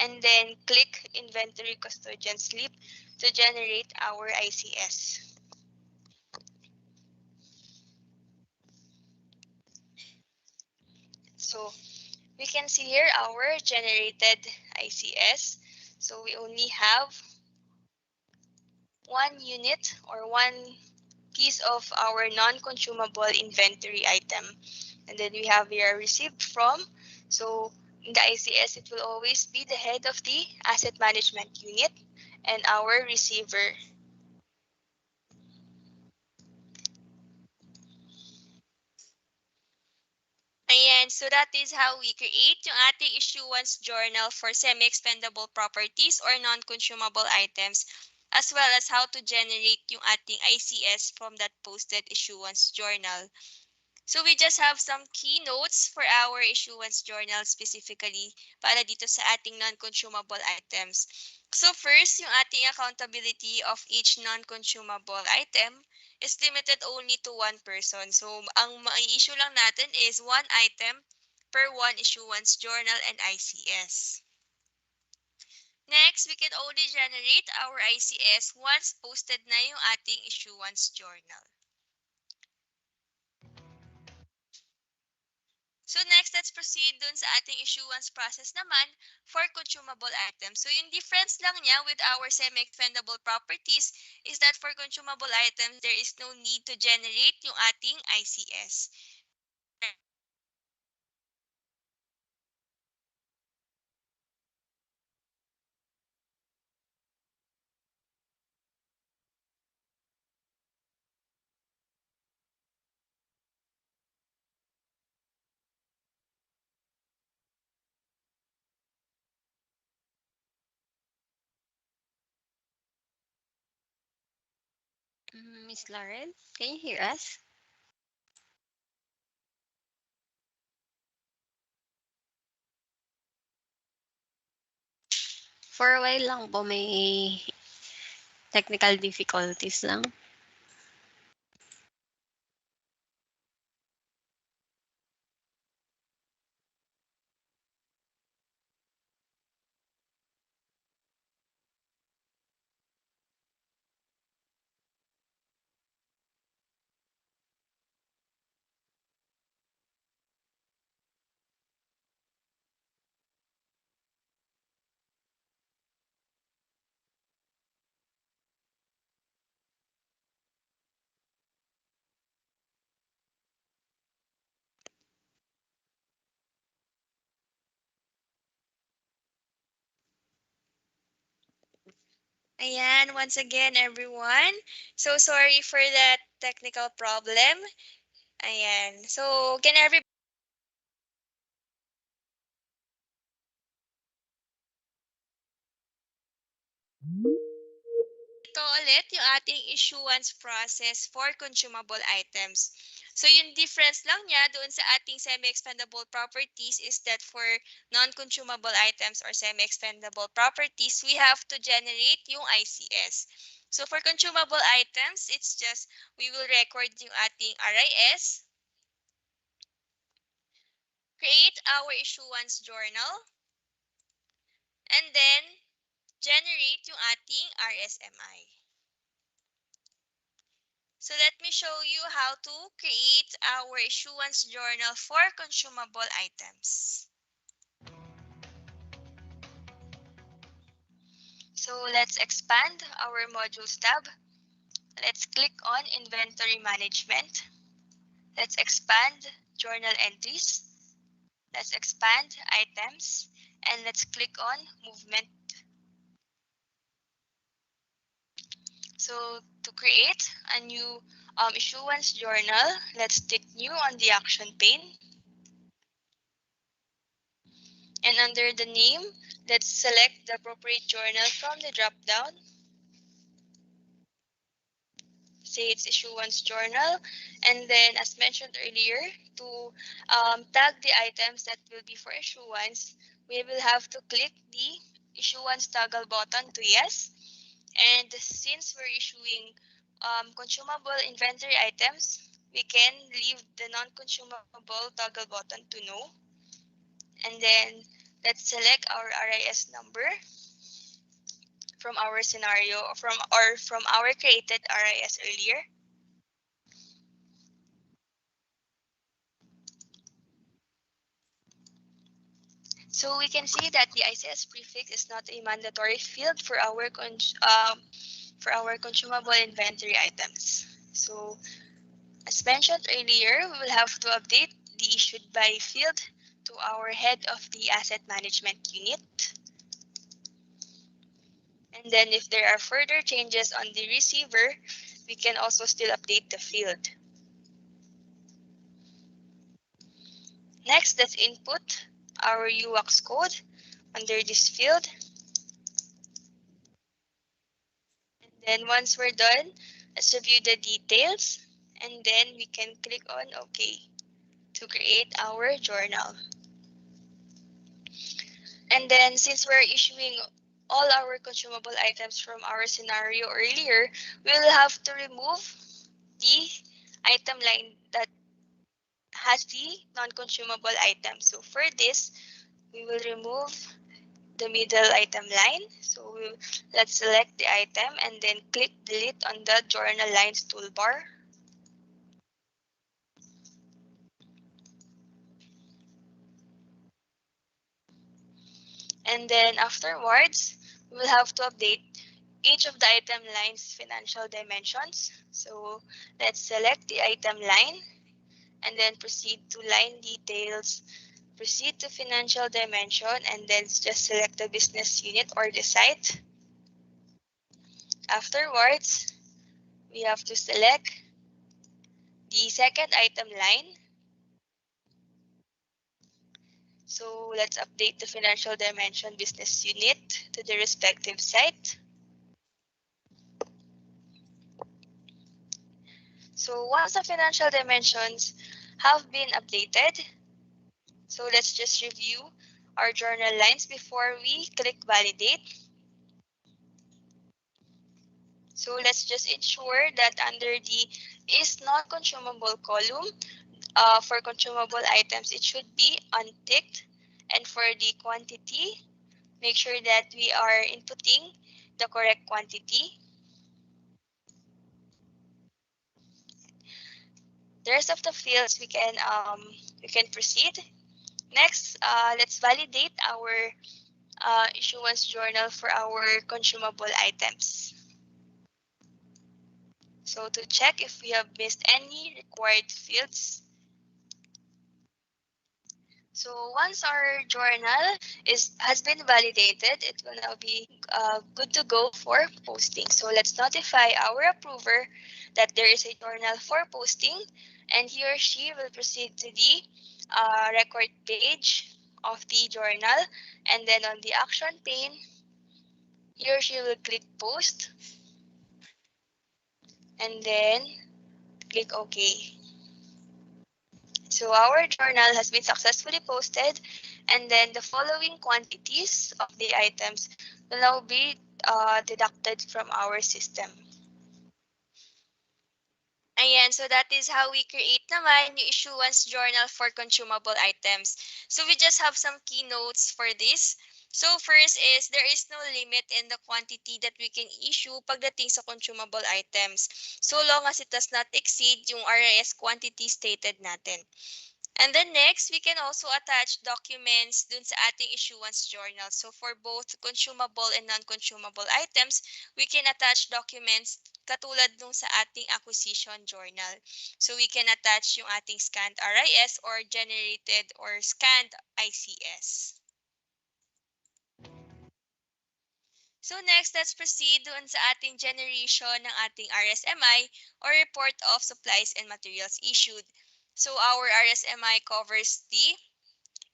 and then click inventory custodian slip to generate our ICS. So we can see here our generated ICS. So we only have one unit or one piece of our non-consumable inventory item. And then we have here received from. So in the ICS, it will always be the head of the asset management unit and our receiver. Ayan, so that is how we create yung ating issuance journal for semi-expendable properties or non-consumable items, as well as how to generate yung ating ICS from that posted issuance journal. So we just have some key notes for our issuance journal specifically para dito sa ating non-consumable items. So first, yung ating accountability of each non-consumable item is limited only to one person. So ang mai-issue lang natin is one item per one issuance journal and ICS. Next, we can only generate our ICS once posted na yung ating issuance journal. So next, let's proceed dun sa ating issuance process naman for consumable items. So yung difference lang niya with our semi-expendable properties is that for consumable items, there is no need to generate yung ating ICS. Miss Lauren, can you hear us? For a while lang po may technical difficulties lang. Ayan, once again, everyone. So sorry for that technical problem. Ayan. So, can everybody ito ulit yung ating issuance process for consumable items. So yung difference lang niya doon sa ating semi-expendable properties is that for non-consumable items or semi-expendable properties, we have to generate yung ICS. So for consumable items, it's just we will record yung ating RIS, create our issuance journal, and then generate yung ating RSMI. So let me show you how to create our issuance journal for consumable items. So let's expand our modules tab. Let's click on inventory management. Let's expand journal entries. Let's expand items and let's click on movement. So to create a new issuance journal, let's tick new on the action pane. And under the name, let's select the appropriate journal from the drop-down. Say it's issuance journal. And then, as mentioned earlier, to tag the items that will be for issuance, we will have to click the issuance toggle button to yes. And since we're issuing consumable inventory items, we can leave the non-consumable toggle button to no. And then let's select our RIS number from our scenario from our created RIS earlier. So we can see that the ICS prefix is not a mandatory field for our consumable inventory items. So as mentioned earlier, we will have to update the issued by field to our head of the asset management unit. And then if there are further changes on the receiver, we can also still update the field. Next, let's input our UX code under this field. And then once we're done, let's review the details. And then we can click on OK to create our journal. And then since we're issuing all our consumable items from our scenario earlier, we'll have to remove the item line that has the non-consumable item. So for this, we will remove the middle item line. So let's select the item and then click delete on the journal lines toolbar. And then afterwards, we will have to update each of the item lines financial dimensions. So let's select the item line and then proceed to line details, proceed to financial dimension, and then just select the business unit or the site. Afterwards, we have to select the second item line. So let's update the financial dimension business unit to the respective site. So once the financial dimensions have been updated, so let's just review our journal lines before we click validate. So let's just ensure that under the is non-consumable column, for consumable items, it should be unticked. And for the quantity, make sure that we are inputting the correct quantity. The rest of the fields we can proceed. Next, let's validate our issuance journal for our consumable items. So to check if we have missed any required fields. So once our journal has been validated, it will now be good to go for posting. So let's notify our approver that there is a journal for posting, and he or she will proceed to the record page of the journal, and then on the action pane, he or she will click post, and then click OK. So our journal has been successfully posted, and then the following quantities of the items will now be deducted from our system. Ayan, so that is how we create naman yung issuance journal for consumable items. So we just have some keynotes for this. So first is there is no limit in the quantity that we can issue pagdating sa consumable items, so long as it does not exceed yung RIS quantity stated natin. And then next, we can also attach documents dun sa ating issuance journal. So for both consumable and non-consumable items, we can attach documents katulad nung sa ating acquisition journal. So we can attach yung ating scanned RIS or generated or scanned ICS. So next, let's proceed dun sa ating generation ng ating RSMI or Report of Supplies and Materials Issued. So our RSMI covers the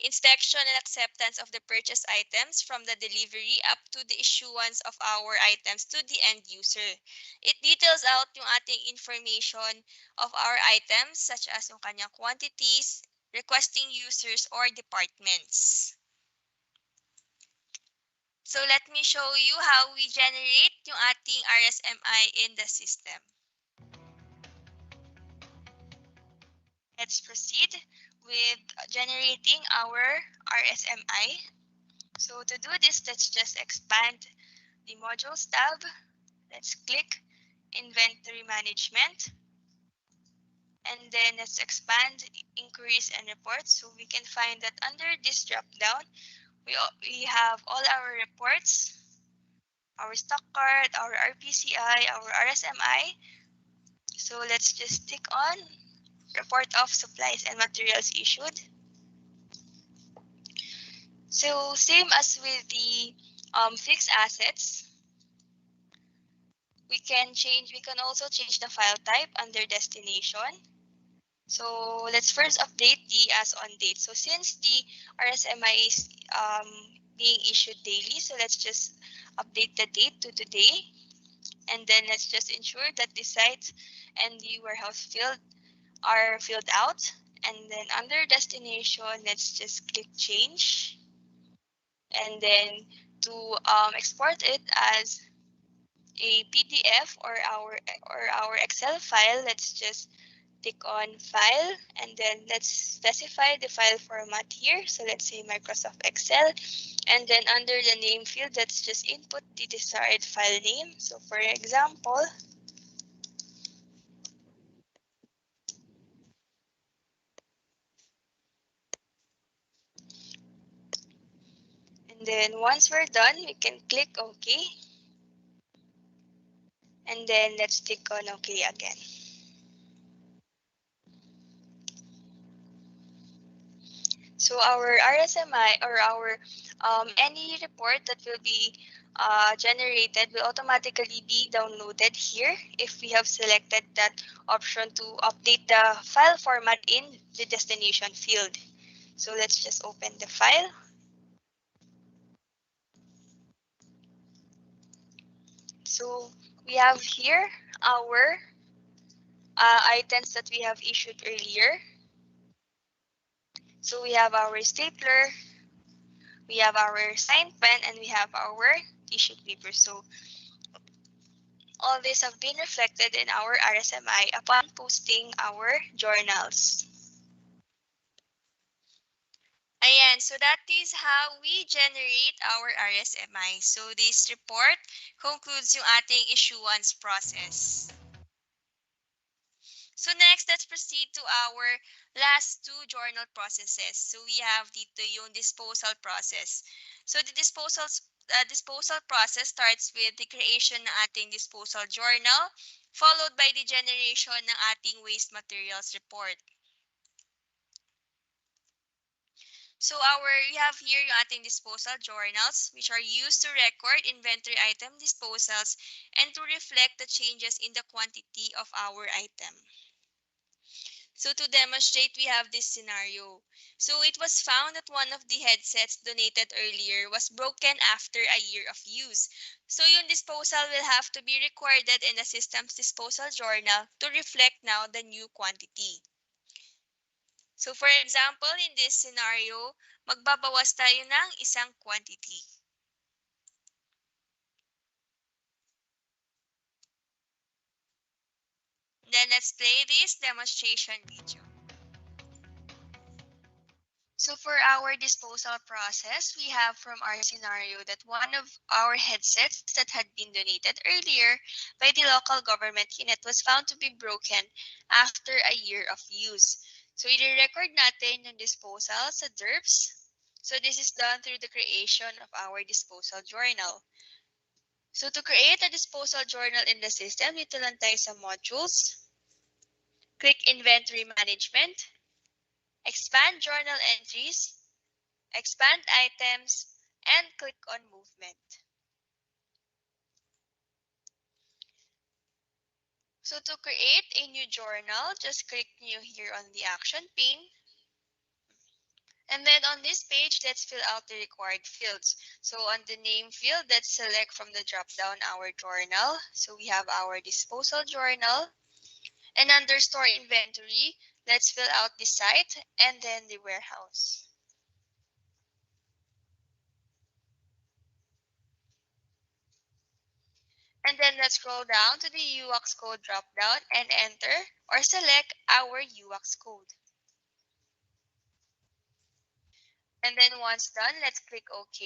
inspection and acceptance of the purchase items from the delivery up to the issuance of our items to the end user. It details out yung ating information of our items such as yung kanyang quantities, requesting users, or departments. So let me show you how we generate yung ating RSMI in the system. Let's proceed with generating our RSMI. So to do this, let's just expand the modules tab. Let's click inventory management. And then let's expand inquiries and reports. So we can find that under this drop down, we have all our reports, our stock card, our RPCI, our RSMI. So let's just click on report of supplies and materials issued. So same as with the fixed assets, we can also change the file type under destination. So let's first update the as on date. So since the RSMI is being issued daily, so let's just update the date to today. And then let's just ensure that the site and the warehouse field are filled out. And then under destination, let's just click change. And then to export it as a PDF or our Excel file, let's just click on file and then let's specify the file format here. So let's say Microsoft Excel, and then under the name field, let's just input the desired file name. So for example, and then once we're done, we can click OK. And then let's click on OK again. So our RSMI or our any report that will be generated will automatically be downloaded here if we have selected that option to update the file format in the destination field. So let's just open the file. So we have here our items that we have issued earlier. So we have our stapler, we have our sign pen, and we have our tissue paper. So all these have been reflected in our RSMI upon posting our journals. Ayan, so that is how we generate our RSMI. So this report concludes yung ating issuance process. So next, let's proceed to our last two journal processes. So we have dito yung disposal process. So the disposal process starts with the creation ng ating disposal journal, followed by the generation ng ating waste materials report. So we have here yung ating disposal journals, which are used to record inventory item disposals and to reflect the changes in the quantity of our item. So to demonstrate, we have this scenario. So it was found that one of the headsets donated earlier was broken after a year of use. So yung disposal will have to be recorded in the system's disposal journal to reflect now the new quantity. So for example, in this scenario, magbabawas tayo ng isang quantity. Then let's play this demonstration video. So for our disposal process, we have from our scenario that one of our headsets that had been donated earlier by the local government unit was found to be broken after a year of use. So i-record natin yung disposal sa Derps. So this is done through the creation of our disposal journal. So to create a disposal journal in the system, dito lang tayo sa modules. Click Inventory Management. Expand Journal Entries. Expand Items. And click on Movement. So to create a new journal, just click New here on the Action pane. And then on this page, let's fill out the required fields. So on the name field, let's select from the drop-down our journal. So we have our disposal journal. And under store inventory, let's fill out the site and then the warehouse. And then let's scroll down to the UX code drop-down and enter or select our UX code. And then once done, let's click OK.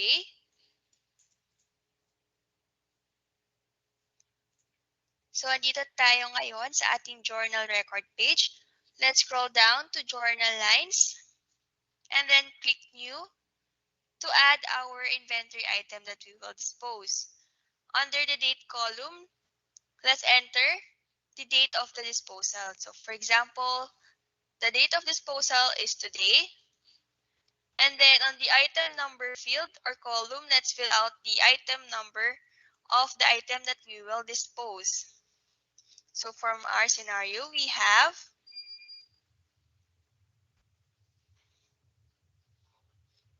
So andito tayo ngayon sa ating journal record page. Let's scroll down to journal lines and then click New to add our inventory item that we will dispose. Under the date column, let's enter the date of the disposal. So for example, the date of disposal is today. And then on the item number field or column, let's fill out the item number of the item that we will dispose. So from our scenario, we have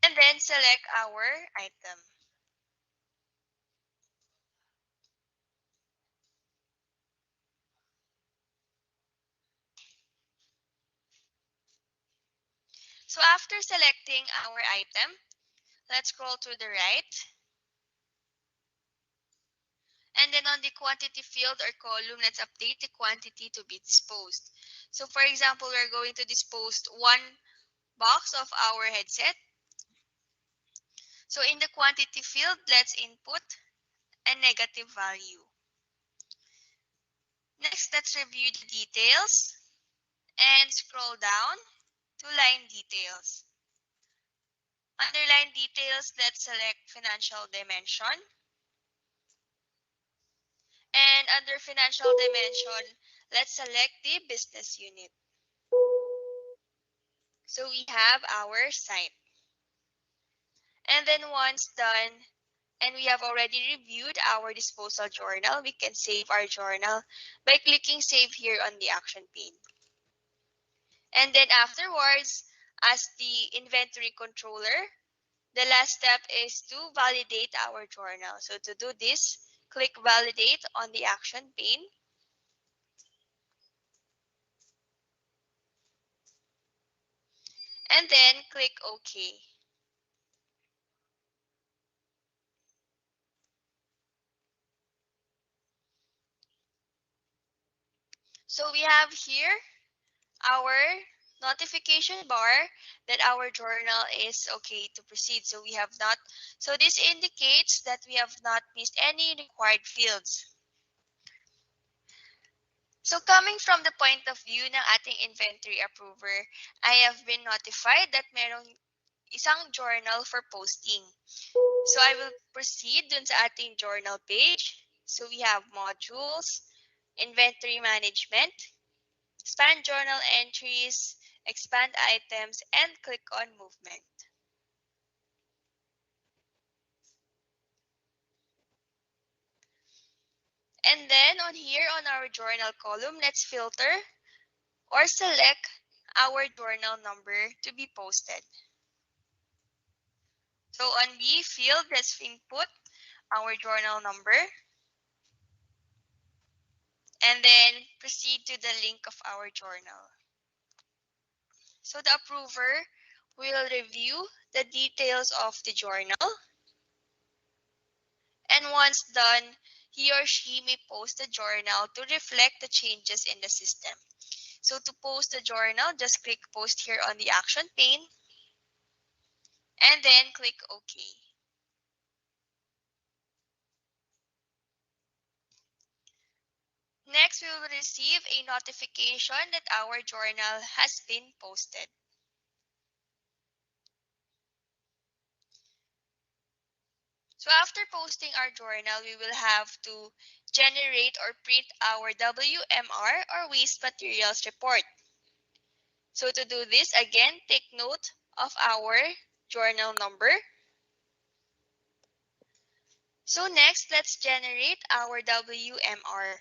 and then select our item. So after selecting our item, let's scroll to the right. And then on the quantity field or column, let's update the quantity to be disposed. So for example, we're going to dispose one box of our headset. So in the quantity field, let's input a negative value. Next, let's review the details and scroll down to line details. Under line details, let's select financial dimension. And under financial dimension, let's select the business unit. So we have our site. And then once done, and we have already reviewed our disposal journal, we can save our journal by clicking save here on the action pane. And then afterwards, as the inventory controller, the last step is to validate our journal. So to do this, click validate on the action pane. And then click OK. So we have here our notification bar that our journal is okay to proceed. So this indicates that we have not missed any required fields. So coming from the point of view ng ating inventory approver, I have been notified that merong isang journal for posting. So I will proceed dun sa ating journal page. So we have modules, inventory management, expand journal entries, expand items, and click on movement. And then on here on our journal column, let's filter or select our journal number to be posted. So on B field, let's input our journal number and then proceed to the link of our journal. So the approver will review the details of the journal, and once done, he or she may post the journal to reflect the changes in the system. So to post the journal, just click post here on the action pane and then click OK. Next, we will receive a notification that our journal has been posted. So after posting our journal, we will have to generate or print our WMR or waste materials report. So to do this, again, take note of our journal number. So next, let's generate our WMR.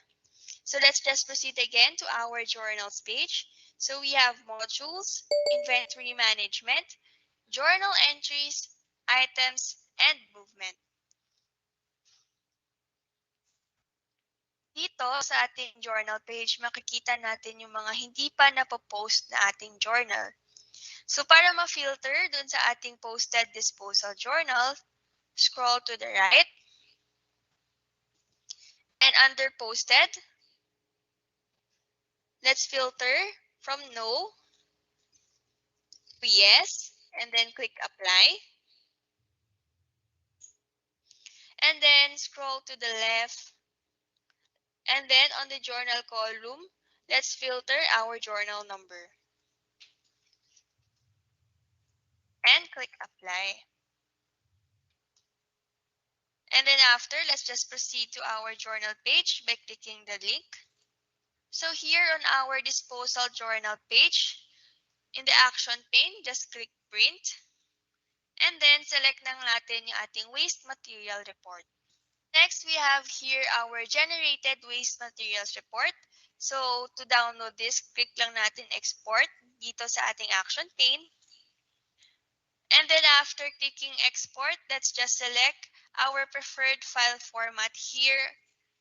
So let's just proceed again to our journals page. So we have modules, inventory management, journal entries, items, and movement. Dito sa ating journal page, makikita natin yung mga hindi pa napopost na ating journal. So para ma-filter dun sa ating posted disposal journal, scroll to the right. And under posted, let's filter from no to yes, and then click apply. And then scroll to the left. And then on the journal column, let's filter our journal number. And click apply. And then after, let's just proceed to our journal page by clicking the link. So here on our disposal journal page, in the action pane, just click print. And then select lang natin yung ating waste material report. Next, we have here our generated waste materials report. So to download this, click lang natin export dito sa ating action pane. And then after clicking export, let's just select our preferred file format here.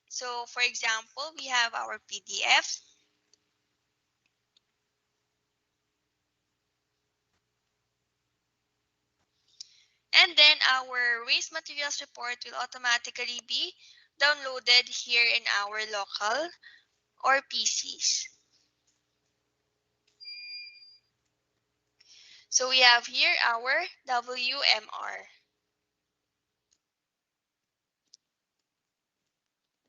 So for example, we have our PDF. And then our waste materials report will automatically be downloaded here in our local or PCs. So we have here our WMR.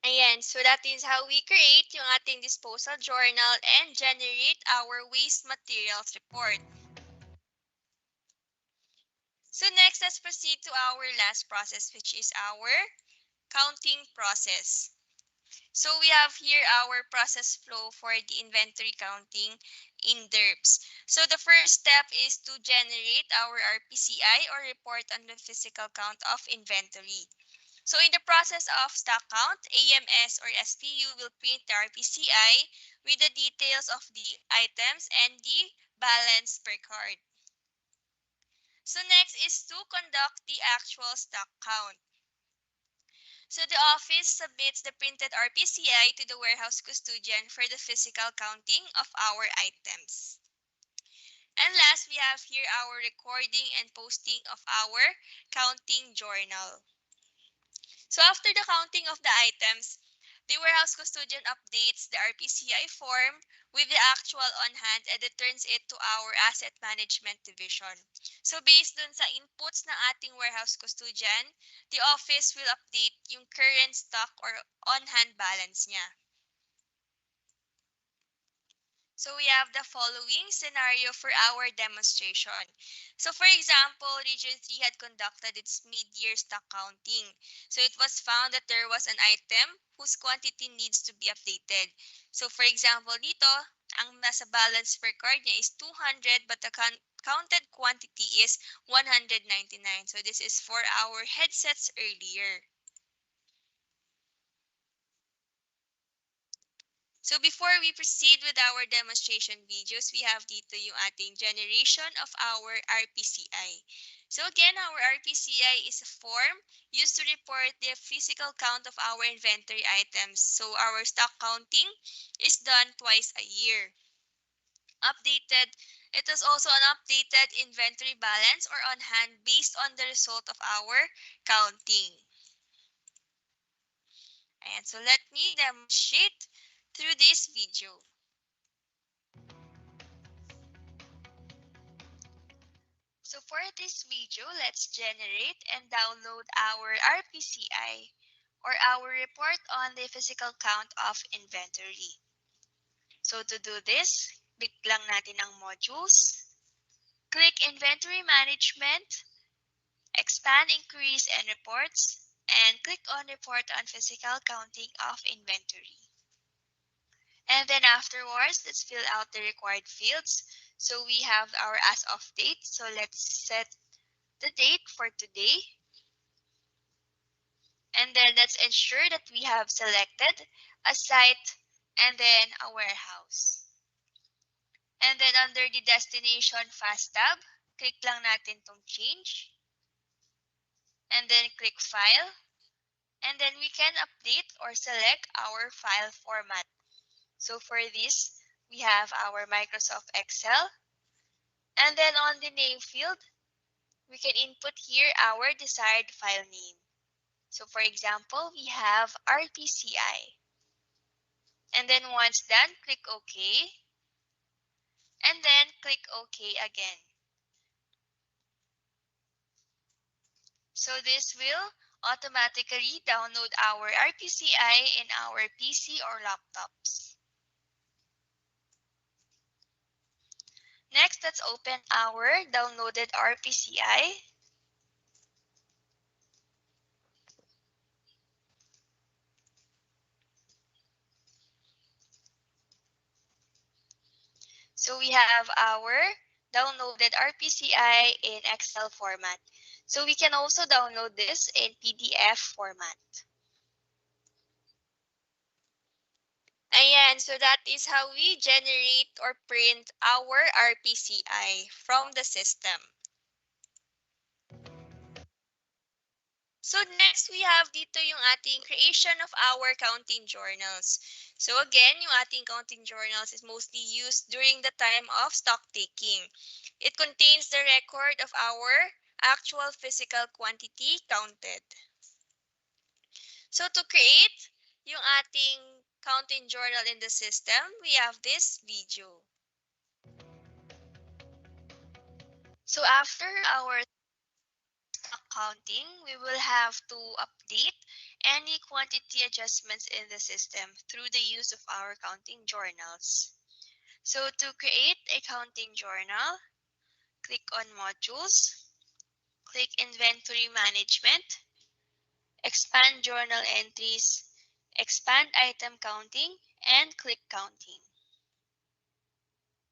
Ayan, so that is how we create yung ating disposal journal and generate our waste materials report. So next, let's proceed to our last process, which is our counting process. So we have here our process flow for the inventory counting in Derps. So the first step is to generate our RPCI or report on the physical count of inventory. So in the process of stock count, AMS or SPU will print the RPCI with the details of the items and the balance per card. So next is to conduct the actual stock count. So the office submits the printed RPCI to the warehouse custodian for the physical counting of our items. And last, we have here our recording and posting of our counting journal. So after the counting of the items, the warehouse custodian updates the RPCI form with the actual on hand and returns it to our asset management division. So based dun sa inputs ng ating warehouse custodian, the office will update yung current stock or on hand balance niya. So we have the following scenario for our demonstration. So for example, Region 3 had conducted its mid-year stock counting. So it was found that there was an item whose quantity needs to be updated. So for example, dito, ang nasa balance per card niya is 200 but the counted quantity is 199. So this is for our headsets earlier. So before we proceed with our demonstration videos, we have dito yung ating generation of our RPCI. So again, our RPCI is a form used to report the physical count of our inventory items. So our stock counting is done twice a year. Updated, it is also an updated inventory balance or on hand based on the result of our counting. And so let me demonstrate through this video. So for this video, let's generate and download our RPCI or our report on the physical count of inventory. So to do this, click lang natin ang modules, click inventory management, expand inquiries and reports, and click on report on physical counting of inventory. And then afterwards, let's fill out the required fields. So we have our as of date. So let's set the date for today. And then let's ensure that we have selected a site and then a warehouse. And then under the destination fast tab, click lang natin tong change. And then click file. And then we can update or select our file format. So for this, we have our Microsoft Excel. And then on the name field, we can input here our desired file name. So for example, we have RPCI. And then once done, click OK. And then click OK again. So this will automatically download our RPCI in our PC or laptops. Next, let's open our downloaded RPCI. So we have our downloaded RPCI in Excel format. So we can also download this in PDF format. Ayan, so that is how we generate or print our RPCI from the system. So next, we have dito yung ating creation of our counting journals. So again, yung ating counting journals is mostly used during the time of stock taking. It contains the record of our actual physical quantity counted. So to create yung ating counting journal in the system, we have this video. So after our stock counting, we will have to update any quantity adjustments in the system through the use of our counting journals. So to create a counting journal, click on Modules, click Inventory Management, expand Journal Entries, expand Item Counting, and click Counting.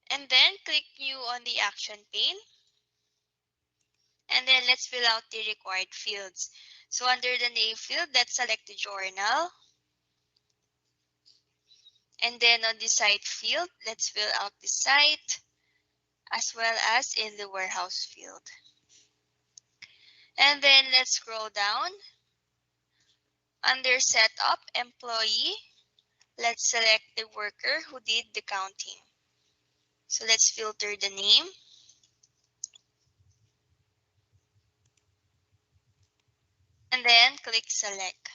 And then click New on the Action pane. And then let's fill out the required fields. So under the name field, let's select the journal. And then on the site field, let's fill out the site as well as in the warehouse field. And then let's scroll down. Under Setup Employee, let's select the worker who did the counting. So let's filter the name. And then click Select.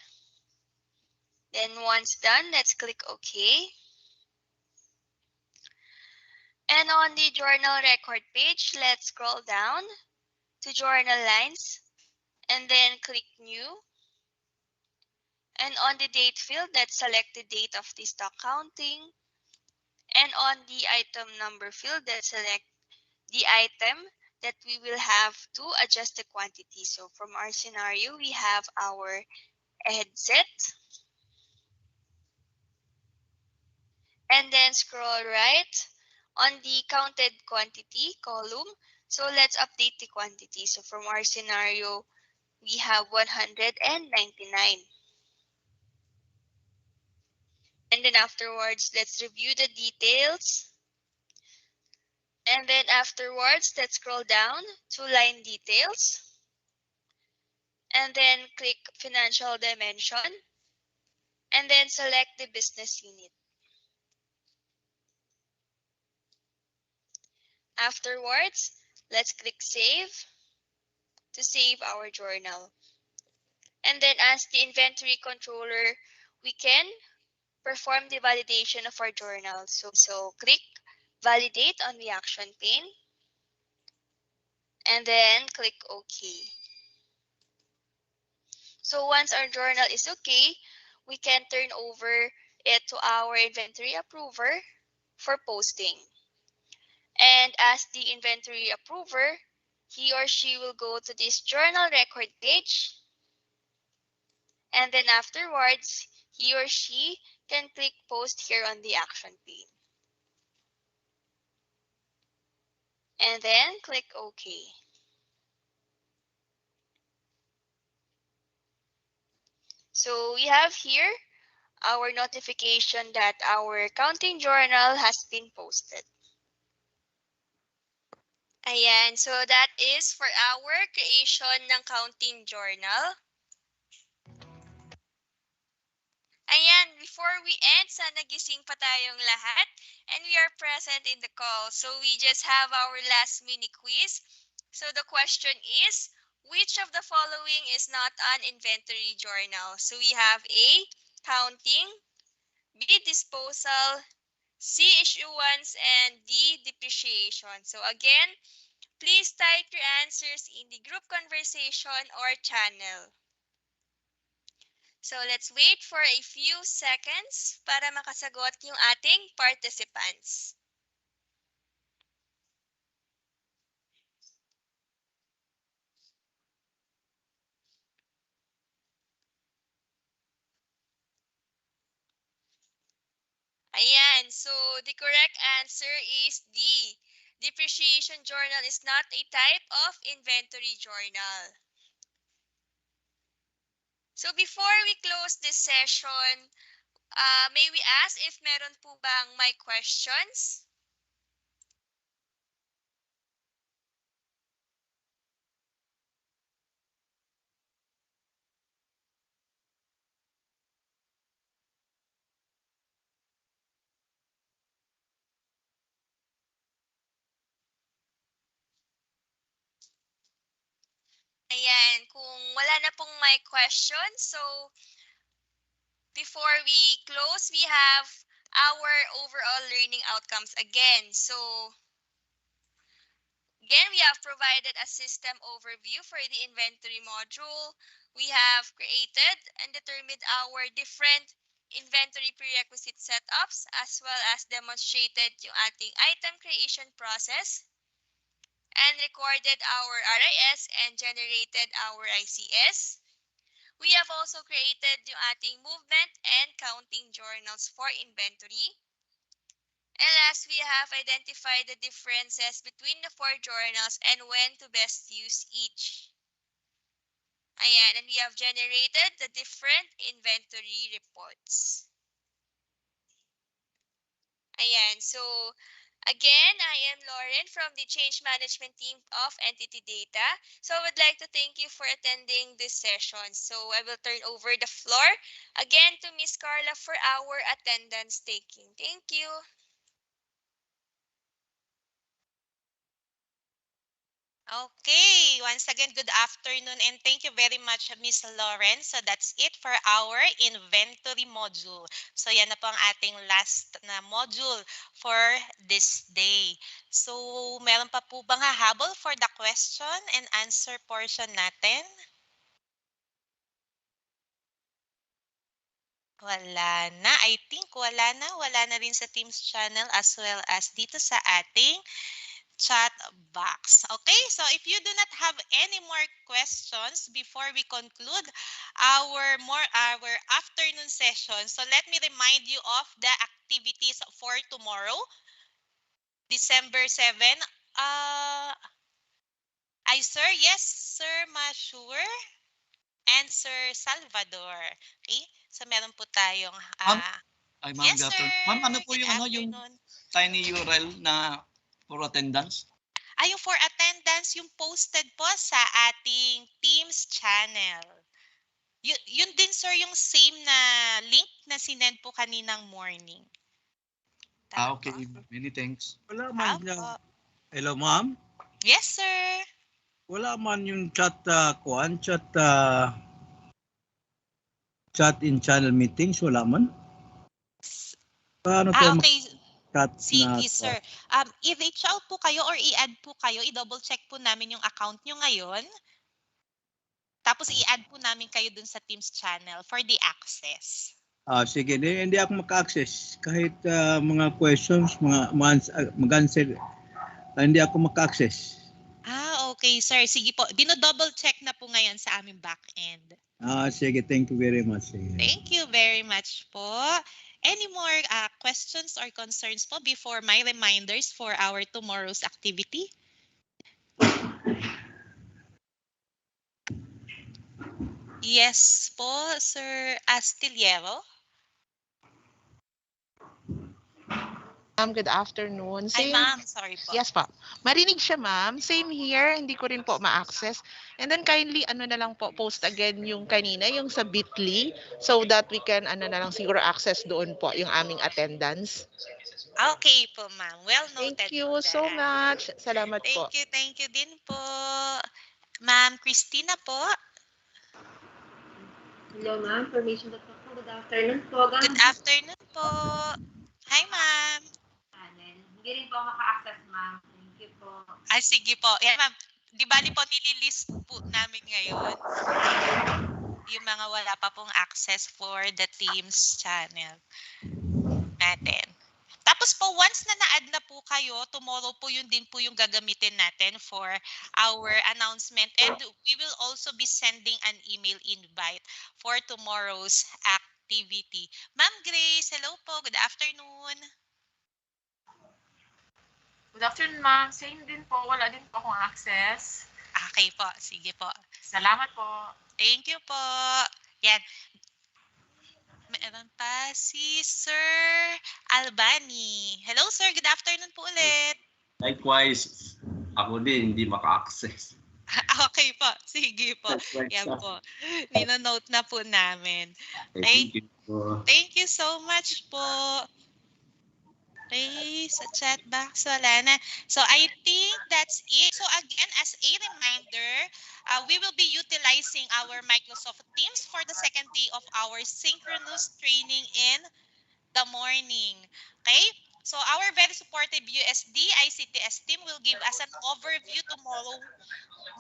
Then once done, let's click OK. And on the journal record page, let's scroll down to Journal Lines and then click New. And on the date field, let's select the date of the stock counting. And on the item number field, let's select the item that we will have to adjust the quantity. So from our scenario, we have our headset. And then scroll right on the counted quantity column. So let's update the quantity. So from our scenario, we have 199. And then afterwards, let's review the details. And then afterwards, let's scroll down to line details. And then click financial dimension. And then select the business unit. Afterwards, let's click save to save our journal. And then as the inventory controller, we can perform the validation of our journal. So click validate on the action pane and then click OK. So once our journal is okay, we can turn over it to our inventory approver for posting. And as the inventory approver, he or she will go to this journal record page. And then afterwards, he or she can click post here on the action pane. And then click OK. So we have here our notification that our counting journal has been posted. Ayan, so that is for our creation ng counting journal. Ayan, before we end, sana gising pa tayong lahat and we are present in the call. So we just have our last mini quiz. So the question is, which of the following is not an inventory journal? So we have A, counting, B, disposal, C, issuance, and D, depreciation. So again, please type your answers in the group conversation or channel. So let's wait for a few seconds para makasagot yung ating participants. Ayan, so the correct answer is D. Depreciation journal is not a type of inventory journal. So before we close this session, may we ask if meron po bang may questions? Ayan, kung wala na pong may question, so before we close, we have our overall learning outcomes again. So again, we have provided a system overview for the inventory module. We have created and determined our different inventory prerequisite setups as well as demonstrated yung ating item creation process and recorded our RIS and generated our ICS. We have also created yung ating movement and counting journals for inventory. And last, we have identified the differences between the 4 journals and when to best use each. Ayan, and we have generated the different inventory reports. Ayan, so again, I am Lauren from the Change Management Team of Entity Data. So I would like to thank you for attending this session. So I will turn over the floor again to Miss Carla for our attendance taking. Thank you. Okay, once again, good afternoon and thank you very much, Miss Lauren. So that's it for our inventory module. So yan na po ang ating last na module for this day. So meron pa po bang hahabol for the question and answer portion natin? Wala na. I think wala na. Wala na rin sa Teams channel as well as dito sa ating chat box. Okay, so if you do not have any more questions before we conclude our afternoon session, so let me remind you of the activities for tomorrow, December 7. Sir, yes, Sir Mashur and Sir Salvador. Okay, so meron po tayong Ay, ma'am, yes, good sir. afternoon. Ma'am, ano po Good yung afternoon. tiny URL na for attendance? Yung for attendance, yung posted po sa ating Teams channel. Yun din, sir, yung same na link na sinend po kaninang morning. Okay. Many thanks. Wala man niya. Hello, ma'am? Yes, sir. Wala man yung chat in channel meetings, wala man? Paano to Okay. chat Sige, na, sir. I-reach out po kayo or i-add po kayo. I-double check po namin yung account nyo ngayon. Tapos i-add po namin kayo dun sa Teams channel for the access. Sige, hindi ako maka-access. Kahit mga questions, mag-answer, hindi ako maka-access. Okay, sir. Sige po. Dino-double check na po ngayon sa aming back-end. Sige, thank you very much. Sige. Thank you very much po. Any more questions or concerns po before my reminders for our tomorrow's activity? Yes po, Sir Astillero. Ma'am, good afternoon. Ay, ma'am. Sorry po. Yes po. Marinig siya, ma'am. Same here. Hindi ko rin po ma-access. And then kindly, na lang po, post again yung kanina, yung sa Bitly, so that we can, na lang siguro access doon po yung aming attendance. Okay po, ma'am. Well noted. Thank you so much. Salamat po. Thank you din po. Ma'am Christina po. Hello, ma'am. Formation.com po. Good afternoon po. Good afternoon po. Hi, ma'am. Hindi rin po maka-access, ma'am. Thank you po. Sige po. Yan, ma'am. Di bali po, nililist po namin ngayon yung mga wala pa pong access for the Teams channel natin. Tapos po, once na na-add na po kayo, tomorrow po yun din po yung gagamitin natin for our announcement. And we will also be sending an email invite for tomorrow's activity. Ma'am Grace, hello po. Good afternoon. Good afternoon, ma'am. Same din po. Wala din po akong access. Okay po. Sige po. Salamat po. Thank you po. Yan. Meron pa si Sir Albani. Hello, sir. Good afternoon po ulit. Likewise, ako din hindi maka-access. Okay po. Sige po. Yan po. Nino-note na po namin. Thank you. Thank you so much po. Okay, sa chat box wala na. So I think that's it. So again, as a reminder, we will be utilizing our Microsoft Teams for the second day of our synchronous training in the morning. Okay? So our very supportive USD ICTS team will give us an overview tomorrow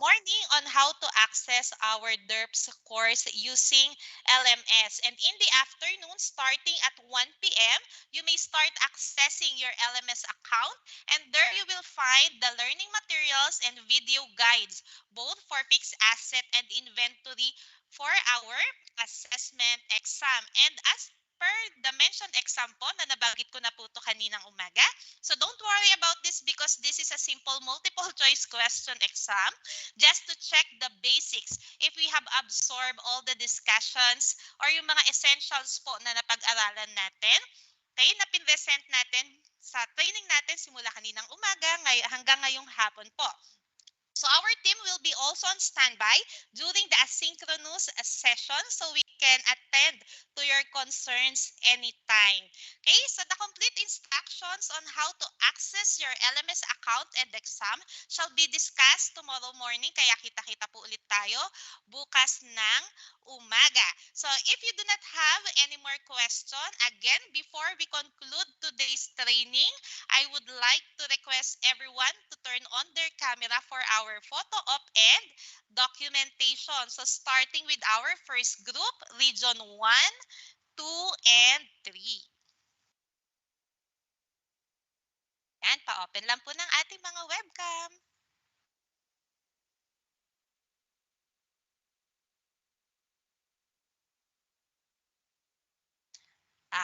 morning on how to access our Derps course using LMS. And in the afternoon, starting at 1 p.m., you may start accessing your LMS account. And there you will find the learning materials and video guides, both for fixed asset and inventory for our assessment exam. And as per the mentioned exam po na nabanggit ko na po ito kaninang umaga, so don't worry about this because this is a simple multiple choice question exam just to check the basics if we have absorbed all the discussions or yung mga essentials po na napag-aralan natin. Okay, na pinresent natin sa training natin simula kaninang umaga hanggang ngayong hapon po. So our team will be also on standby during the asynchronous session so we can attend to your concerns anytime. Okay, so the complete instructions on how to access your LMS account and exam shall be discussed tomorrow morning. Kaya kita-kita po ulit tayo bukas ng umaga. So if you do not have any more question, again, before we conclude today's training, I would like to request everyone to turn on their camera for our photo op and documentation. So starting with our first group, Region 1, 2, and 3. Yan, pa-open lang po ng ating mga webcam.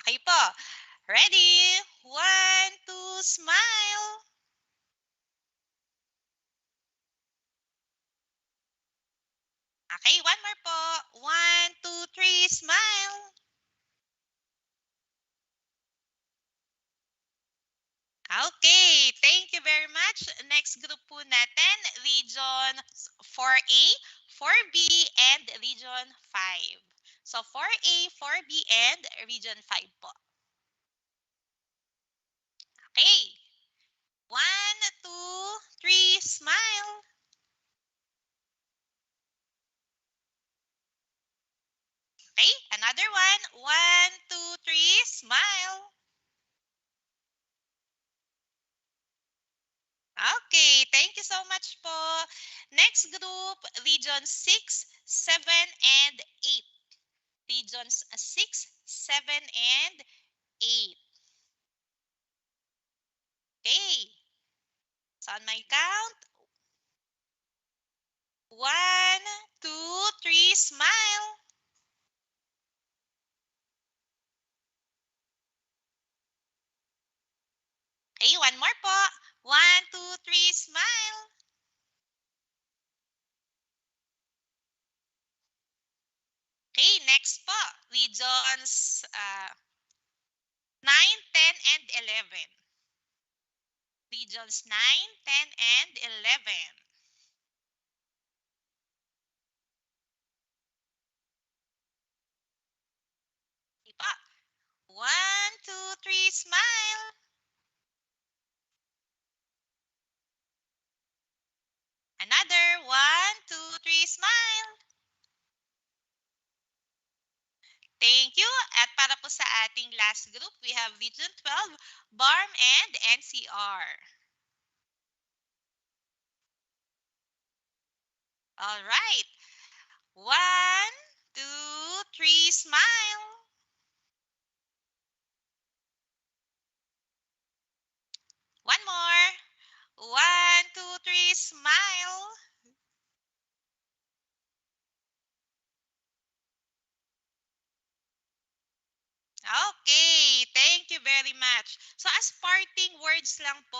Okay po. Ready? 1, 2, smile. Okay, one more po. 1, 2, 3, smile. Okay, thank you very much. Next group po natin, Region 4A, 4B, and Region 5. So 4A, 4B, and Region 5 po. Okay. 1, 2, 3, smile. Okay, another one. 1, 2, 3, smile. Okay, thank you so much po. Next group, Region 6, 7, and 8. Regions 6, 7, and 8. Okay. So on my count, 1, 2, 3, smile. Okay, one more po. 1, 2, 3, smile. Okay, next po. Regions 9, 10, and 11. Regions 9, 10, and 11. Okay po. 1, 2, 3, smile. Another 1, 2, 3, smile. Thank you. At para po sa ating last group, we have Region 12, BARM, and NCR. All right. 1, 2, 3, smile. One more. 1, 2, 3, smile. Okay, thank you very much. So as parting words lang po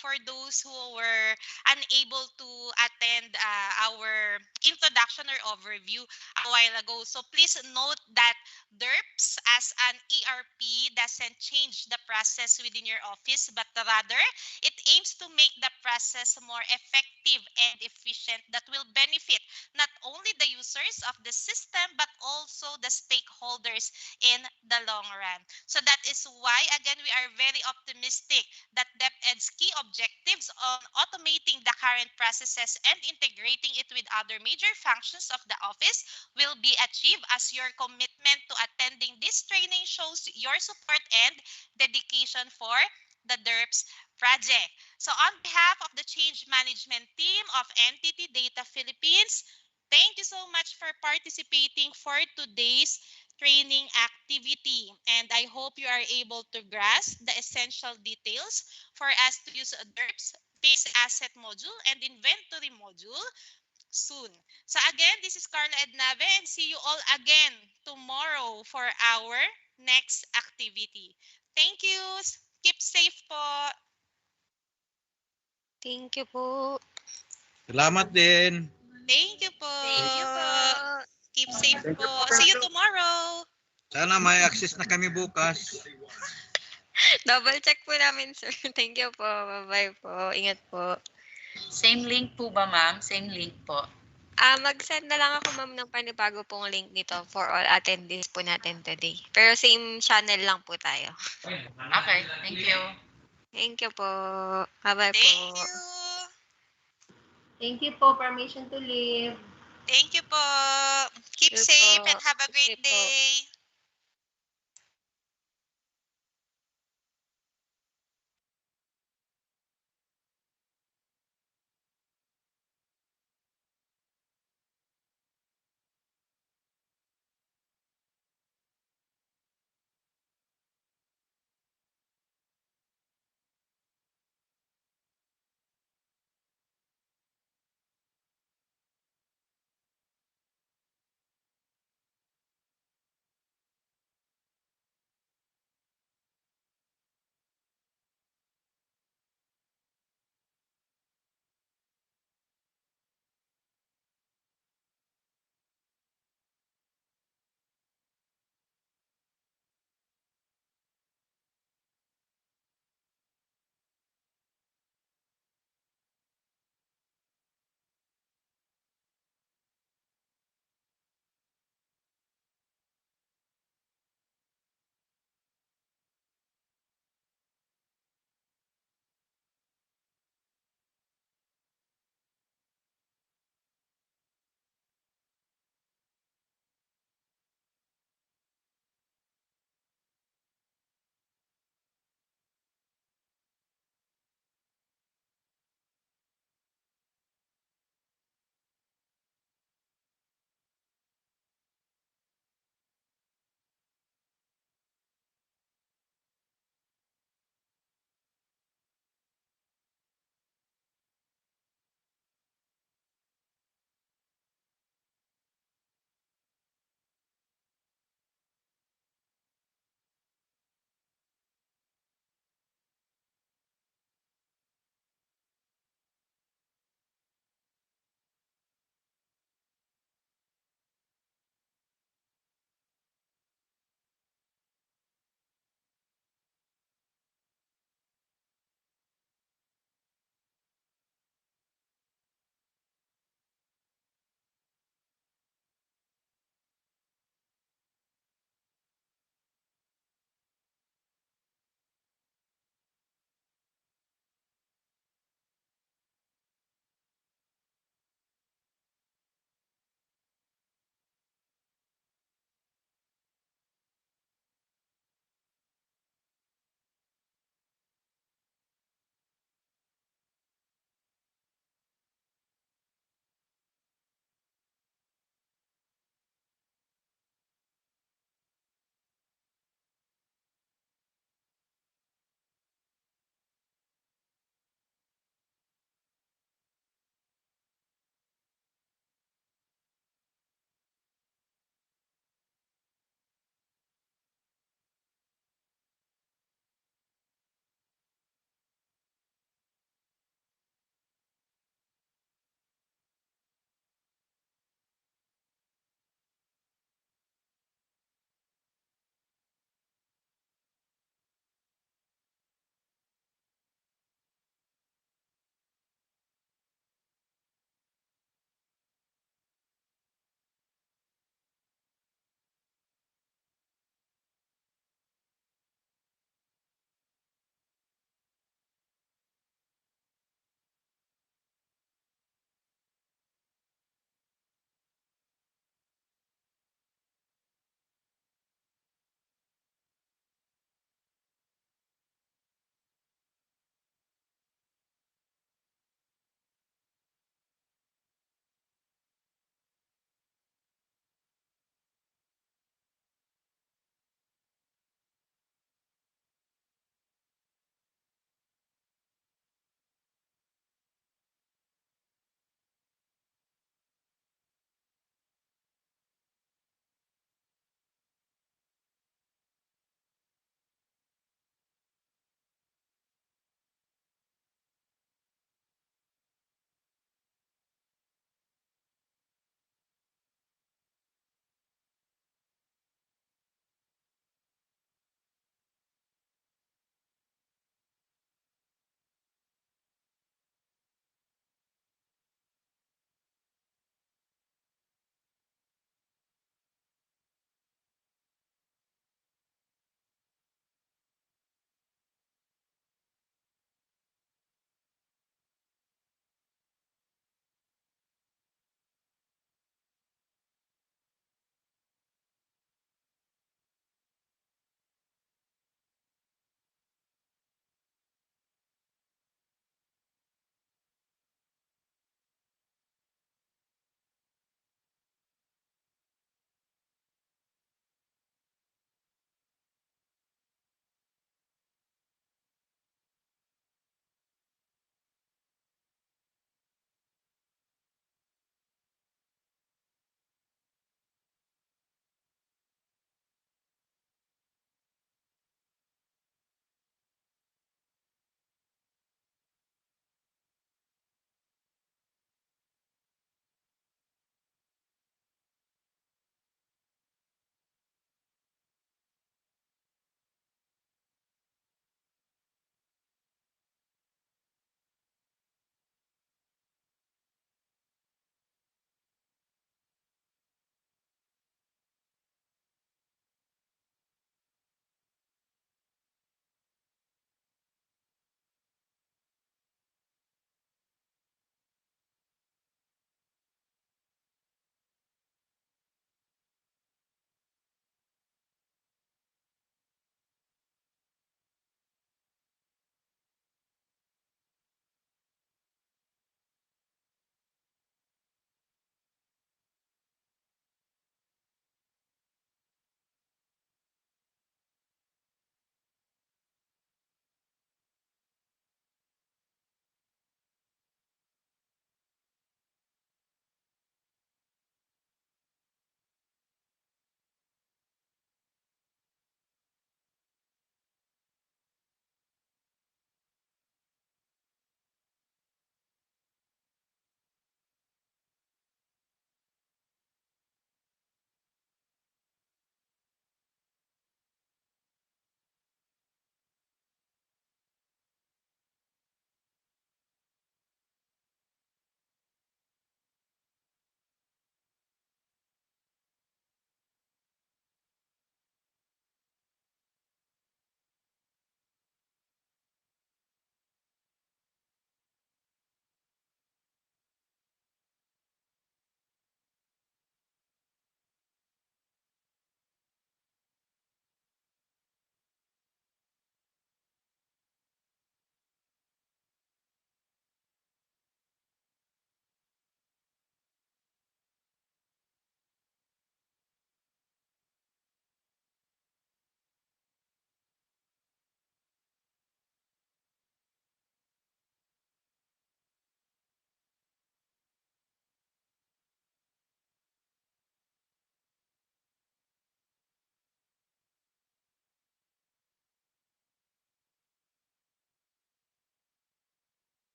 for those who were unable to attend our introduction or overview a while ago. So please note that Derps as an ERP doesn't change the process within your office, but rather it aims to make the process more effective and efficient that will benefit not only the users of the system but also the stakeholders in the long run. So that is why, again, we are very optimistic that DepEd's key objectives on automating the current processes and integrating it with other major functions of the office will be achieved, as your commitment to attending this training shows your support and dedication for the Derps project. So on behalf of the change management team of Entity Data Philippines, thank you so much for participating for today's training activity. And I hope you are able to grasp the essential details for us to use a Derps fixed asset module and inventory module soon. So again, this is Carla Ednave, and see you all again tomorrow for our next activity. Thank you. Keep safe po. Thank you po. Salamat din. Thank you po. Thank you po. Keep safe po. See you tomorrow. Sana may access na kami bukas. Double check po namin, sir. Thank you po. Bye-bye po. Ingat po. Same link po ba, ma'am? Same link po. Mag-send na lang ako, ma'am, ng panibago pong link nito for all attendees po natin today. Pero same channel lang po tayo. Okay, thank you. Thank you po. Bye-bye po. Thank you. Thank you po. Permission to leave. Thank you po. Keep You safe po. and have a Keep great safe po. day.